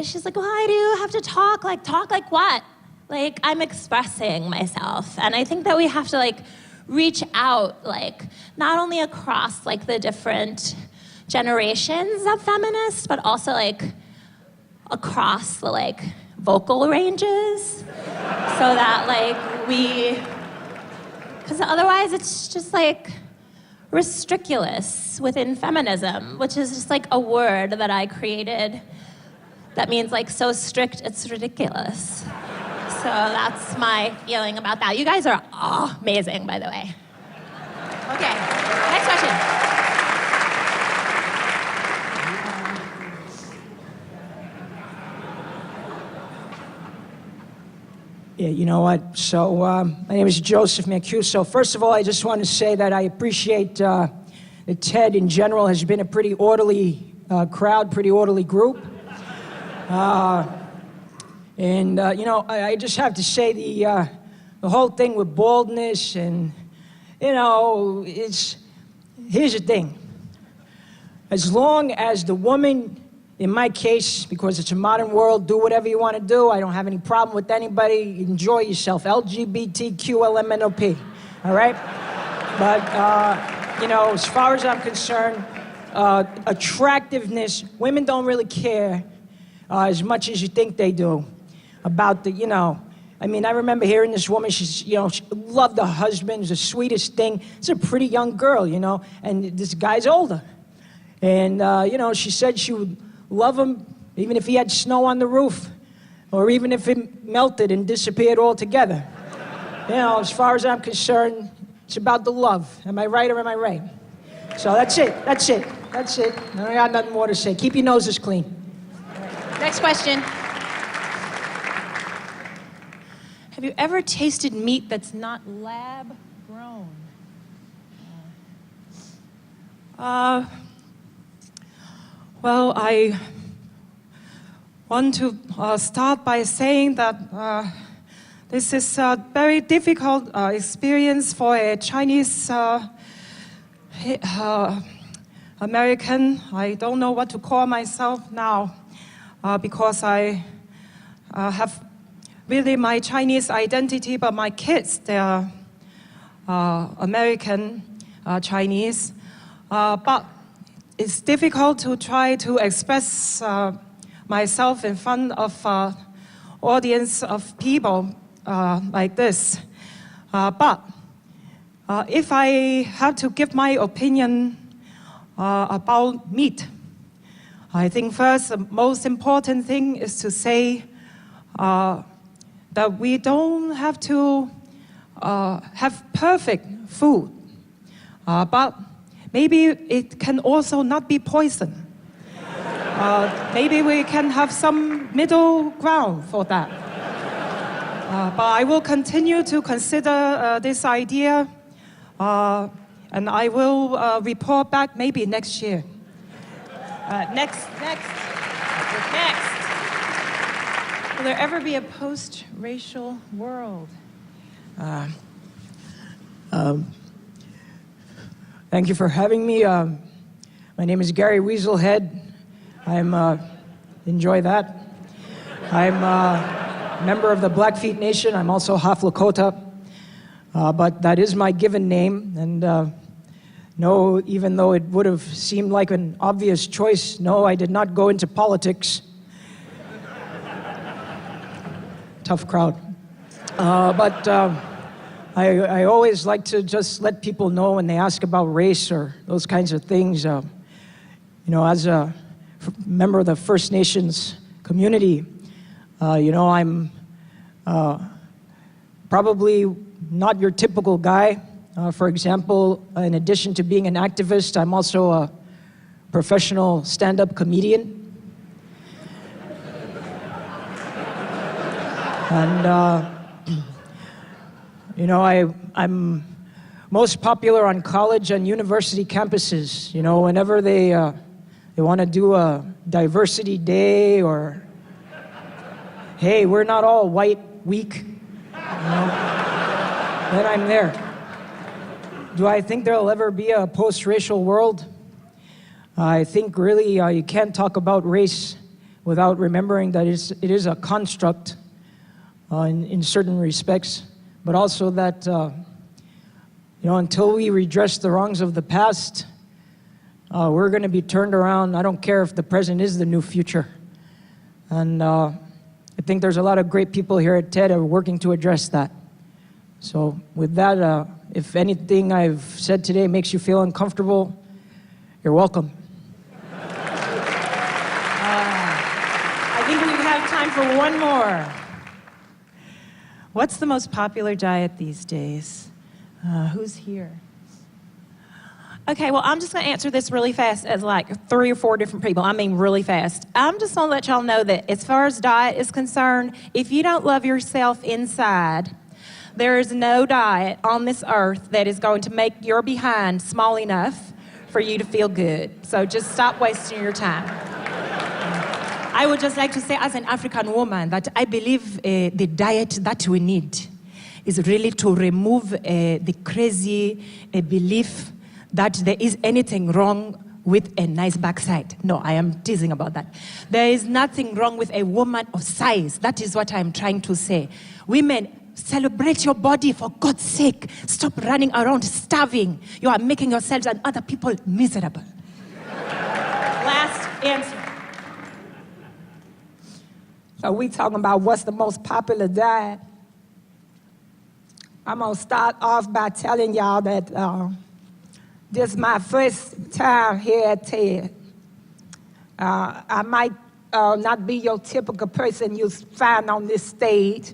[SPEAKER 16] She's why do you have to talk? Talk like what? I'm expressing myself. And I think that we have to reach out, not only across the different generations of feminists, but also across the vocal ranges, so that because otherwise it's just restriculous within feminism, which is just a word that I created that means so strict it's ridiculous. So that's my feeling about that. You guys are amazing, by the way. Okay, next question.
[SPEAKER 17] Yeah, you know what? So, my name is Joseph Mancuso. First of all, I just want to say that I appreciate that TED in general has been a pretty orderly crowd, pretty orderly group. And I just have to say the whole thing with baldness and, here's the thing. As long as the woman, in my case, because it's a modern world, do whatever you want to do. I don't have any problem with anybody. Enjoy yourself. LGBTQLMNOP. All right? But, as far as I'm concerned, attractiveness, women don't really care as much as you think they do about the, I remember hearing this woman, she loved her husband, it's the sweetest thing. It's a pretty young girl, and this guy's older. And, she said she would love him even if he had snow on the roof, or even if it melted and disappeared altogether. As far as I'm concerned, it's about the love. Am I right or am I right? So that's it. I got nothing more to say. Keep your noses clean.
[SPEAKER 16] Next question. Have you ever tasted meat that's not lab grown?
[SPEAKER 18] Well, I want to start by saying that this is a very difficult experience for a Chinese American. I don't know what to call myself now because I have really my Chinese identity, but my kids, they're American Chinese. But it's difficult to try to express myself in front of audience of people like this. But if I have to give my opinion about meat, I think first the most important thing is to say that we don't have to have perfect food, but maybe it can also not be poison. Maybe we can have some middle ground for that. But I will continue to consider this idea, and I will report back maybe next year. Next.
[SPEAKER 16] Will there ever be a post-racial world?
[SPEAKER 17] Thank you for having me. My name is Gary Weaselhead. Enjoy that. I'm a member of the Blackfeet Nation. I'm also half Lakota, but that is my given name. And no, even though it would have seemed like an obvious choice, no, I did not go into politics. Tough crowd. But I always like to just let people know when they ask about race or those kinds of things. As a member of the First Nations community, I'm probably not your typical guy. For example, in addition to being an activist, I'm also a professional stand-up comedian. And, I'm most popular on college and university campuses. Whenever they want to do a diversity day or, hey, we're not all white week, then I'm there. Do I think there'll ever be a post-racial world? I think really you can't talk about race without remembering that it is a construct in certain respects, but also that until we redress the wrongs of the past, we're going to be turned around. I don't care if the present is the new future. And I think there's a lot of great people here at TED who are working to address that. So with that, if anything I've said today makes you feel uncomfortable, you're welcome.
[SPEAKER 16] I think we have time for one more. What's the most popular diet these days? Who's here?
[SPEAKER 19] Okay, well, I'm just going to answer this really fast as like 3 or 4 different people. I mean really fast. I'm just going to let y'all know that as far as diet is concerned, if you don't love yourself inside, there is no diet on this earth that is going to make your behind small enough for you to feel good. So just stop wasting your time. I would just like to say, as an African woman, that I believe the diet that we need is really to remove the crazy belief that there is anything wrong with a nice backside. No, I am teasing about that. There is nothing wrong with a woman of size. That is what I'm trying to say. Women, celebrate your body, for God's sake. Stop running around starving. You are making yourselves and other people miserable.
[SPEAKER 16] Last answer.
[SPEAKER 17] So we talking about what's the most popular diet. I'm going to start off by telling y'all that this is my first time here at TED. I might not be your typical person you find on this stage.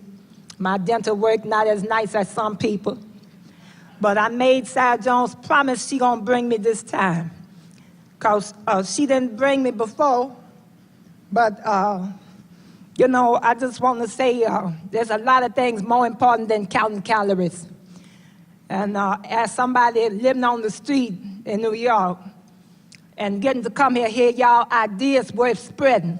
[SPEAKER 17] My dental work not as nice as some people. But I made Sarah Jones promise she gonna bring me this time. Because she didn't bring me before. But, I just want to say there's a lot of things more important than counting calories. And as somebody living on the street in New York and getting to come here, hear y'all ideas worth spreading,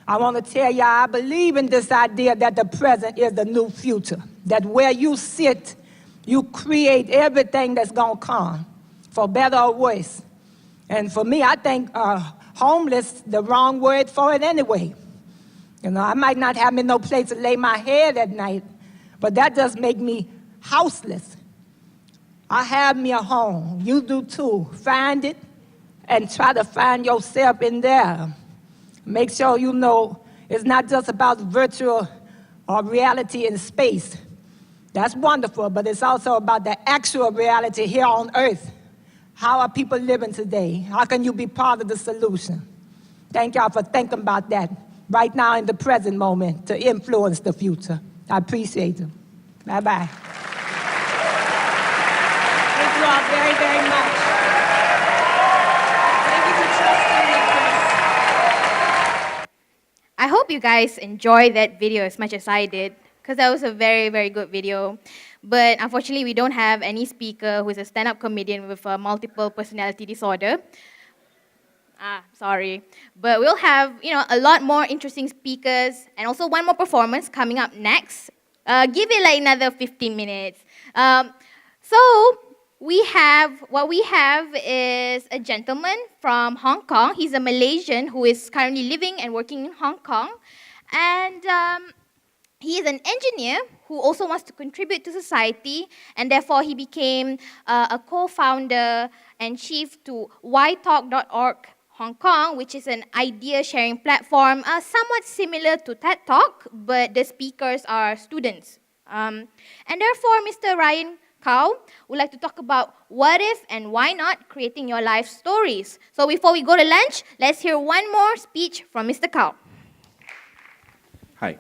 [SPEAKER 17] I want to tell y'all I believe in this idea that the present is the new future. That where you sit, you create everything that's going to come, for better or worse. And for me, I think homeless the wrong word for it anyway. You know, I might not have me no place to lay my head at night, but that does make me houseless. I have me a home. You do too. Find it and try to find yourself in there. Make sure you know it's not just about virtual or reality in space. That's wonderful, but it's also about the actual reality here on Earth. How are people living today? How can you be part of the solution? Thank y'all for thinking about that right now in the present moment to influence the future. I appreciate it. Bye-bye. Thank you all very, very much. Thank you for trusting me, Chris.
[SPEAKER 1] I hope you guys enjoyed that video as much as I did, because that was a very, very good video. But unfortunately, we don't have any speaker who is a stand-up comedian with a multiple personality disorder. Sorry. But we'll have, a lot more interesting speakers and also one more performance coming up next. Give it like another 15 minutes. So what we have is a gentleman from Hong Kong. He's a Malaysian who is currently living and working in Hong Kong. And he is an engineer who also wants to contribute to society, and therefore he became a co-founder and chief to YTalk.org Hong Kong, which is an idea sharing platform somewhat similar to TED Talk, but the speakers are students. And therefore, Mr. Ryan Kao would like to talk about what if and why not creating your life stories. So before we go to lunch, let's hear one more speech from Mr. Kao.
[SPEAKER 20] Hi.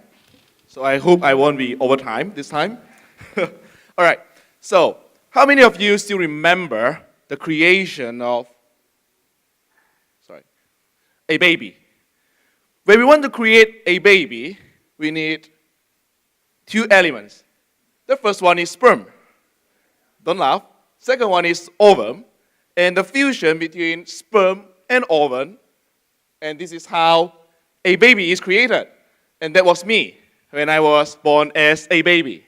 [SPEAKER 20] So I hope I won't be over time this time. All right. So how many of you still remember the creation of a baby? When we want to create a baby, we need two elements. The first one is sperm. Don't laugh. Second one is ovum. And the fusion between sperm and ovum. And this is how a baby is created. And that was me when I was born as a baby.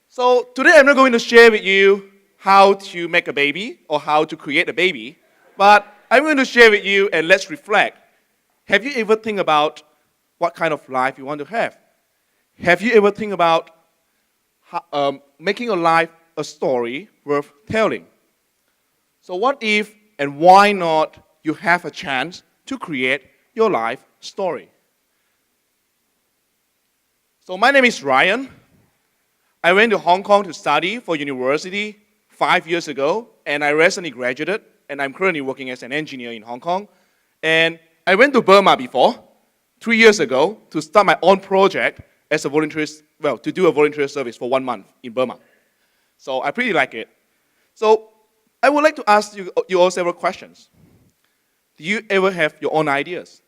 [SPEAKER 20] So today I'm not going to share with you how to make a baby or how to create a baby, but I'm going to share with you and let's reflect. Have you ever think about what kind of life you want to have? Have you ever think about making your life a story worth telling? So what if and why not you have a chance to create your life story? So my name is Ryan. I went to Hong Kong to study for university 5 years ago, and I recently graduated, and I'm currently working as an engineer in Hong Kong. And I went to Burma before, 3 years ago, to start my own project as a volunteer, to do a volunteer service for 1 month in Burma. So I pretty like it. So I would like to ask you all several questions. Do you ever have your own ideas?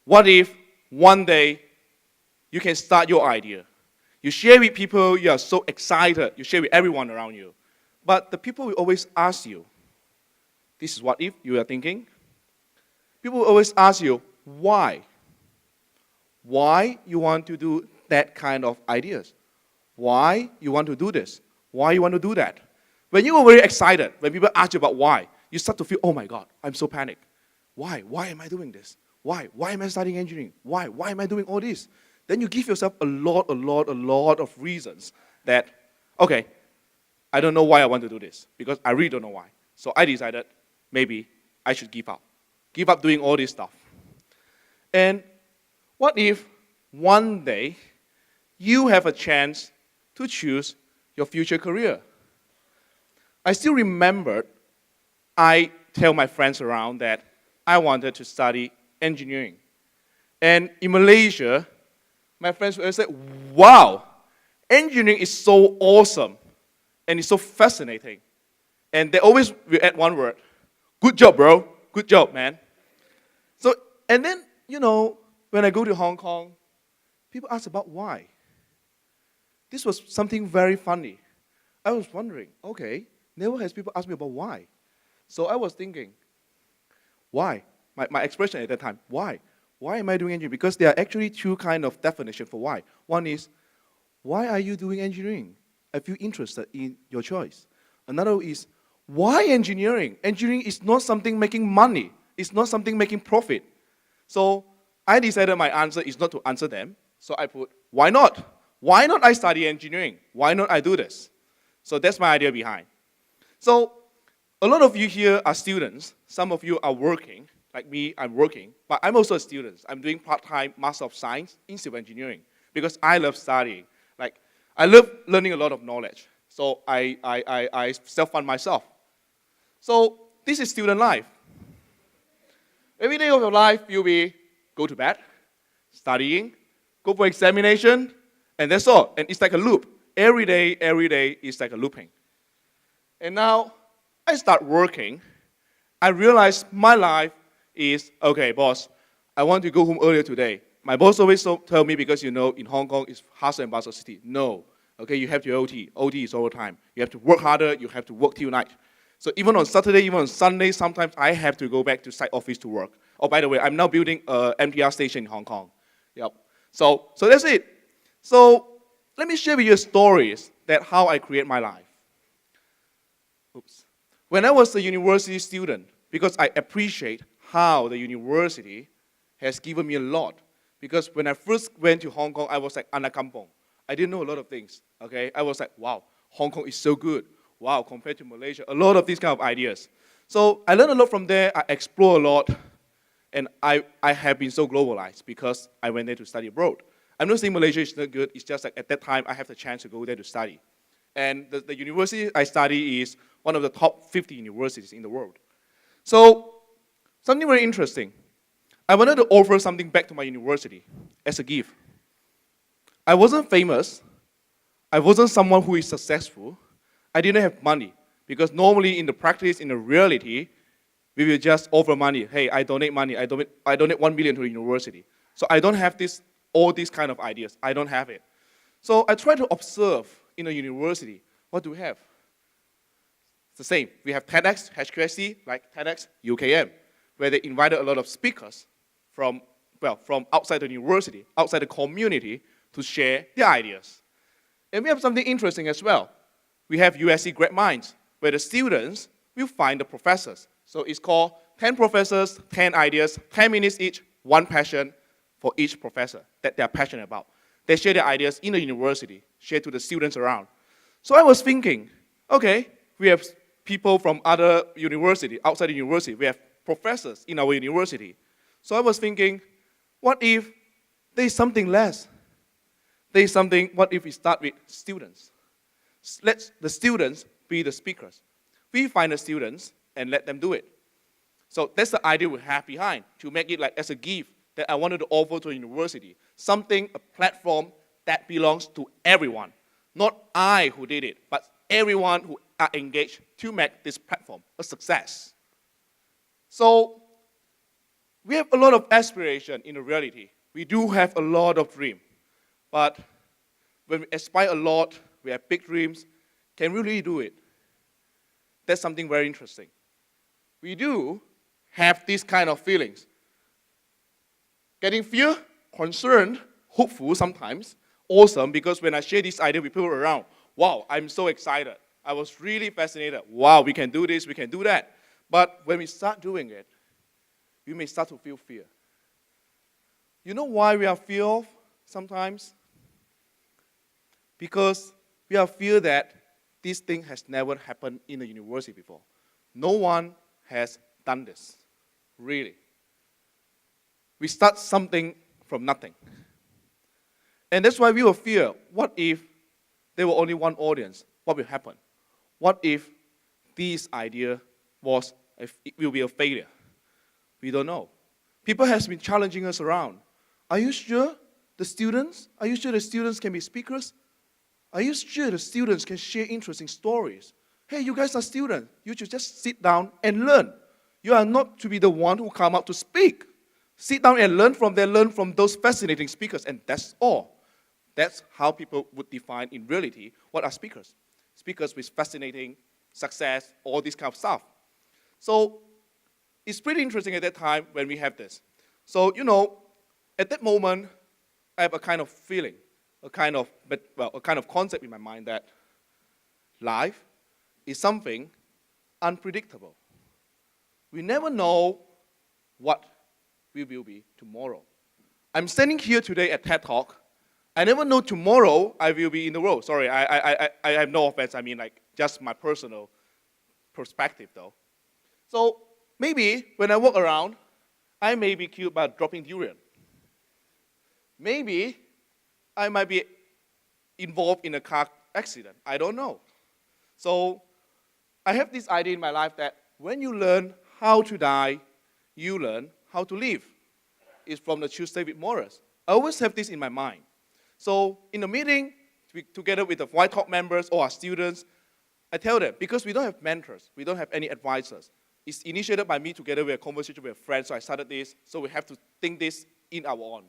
[SPEAKER 20] What if one day you can start your idea? You share with people, you are so excited, you share with everyone around you. But the people will always ask you, this is what if you are thinking. People will always ask you, why? Why you want to do that kind of ideas? Why you want to do this? Why you want to do that? When you are very excited, when people ask you about why, you start to feel, oh my God, I'm so panicked. Why? Why am I doing this? Why? Why am I studying engineering? Why? Why am I doing all this? Then you give yourself a lot of reasons that, okay, I don't know why I want to do this, because I really don't know why. So I decided maybe I should give up. Give up doing all this stuff. And what if one day you have a chance to choose your future career? I still remember I tell my friends around that I wanted to study engineering. And in Malaysia, my friends would say, wow, engineering is so awesome and it's so fascinating. And they always will add one word, good job, bro. Good job, man. So, and then, when I go to Hong Kong, people ask about why. This was something very funny. I was wondering, okay, never has people asked me about why. So I was thinking, why? My expression at that time, why? Why am I doing engineering? Because there are actually two kind of definition for why. One is, why are you doing engineering? I feel interested in your choice. Another is, Why engineering? Engineering is not something making money. It's not something making profit. So I decided my answer is not to answer them. So I put, why not? Why not I study engineering? Why not I do this? So that's my idea behind. So a lot of you here are students. Some of you are working. Like me, I'm working. But I'm also a student. I'm doing part-time Master of Science in Civil Engineering because I love studying. Like, I love learning a lot of knowledge. So I self-fund myself. So this is student life. Every day of your life, you'll be go to bed, studying, go for examination, and that's all. And it's like a loop. Every day is like a looping. And now I start working. I realize my life is, okay, boss, I want to go home earlier today. My boss always tell me, because in Hong Kong, it's hustle and bustle city. No, okay, you have to OT. OT is overtime. You have to work harder, you have to work till night. So even on Saturday, even on Sunday, sometimes I have to go back to site office to work. Oh, by the way, I'm now building an MTR station in Hong Kong. Yep. So that's it. So let me share with you stories that how I create my life. Oops. When I was a university student, because I appreciate how the university has given me a lot. Because when I first went to Hong Kong, I was like anak kampung. I didn't know a lot of things. Okay, I was like, wow, Hong Kong is so good. Wow, compared to Malaysia, a lot of these kind of ideas. So I learned a lot from there. I explore a lot, and I have been so globalized because I went there to study abroad. I'm not saying Malaysia is not good. It's just like at that time I have the chance to go there to study, and the university I study is one of the top 50 universities in the world. So something very interesting. I wanted to offer something back to my university as a gift. I wasn't famous. I wasn't someone who is successful. I didn't have money, because normally in the practice, in the reality, we will just offer money. Hey, I donate money. I donate 1 million to the university. So I don't have all these kind of ideas. I don't have it. So I try to observe in a university, what do we have? It's the same. We have TEDx, HQSC, like TEDx UKM, where they invited a lot of speakers from outside the university, outside the community, to share their ideas. And we have something interesting as well. We have USC Grad Minds, where the students will find the professors. So it's called 10 professors, 10 ideas, 10 minutes each, one passion for each professor that they're passionate about. They share their ideas in the university, share to the students around. So I was thinking, okay, we have people from other university, outside the university. We have professors in our university. So I was thinking, what if there's something less? What if we start with students? Let the students be the speakers. We find the students and let them do it. So that's the idea we have behind, to make it like as a gift that I wanted to offer to a university. Something, a platform that belongs to everyone. Not I who did it, but everyone who are engaged to make this platform a success. So we have a lot of aspiration in the reality. We do have a lot of dream. But when we aspire a lot, we have big dreams, can we really do it? That's something very interesting. We do have these kind of feelings. Getting fear, concerned, hopeful sometimes, awesome, because when I share this idea with people around, wow, I'm so excited. I was really fascinated. Wow, we can do this, we can do that. But when we start doing it, we may start to feel fear. You know why we are fearful sometimes? Because we are fear that this thing has never happened in a university before. No one has done this, really. We start something from nothing. And that's why we will fear, what if there were only one audience? What will happen? What if this idea it will be a failure? We don't know. People have been challenging us around. Are you sure the students can be speakers? Are you sure the students can share interesting stories? Hey, you guys are students. You should just sit down and learn. You are not to be the one who come up to speak. Sit down and learn from them, learn from those fascinating speakers, and that's all. That's how people would define in reality what are speakers. Speakers with fascinating success, all this kind of stuff. So it's pretty interesting at that time when we have this. So, at that moment, I have a kind of feeling, a kind of concept in my mind that life is something unpredictable. We never know what we will be tomorrow. I'm standing here today at TED Talk. I never know tomorrow I will be in the world. Sorry, I have no offense. I mean, like, just my personal perspective, though. So maybe when I walk around, I may be killed by dropping durian. Maybe I might be involved in a car accident. I don't know. So I have this idea in my life that when you learn how to die, you learn how to live. It's from the Tuesday with Muhriz. I always have this in my mind. So in a meeting, together with the YBhg members or our students, I tell them, because we don't have mentors, we don't have any advisors. It's initiated by me together with a conversation with a friend, so I started this, so we have to think this in our own.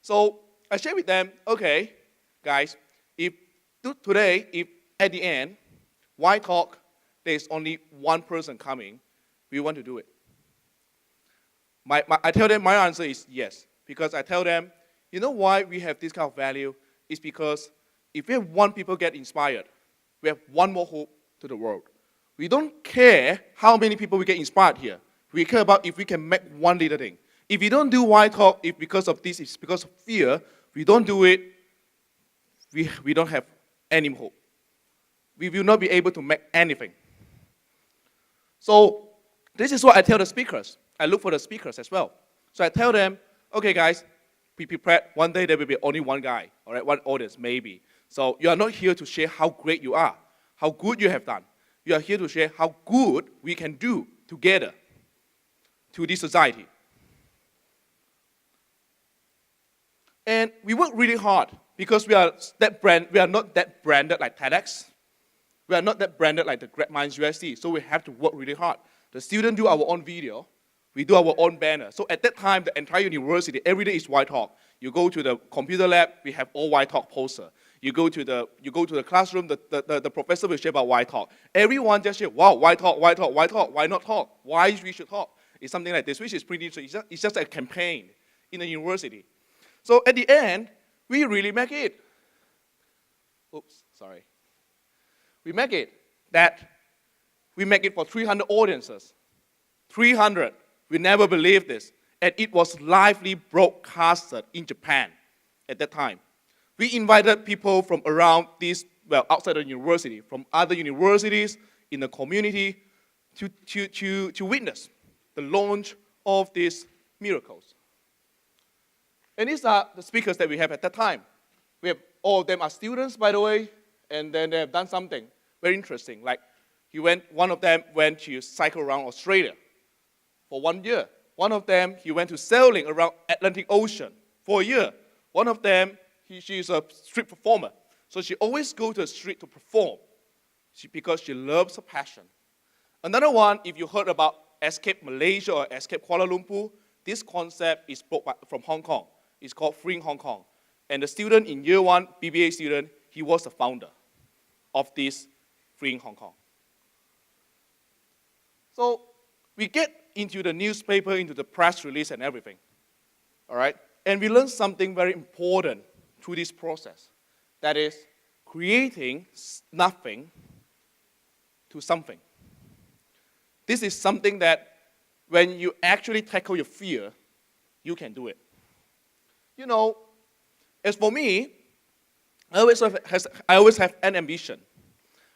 [SPEAKER 20] So I share with them, okay, guys, if today, if at the end, YBhg, there's only one person coming, we want to do it. I tell them my answer is yes, because I tell them, you know why we have this kind of value? It's because if we have one people get inspired, we have one more hope to the world. We don't care how many people we get inspired here. We care about if we can make one little thing. If we don't do YBhg, if because of this, it's because of fear, we don't do it, we don't have any hope. We will not be able to make anything. So this is what I tell the speakers. I look for the speakers as well. So I tell them, okay guys, be prepared. One day there will be only one guy, all right, one audience, maybe. So you are not here to share how great you are, how good you have done. You are here to share how good we can do together to this society. And we work really hard because we are not that branded like TEDx. We are not that branded like the Great Minds USD. So we have to work really hard. The students do our own video. We do our own banner. So at that time, the entire university, every day is YBhg. You go to the computer lab, we have all YBhg poster. You go to the classroom, the professor will share about YBhg. Everyone just share, wow, YBhg, YBhg, YBhg, why not talk? Why we should talk? It's something like this, which is pretty interesting. It's just a campaign in the university. So at the end, we really make it. Oops, sorry. We make it for 300 audiences. 300. We never believed this. And it was lively broadcasted in Japan at that time. We invited people from around this, well, outside the university, from other universities in the community to witness the launch of these miracles. And these are the speakers that we have at that time. All of them are students, by the way, and then they have done something very interesting. Like, one of them went to cycle around Australia for 1 year. One of them, he went to sailing around Atlantic Ocean for a year. One of them, she is a street performer. So she always goes to the street to perform because she loves her passion. Another one, if you heard about Escape Malaysia or Escape Kuala Lumpur, this concept is brought from Hong Kong. It's called Freeing Hong Kong. And the student in year 1, BBA student, he was the founder of this Freeing Hong Kong. So we get into the newspaper, into the press release and everything, all right? And we learned something very important through this process. That is creating nothing to something. This is something that when you actually tackle your fear, you can do it. You know, as for me, I always have an ambition.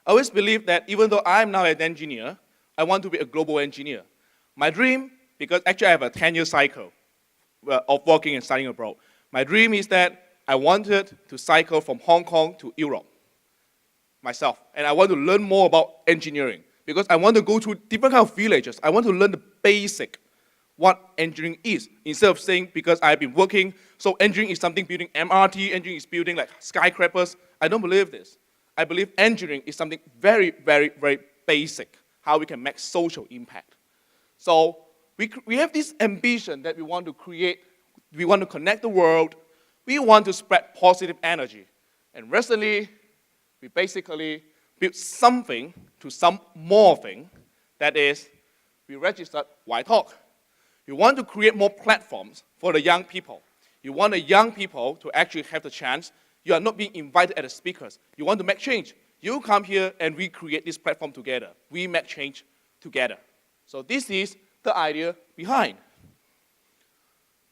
[SPEAKER 20] I always believe that even though I'm now an engineer, I want to be a global engineer. My dream, because actually I have a 10-year cycle of working and studying abroad. My dream is that I wanted to cycle from Hong Kong to Europe myself. And I want to learn more about engineering because I want to go to different kind of villages. I want to learn the basic, what engineering is, instead of saying because I've been working, so engineering is something building MRT, engineering is building like skyscrapers. I don't believe this. I believe engineering is something very, very, very basic, how we can make social impact. So we have this ambition that we want to create, we want to connect the world, we want to spread positive energy. And recently, we basically built something to some more thing, that is, we registered YBhg. We want to create more platforms for the young people. You want the young people to actually have the chance. You are not being invited as speakers. You want to make change. You come here and we create this platform together. We make change together. So this is the idea behind.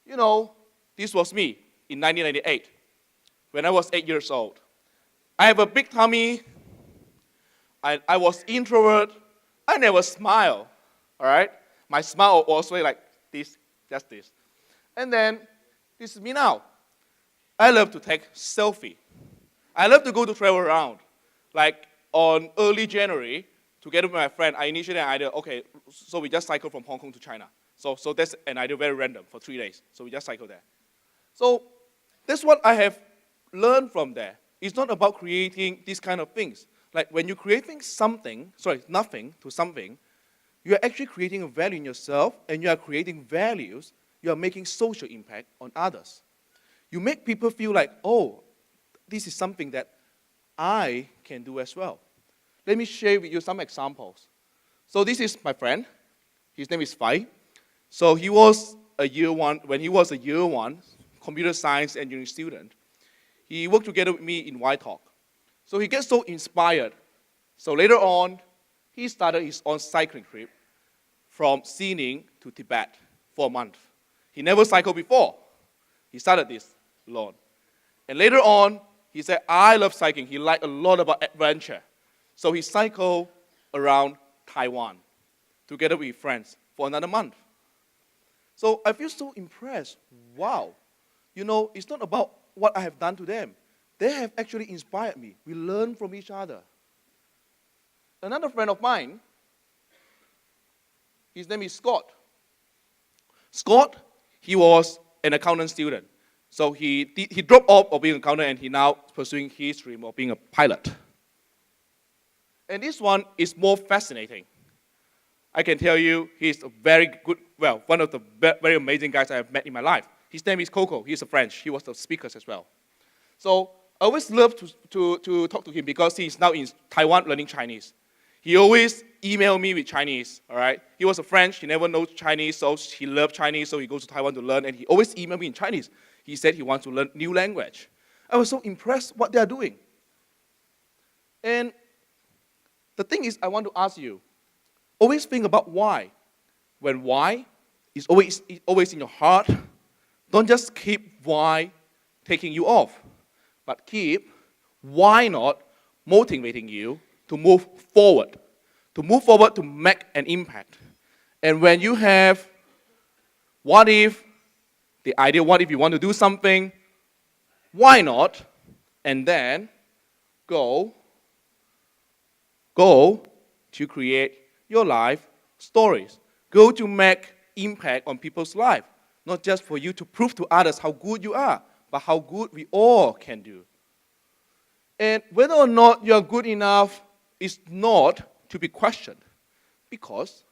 [SPEAKER 20] You know, this was me in 1998 when I was 8 years old. I have a big tummy. I was introvert. I never smile, all right? My smile was always like this, just this. And then, this is me now. I love to take selfie. I love to go to travel around. Like on early January, together with my friend, I initiated an idea, okay, so we just cycle from Hong Kong to China. So that's an idea very random for 3 days. So we just cycle there. So that's what I have learned from there. It's not about creating these kind of things. Like when you're creating nothing to something, you are actually creating a value in yourself, and you are creating values. You are making social impact on others. You make people feel like, oh, this is something that I can do as well. Let me share with you some examples. So this is my friend. His name is Fai. So he was a year one, when he was a year one computer science engineering student, he worked together with me in YBhg. So he gets so inspired. So later on, he started his own cycling trip from Xining to Tibet for a month. He never cycled before. He started this alone. And later on, he said, I love cycling. He liked a lot about adventure. So he cycled around Taiwan together with friends for another month. So I feel so impressed. Wow. You know, it's not about what I have done to them. They have actually inspired me. We learn from each other. Another friend of mine, his name is Scott. Scott, he was an accountant student. So he dropped off of being an accountant and he now pursuing his dream of being a pilot. And this one is more fascinating. I can tell you he's a very good, well, one of the very amazing guys I have met in my life. His name is Coco. He's a French. He was the speaker as well. So I always love to talk to him because he's now in Taiwan learning Chinese. He always email me with Chinese, all right? He was a French. He never knows Chinese, so he loved Chinese, so he goes to Taiwan to learn, and he always email me in Chinese. He said he wants to learn new language. I was so impressed what they are doing. And the thing is, I want to ask you, always think about why. When why is always in your heart, don't just keep why taking you off, but keep why not motivating you to move forward to make an impact. And when you have what if, the idea, what if you want to do something, why not? And then go to create your life stories. Go to make impact on people's life. Not just for you to prove to others how good you are, but how good we all can do. And whether or not you are good enough is not to be questioned. Because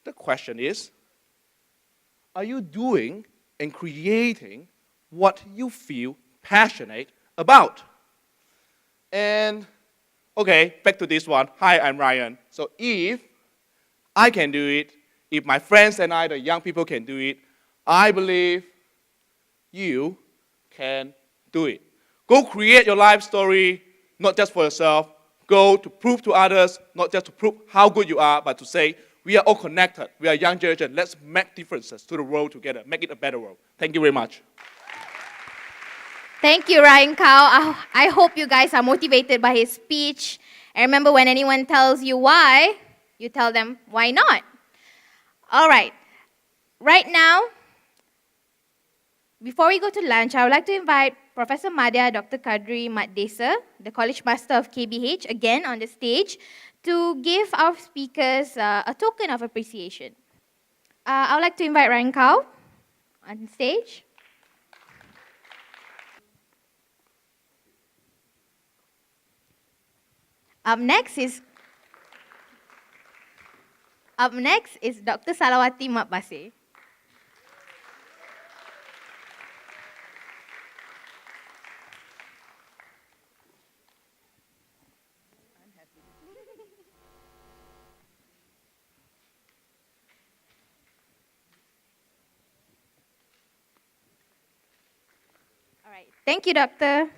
[SPEAKER 20] the question is, are you doing and creating what you feel passionate about? And, okay, back to this one. Hi, I'm Ryan. So if I can do it, if my friends and I, the young people, can do it, I believe you can do it. Go create your life story, not just for yourself. Go to prove to others, not just to prove how good you are, but to say, we are all connected. We are a young generation. Let's make differences to the world together. Make it a better world. Thank you very much.
[SPEAKER 1] Thank you, Ryan Kao. I hope you guys are motivated by his speech. And remember, when anyone tells you why, you tell them, why not? All right. Right now, before we go to lunch, I would like to invite Professor Madya Dr. Kadri Mat Desa, the College Master of KBH, again on the stage, to give our speakers a token of appreciation. I would like to invite Ryan Kao on stage. Up next is Dr. Salawati Mat Basir. All right. Thank you, Doctor.